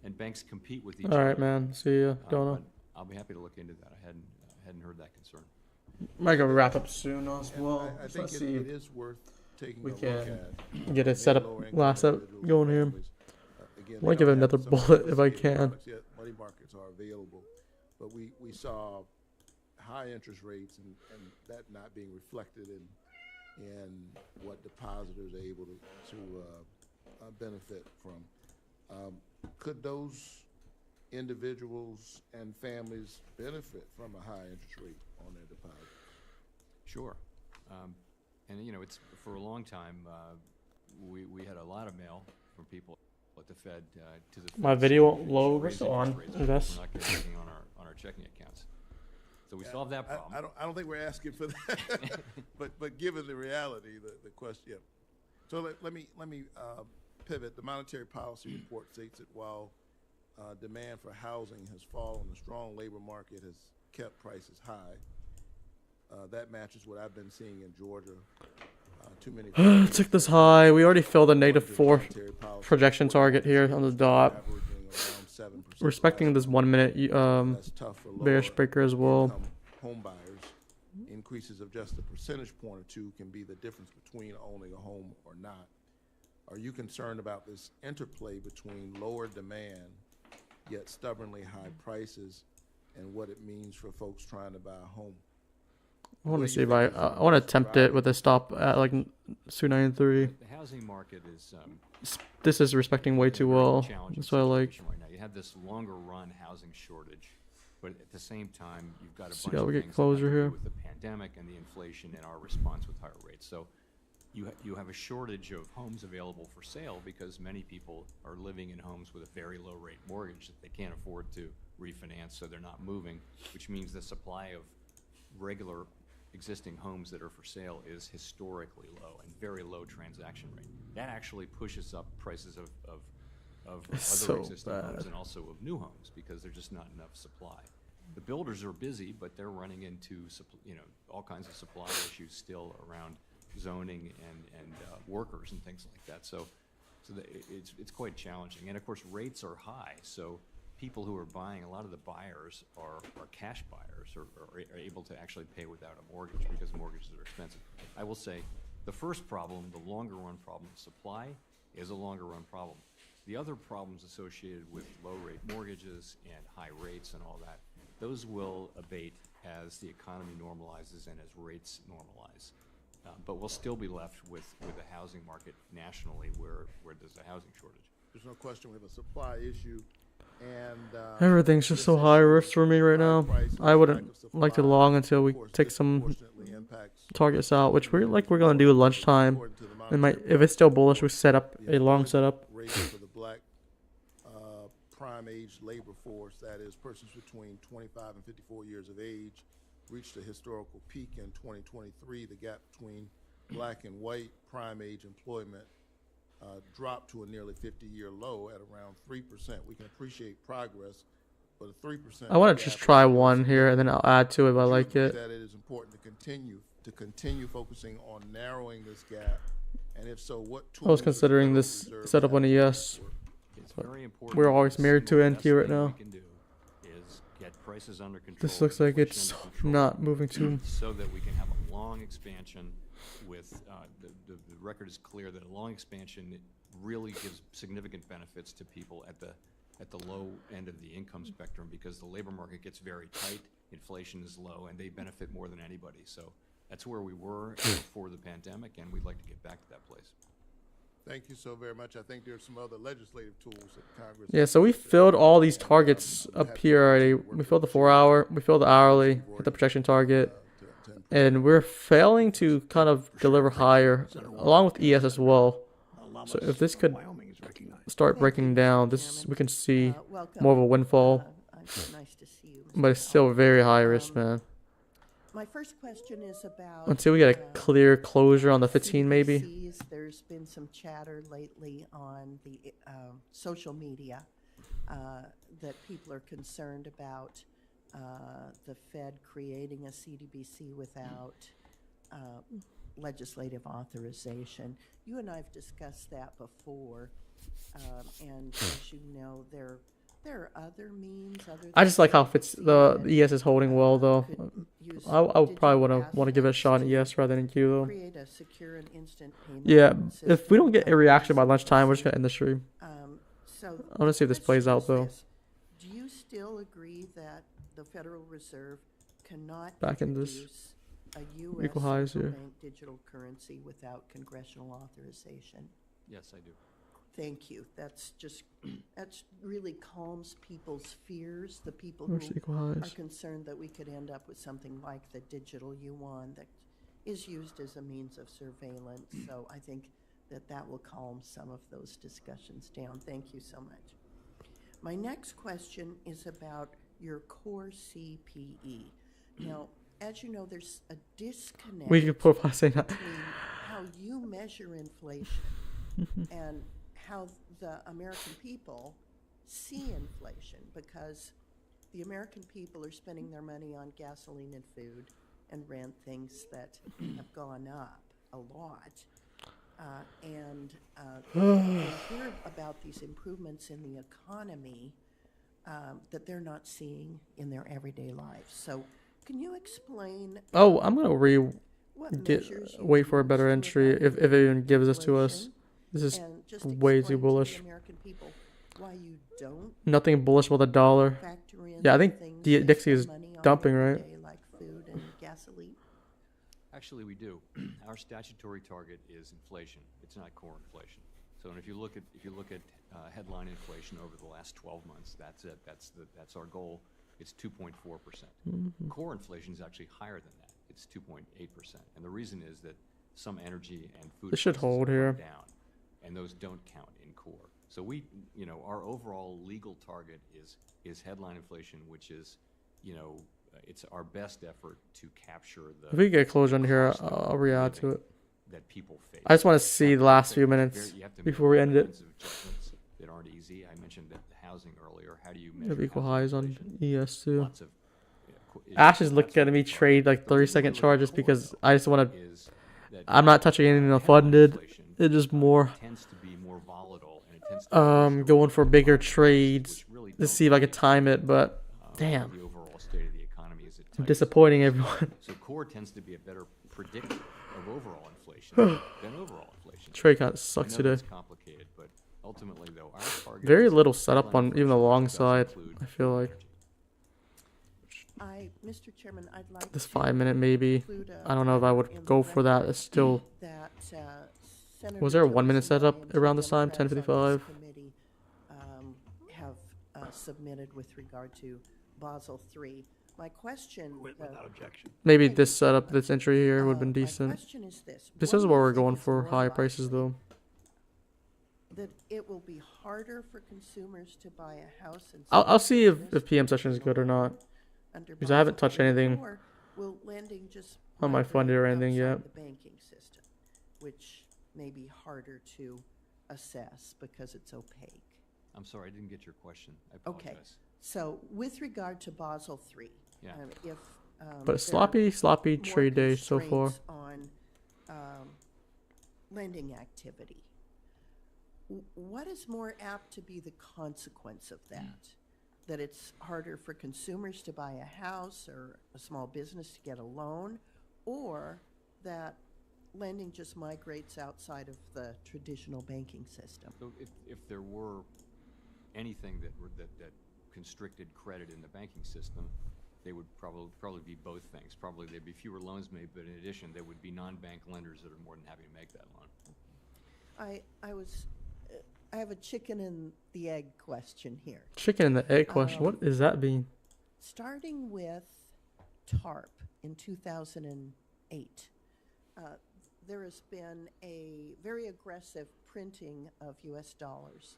and banks compete with each other. All right, man. See ya. Don't know. I'll be happy to look into that. I hadn't heard that concern. Might go wrap up soon as And well. I So think let's see it if is worth taking we a look can at. get it set up, mid- lower-income last up, individuals going and here. families. Again, I they want to give it don't have another some of bullet the if I state can. products yet. Money markets are available, but we saw high interest rates and that not being reflected in what depositors are able to benefit from. Could those individuals and families benefit from a high interest rate on their deposit? Sure. And, you know, it's for a long time, we had a lot of mail from people at the Fed to the Fed My video saying won't load. we We're should still raise on, interest rates I because guess. we're not getting anything on our checking accounts. So we solved that problem. I don't think we're asking for that, but given the reality, the question, yeah. So let me pivot. The monetary policy report states that while demand for housing has fallen, the strong labor market has kept prices high. That matches what I've been seeing in Georgia. Too many. Took this high. We already filled the -4 projection target here on the dot. Respecting this 1 minute bearish breaker as well. Home buyers. Increases of just a percentage point or two can be the difference between owning a home or not. Are you concerned about this interplay between lower demand yet stubbornly high prices and what it means for folks trying to buy a home? I want to see if I want to attempt it with a stop at like 293. The housing market is This is respecting way too well. challenging That's what I like. situation right now. You have this longer run housing shortage, but at the same time, you've got a See bunch how of we get things closer that have to do here. with the pandemic and the inflation and our response with higher rates. So you have a shortage of homes available for sale because many people are living in homes with a very low rate mortgage that they can't afford to refinance, so they're not moving, which means the supply of regular existing homes that are for sale is historically low and very low transaction rate. That actually pushes up prices of other So existing homes bad. and also of new homes because there's just not enough supply. The builders are busy, but they're running into all kinds of supply issues still around zoning and workers and things like that. So it's quite challenging. And of course, rates are high. So people who are buying, a lot of the buyers are cash buyers or are able to actually pay without a mortgage because mortgages are expensive. I will say the first problem, the longer run problem, supply is a longer run problem. The other problems associated with low rate mortgages and high rates and all that, those will abate as the economy normalizes and as rates normalize. But we'll still be left with a housing market nationally where there's a housing shortage. There's no question we have a supply issue. And Everything's just so high risk for me right now. I wouldn't like to long until we take some targets out, which we're gonna do at lunchtime. If it's still bullish, we set up a long setup. Rate for the black prime age labor force, that is persons between 25 and 54 years of age, reached a historical peak in 2023. The gap between black and white prime age employment dropped to a nearly 50-year low at around 3%. We can appreciate progress, but a 3%. I want to just try one here, and then I'll add to it if I like it. That it is important to continue focusing on narrowing this gap, and if so, what tools? I was considering this setup on ES. It's very important. We're always married to NT right now. We can do is get prices under control. This looks like it's not moving too. So that we can have a long expansion with the record is clear that a long expansion really gives significant benefits to people at the low end of the income spectrum because the labor market gets very tight, inflation is low, and they benefit more than anybody. So that's where we were before the pandemic, and we'd like to get back to that place. Thank you so very much. I think there's some other legislative tools that Congress. Yeah, so we filled all these targets up here already. We filled the 4 hour, we filled the hourly, hit the projection target, and we're failing to kind of deliver higher, along with ES as well. So if this could start breaking down, we can see more of a windfall. Nice to see you. But it's still very high risk, man. My first question is about Until we get a clear closure on the 15, maybe. CFTCs. There's been some chatter lately on the social media that people are concerned about the Fed creating a CDBC without legislative authorization. You and I have discussed that before, and as you know, there There are other means other I just like how than it's the CFTC ES is holding well though. use I would probably digital want to give it a assets shot in to ES rather than Q though. create a secure and instant payment Yeah, if we system don't get a of reaction by recent lunchtime, we're just receipt. gonna end the stream. So I want to see if this plays out though. do you still agree that the Federal Reserve cannot Back in this introduce a U.S. equal highs central here. bank digital currency without congressional authorization? Yes, I do. Thank you. That's really calms people's fears, the people Where's who the equal are highs? concerned that we could end up with something like the digital yuan that is used as a means of surveillance. So I think that will calm some of those discussions down. Thank you so much. My next question is about your core CPE. Now, as you know, there's a disconnect We could profile saying that. between how you measure inflation and how the American people see inflation, because the American people are spending their money on gasoline and food and rent, things that have gone up a lot. They hear about these improvements in the economy that they're not seeing in their everyday lives. So can you explain Oh, I'm gonna what measures you wait for a use better to entry if evaluate it even gives this to us. inflation? This is And just way too explain to bullish. the American people why you don't Nothing bullish about the dollar. factor in Yeah, I think things D- they Dixie spend is money on dumping, every right? day, like food and gasoline. Actually, we do. Our statutory target is inflation. It's not core inflation. So, and if you look at headline inflation over the last 12 months, that's it. That's our goal. It's 2.4%. Mhm. Core inflation is actually higher than that. It's 2.8%. And the reason is that some energy and food This should prices hold have here. gone down, and those don't count in core. So our overall legal target is headline inflation, which is, it's our best effort to capture the. If we get closure on here, cost of I'll react to living it. that people face. I just want to see the last few minutes You have to before make we end it. kinds of judgments that aren't easy. I mentioned that the housing earlier. How do you We have measure equal housing highs on inflation? ES too. Lots of, Ash is looking at me trade like 30-second charges because I just want to. I'm not touching anything unfunded. It's just more. Tends to be more volatile, and it tends to Going for bigger trades to see if I can time it, but damn, the overall state of the economy is I'm disappointing everyone. So core tends to be a better predictor of overall inflation than overall inflation. Trade kind of sucks I know today. that's complicated, but ultimately, though, our target Very is little setup headline on even the inflation, long which does side. include I feel like Mr. Chairman, I'd like this to 5 minute maybe. include a I don't know if I in would the go for that. It's still. that, Was there a Senator 1 minute Tillerson setup Williams around and this time? Democrats on this 10:55. committee, have submitted with regard to Basel III. My question. Without objection. Maybe thank this you so setup, much. this entry here would have been My decent. question is this. This What is do what you we're think going is for. more High prices likely? though. That it will be harder for consumers to buy a house in I'll some see if business PM session is good or not. under Because I haven't Basel touched III, anything or will lending just on my migrate funded or anything outside yet. the banking system, which may be harder to assess because it's opaque. I'm sorry, I didn't get your question. I apologize. Okay, so with regard to Basel III, Yeah. If But there are sloppy more trade day so far. constraints on lending activity, what is more apt to be the consequence of that? That it's harder for consumers to buy a house or a small business to get a loan, or that lending just migrates outside of the traditional banking system? So if there were anything that constricted credit in the banking system, they would probably be both things. Probably there'd be fewer loans made, but in addition, there would be non-bank lenders that are more than happy to make that loan. I have a chicken and the egg question here. Chicken and the egg question. What does that mean? Starting with TARP in 2008, there has been a very aggressive printing of U.S. dollars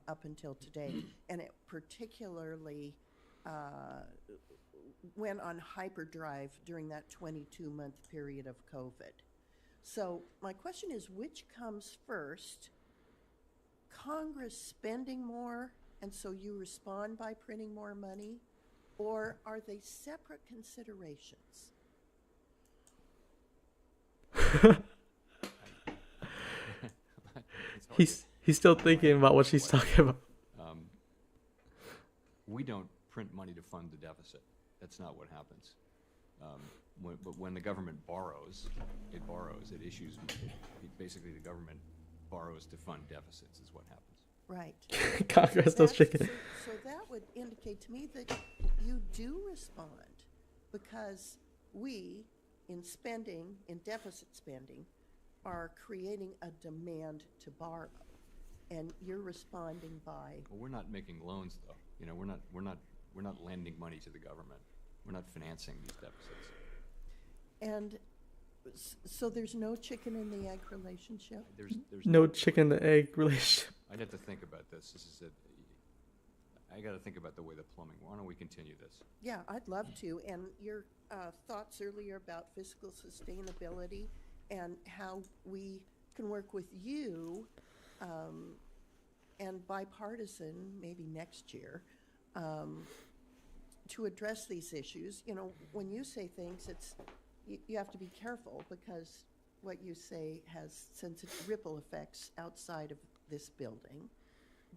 up until today, and it particularly went on hyperdrive during that 22-month period of COVID. So my question is, which comes first? Congress spending more, and so you respond by printing more money, or are they separate considerations? He's still thinking about what she's talking about. We don't print money to fund the deficit. That's not what happens. But when the government borrows, it issues, basically the government borrows to fund deficits is what happens. Right. Congress does chicken. So that would indicate to me that you do respond, because we, in spending, in deficit spending, are creating a demand to borrow, and you're responding by. Well, we're not making loans, though. You know, we're not lending money to the government. We're not financing these deficits. And so there's no chicken and the egg relationship? There's No chicken and egg relationship. I'd have to think about this. I got to think about the way the plumbing. Why don't we continue this? Yeah, I'd love to. And your thoughts earlier about fiscal sustainability and how we can work with you and bipartisan, maybe next year, to address these issues. You know, when you say things, you have to be careful, because what you say has sensitive ripple effects outside of this building.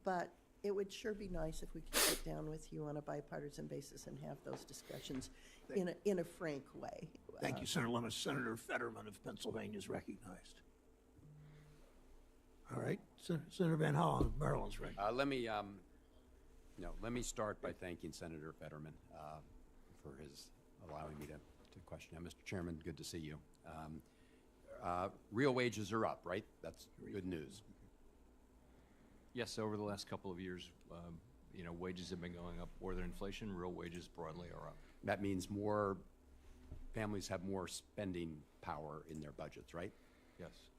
But it would sure be nice if we could sit down with you on a bipartisan basis and have those discussions in a frank way. Thank you, Senator Lummis. Senator Fetterman of Pennsylvania is recognized. All right, Senator Van Hollen of Maryland is recognized. Let me start by thanking Senator Fetterman for his allowing me to question. Now, Mr. Chairman, good to see you. Real wages are up, right? That's good news. Yes, over the last couple of years, wages have been going up more than inflation. Real wages broadly are up. That means more families have more spending power in their budgets, right? Yes.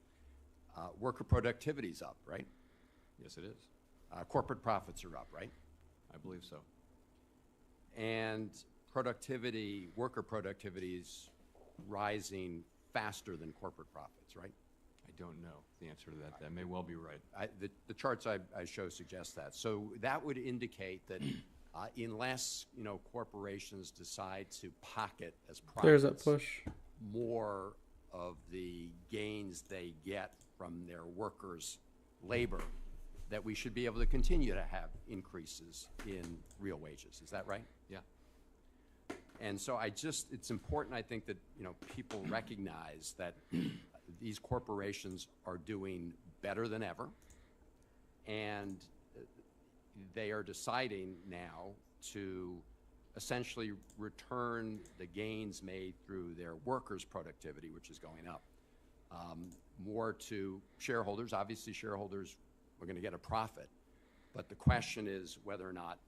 Worker productivity's up, right? Yes, it is. Corporate profits are up, right? I believe so. And worker productivity is rising faster than corporate profits, right? I don't know the answer to that. That may well be right. The charts I show suggest that. So that would indicate that unless corporations decide to pocket as There's profits that push. more of the gains they get from their workers' labor, that we should be able to continue to have increases in real wages. Is that right? Yeah. And so it's important, I think, that people recognize that these corporations are doing better than ever, and they are deciding now to essentially return the gains made through their workers' productivity, which is going up, more to shareholders. Obviously, shareholders are going to get a profit, but the question is whether or not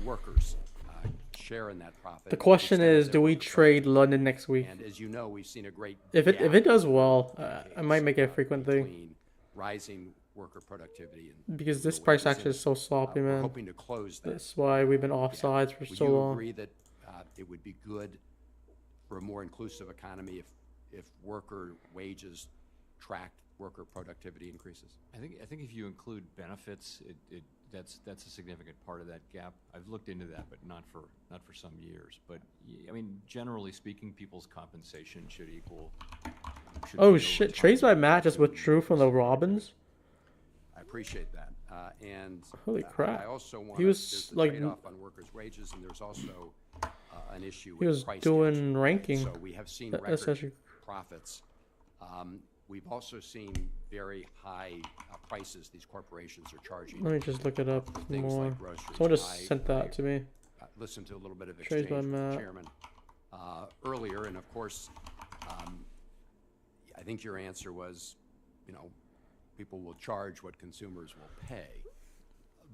workers share in that profit. The question is, do we trade London next week? And as you know, we've seen a great if it does well, I might make it a frequent thing. Between rising worker productivity and because this price action is so sloppy, man. We're hoping to close that. That's why we've been offsides for so long. Would you agree that it would be good for a more inclusive economy if worker wages tracked worker productivity increases? I think if you include benefits, that's a significant part of that gap. I've looked into that, but not for some years. But I mean, generally speaking, people's compensation should equal. Oh shit! Trades by Matt just withdrew from the Robins. I appreciate that. And holy crap! I also want he was like trade-off on workers' wages, and there's also an issue with he was price doing tension. ranking. So we have seen record profits. We've also seen very high prices these corporations are charging. Let me just look it up more. Like groceries. Someone just sent that to me. Listened to a little bit of Trades exchange by with the Matt. chairman earlier, and of course, I think your answer was, people will charge what consumers will pay.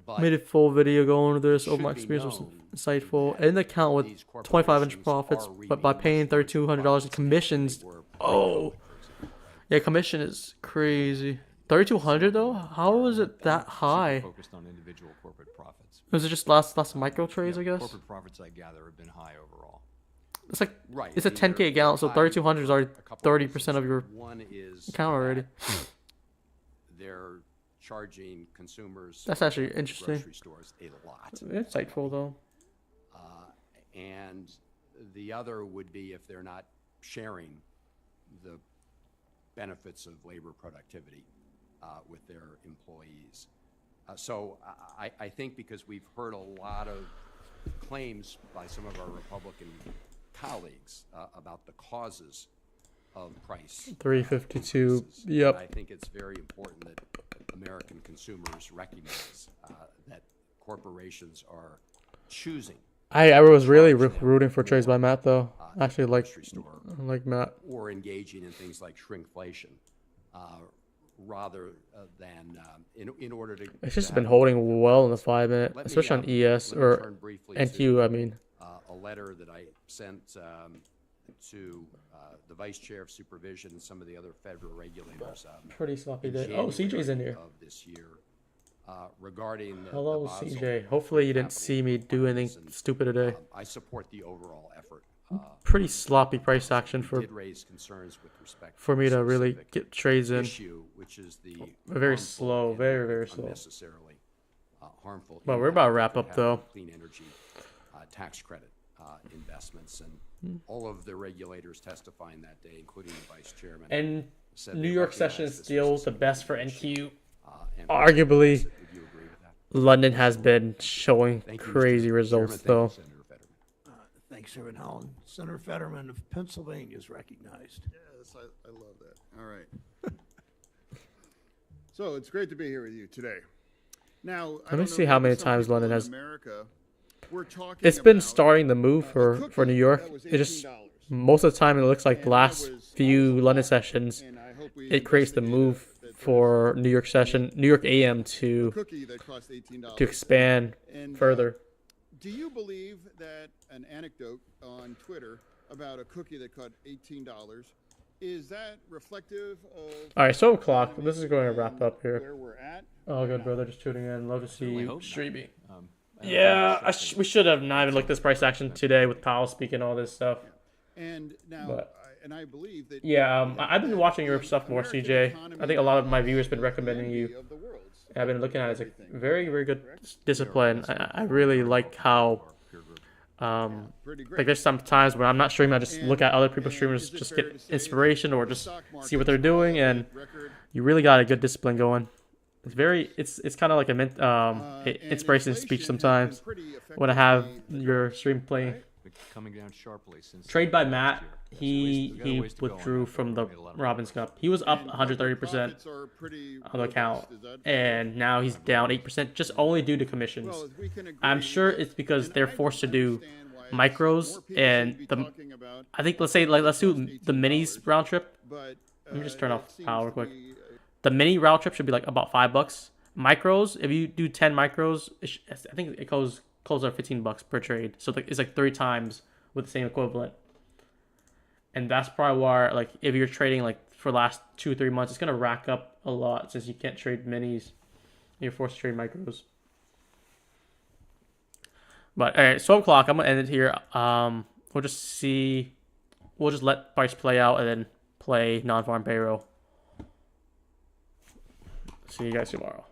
But made a full video going over this. My experience was insightful. An account with 25-inch profits, but by paying $3,200 in commissions. Oh, yeah, commission is crazy. $3,200 though? How is it that high? Focused on individual corporate profits. Was it just last micro trades? I guess. Corporate profits, I gather, have been high overall. It's like right. It's a 10K account, so 3,200 is already 30% of your account already. They're charging consumers. That's actually interesting. Grocery stores a lot. Insightful though. And the other would be if they're not sharing the benefits of labor productivity with their employees. So I think because we've heard a lot of claims by some of our Republican colleagues about the causes of price. 352. increases. Yep. And I think it's very important that American consumers recognize that corporations are choosing. I was really rooting for trades by Matt though. I actually like Matt. Or engaging in things like shrinkflation, rather than in order to. It's just to been have holding well in the 5 minute, Let me, especially on ES let me or turn briefly NQ. to, I mean, a letter that I sent to the Vice Chair of Supervision and some of the other federal regulators. Pretty sloppy in day. Oh, CJ's in January here. Of this year, regarding the Hello, Basel CJ. Hopefully you didn't see me do anything stupid today. I support the overall effort. Pretty sloppy price action for did raise concerns with respect for me to to really specific get trades in. issue, which is the Very harmful slow, and very slow. unnecessarily harmful. But we're about to wrap impact up that could have though. on clean energy tax credit investments, and all of the regulators testifying that day, including the vice chairman. And said New they York recognize session is this still was a the best for significant NQ. and Arguably, would you agree with that? London has been showing Thank you, Mr. crazy Chairman. results Thank you, though. Senator Fetterman. Thanks, Chairman Holland. Senator Fetterman of Pennsylvania is recognized. Yes, I love that. All right. So it's great to be here with you today. Now, Let me see how many times London has. America, we're talking It's been about starting the move for New York. It just most of the time it looks like the last few London sessions, it creates the move for New York session, New York AM to expand further. Do you believe that an anecdote on Twitter about a cookie that cost $18 is that reflective of? All right, so o'clock. This is going to wrap up here. Where we're at? Oh, good brother, just tuning in. Love to see Certainly you hope not. streaming. I don't Yeah, think we should have not even looked at this price action today with Powell speaking all this stuff. And now, But, and I believe that. yeah, I've been watching your stuff more, CJ. I think a lot of my viewers been recommending you. And I've been looking at it as a very, very good discipline. I really like how, like there's some times when I'm not streaming, I just look at other people's streamers, just get inspiration or just see what they're doing, and you really got a good discipline going. It's kind of like a inspiration speech sometimes when I have your stream playing. Coming down sharply since Trade by Matt, he withdrew from the Robbins Cup. He was up 130% on the account, and now he's down 8%, just only due to commissions. I'm sure it's because they're forced to do micros, and I think let's do the minis round trip. Let me just turn off power quick. The mini round trip should be like about $5. Micros, if you do 10 micros, I think it goes closer to $15 per trade. So it's like 3 times with the same equivalent. And that's probably why, like, if you're trading like for the last 2 or 3 months, it's gonna rack up a lot since you can't trade minis. You're forced to trade micros. But all right, 12 o'clock. I'm gonna end it here. We'll just let price play out and then play non-farm payroll. See you guys tomorrow.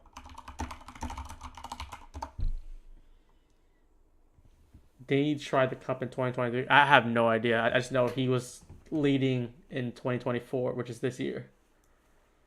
Did he try the cup in 2023? I have no idea. I just know he was leading in 2024, which is this year.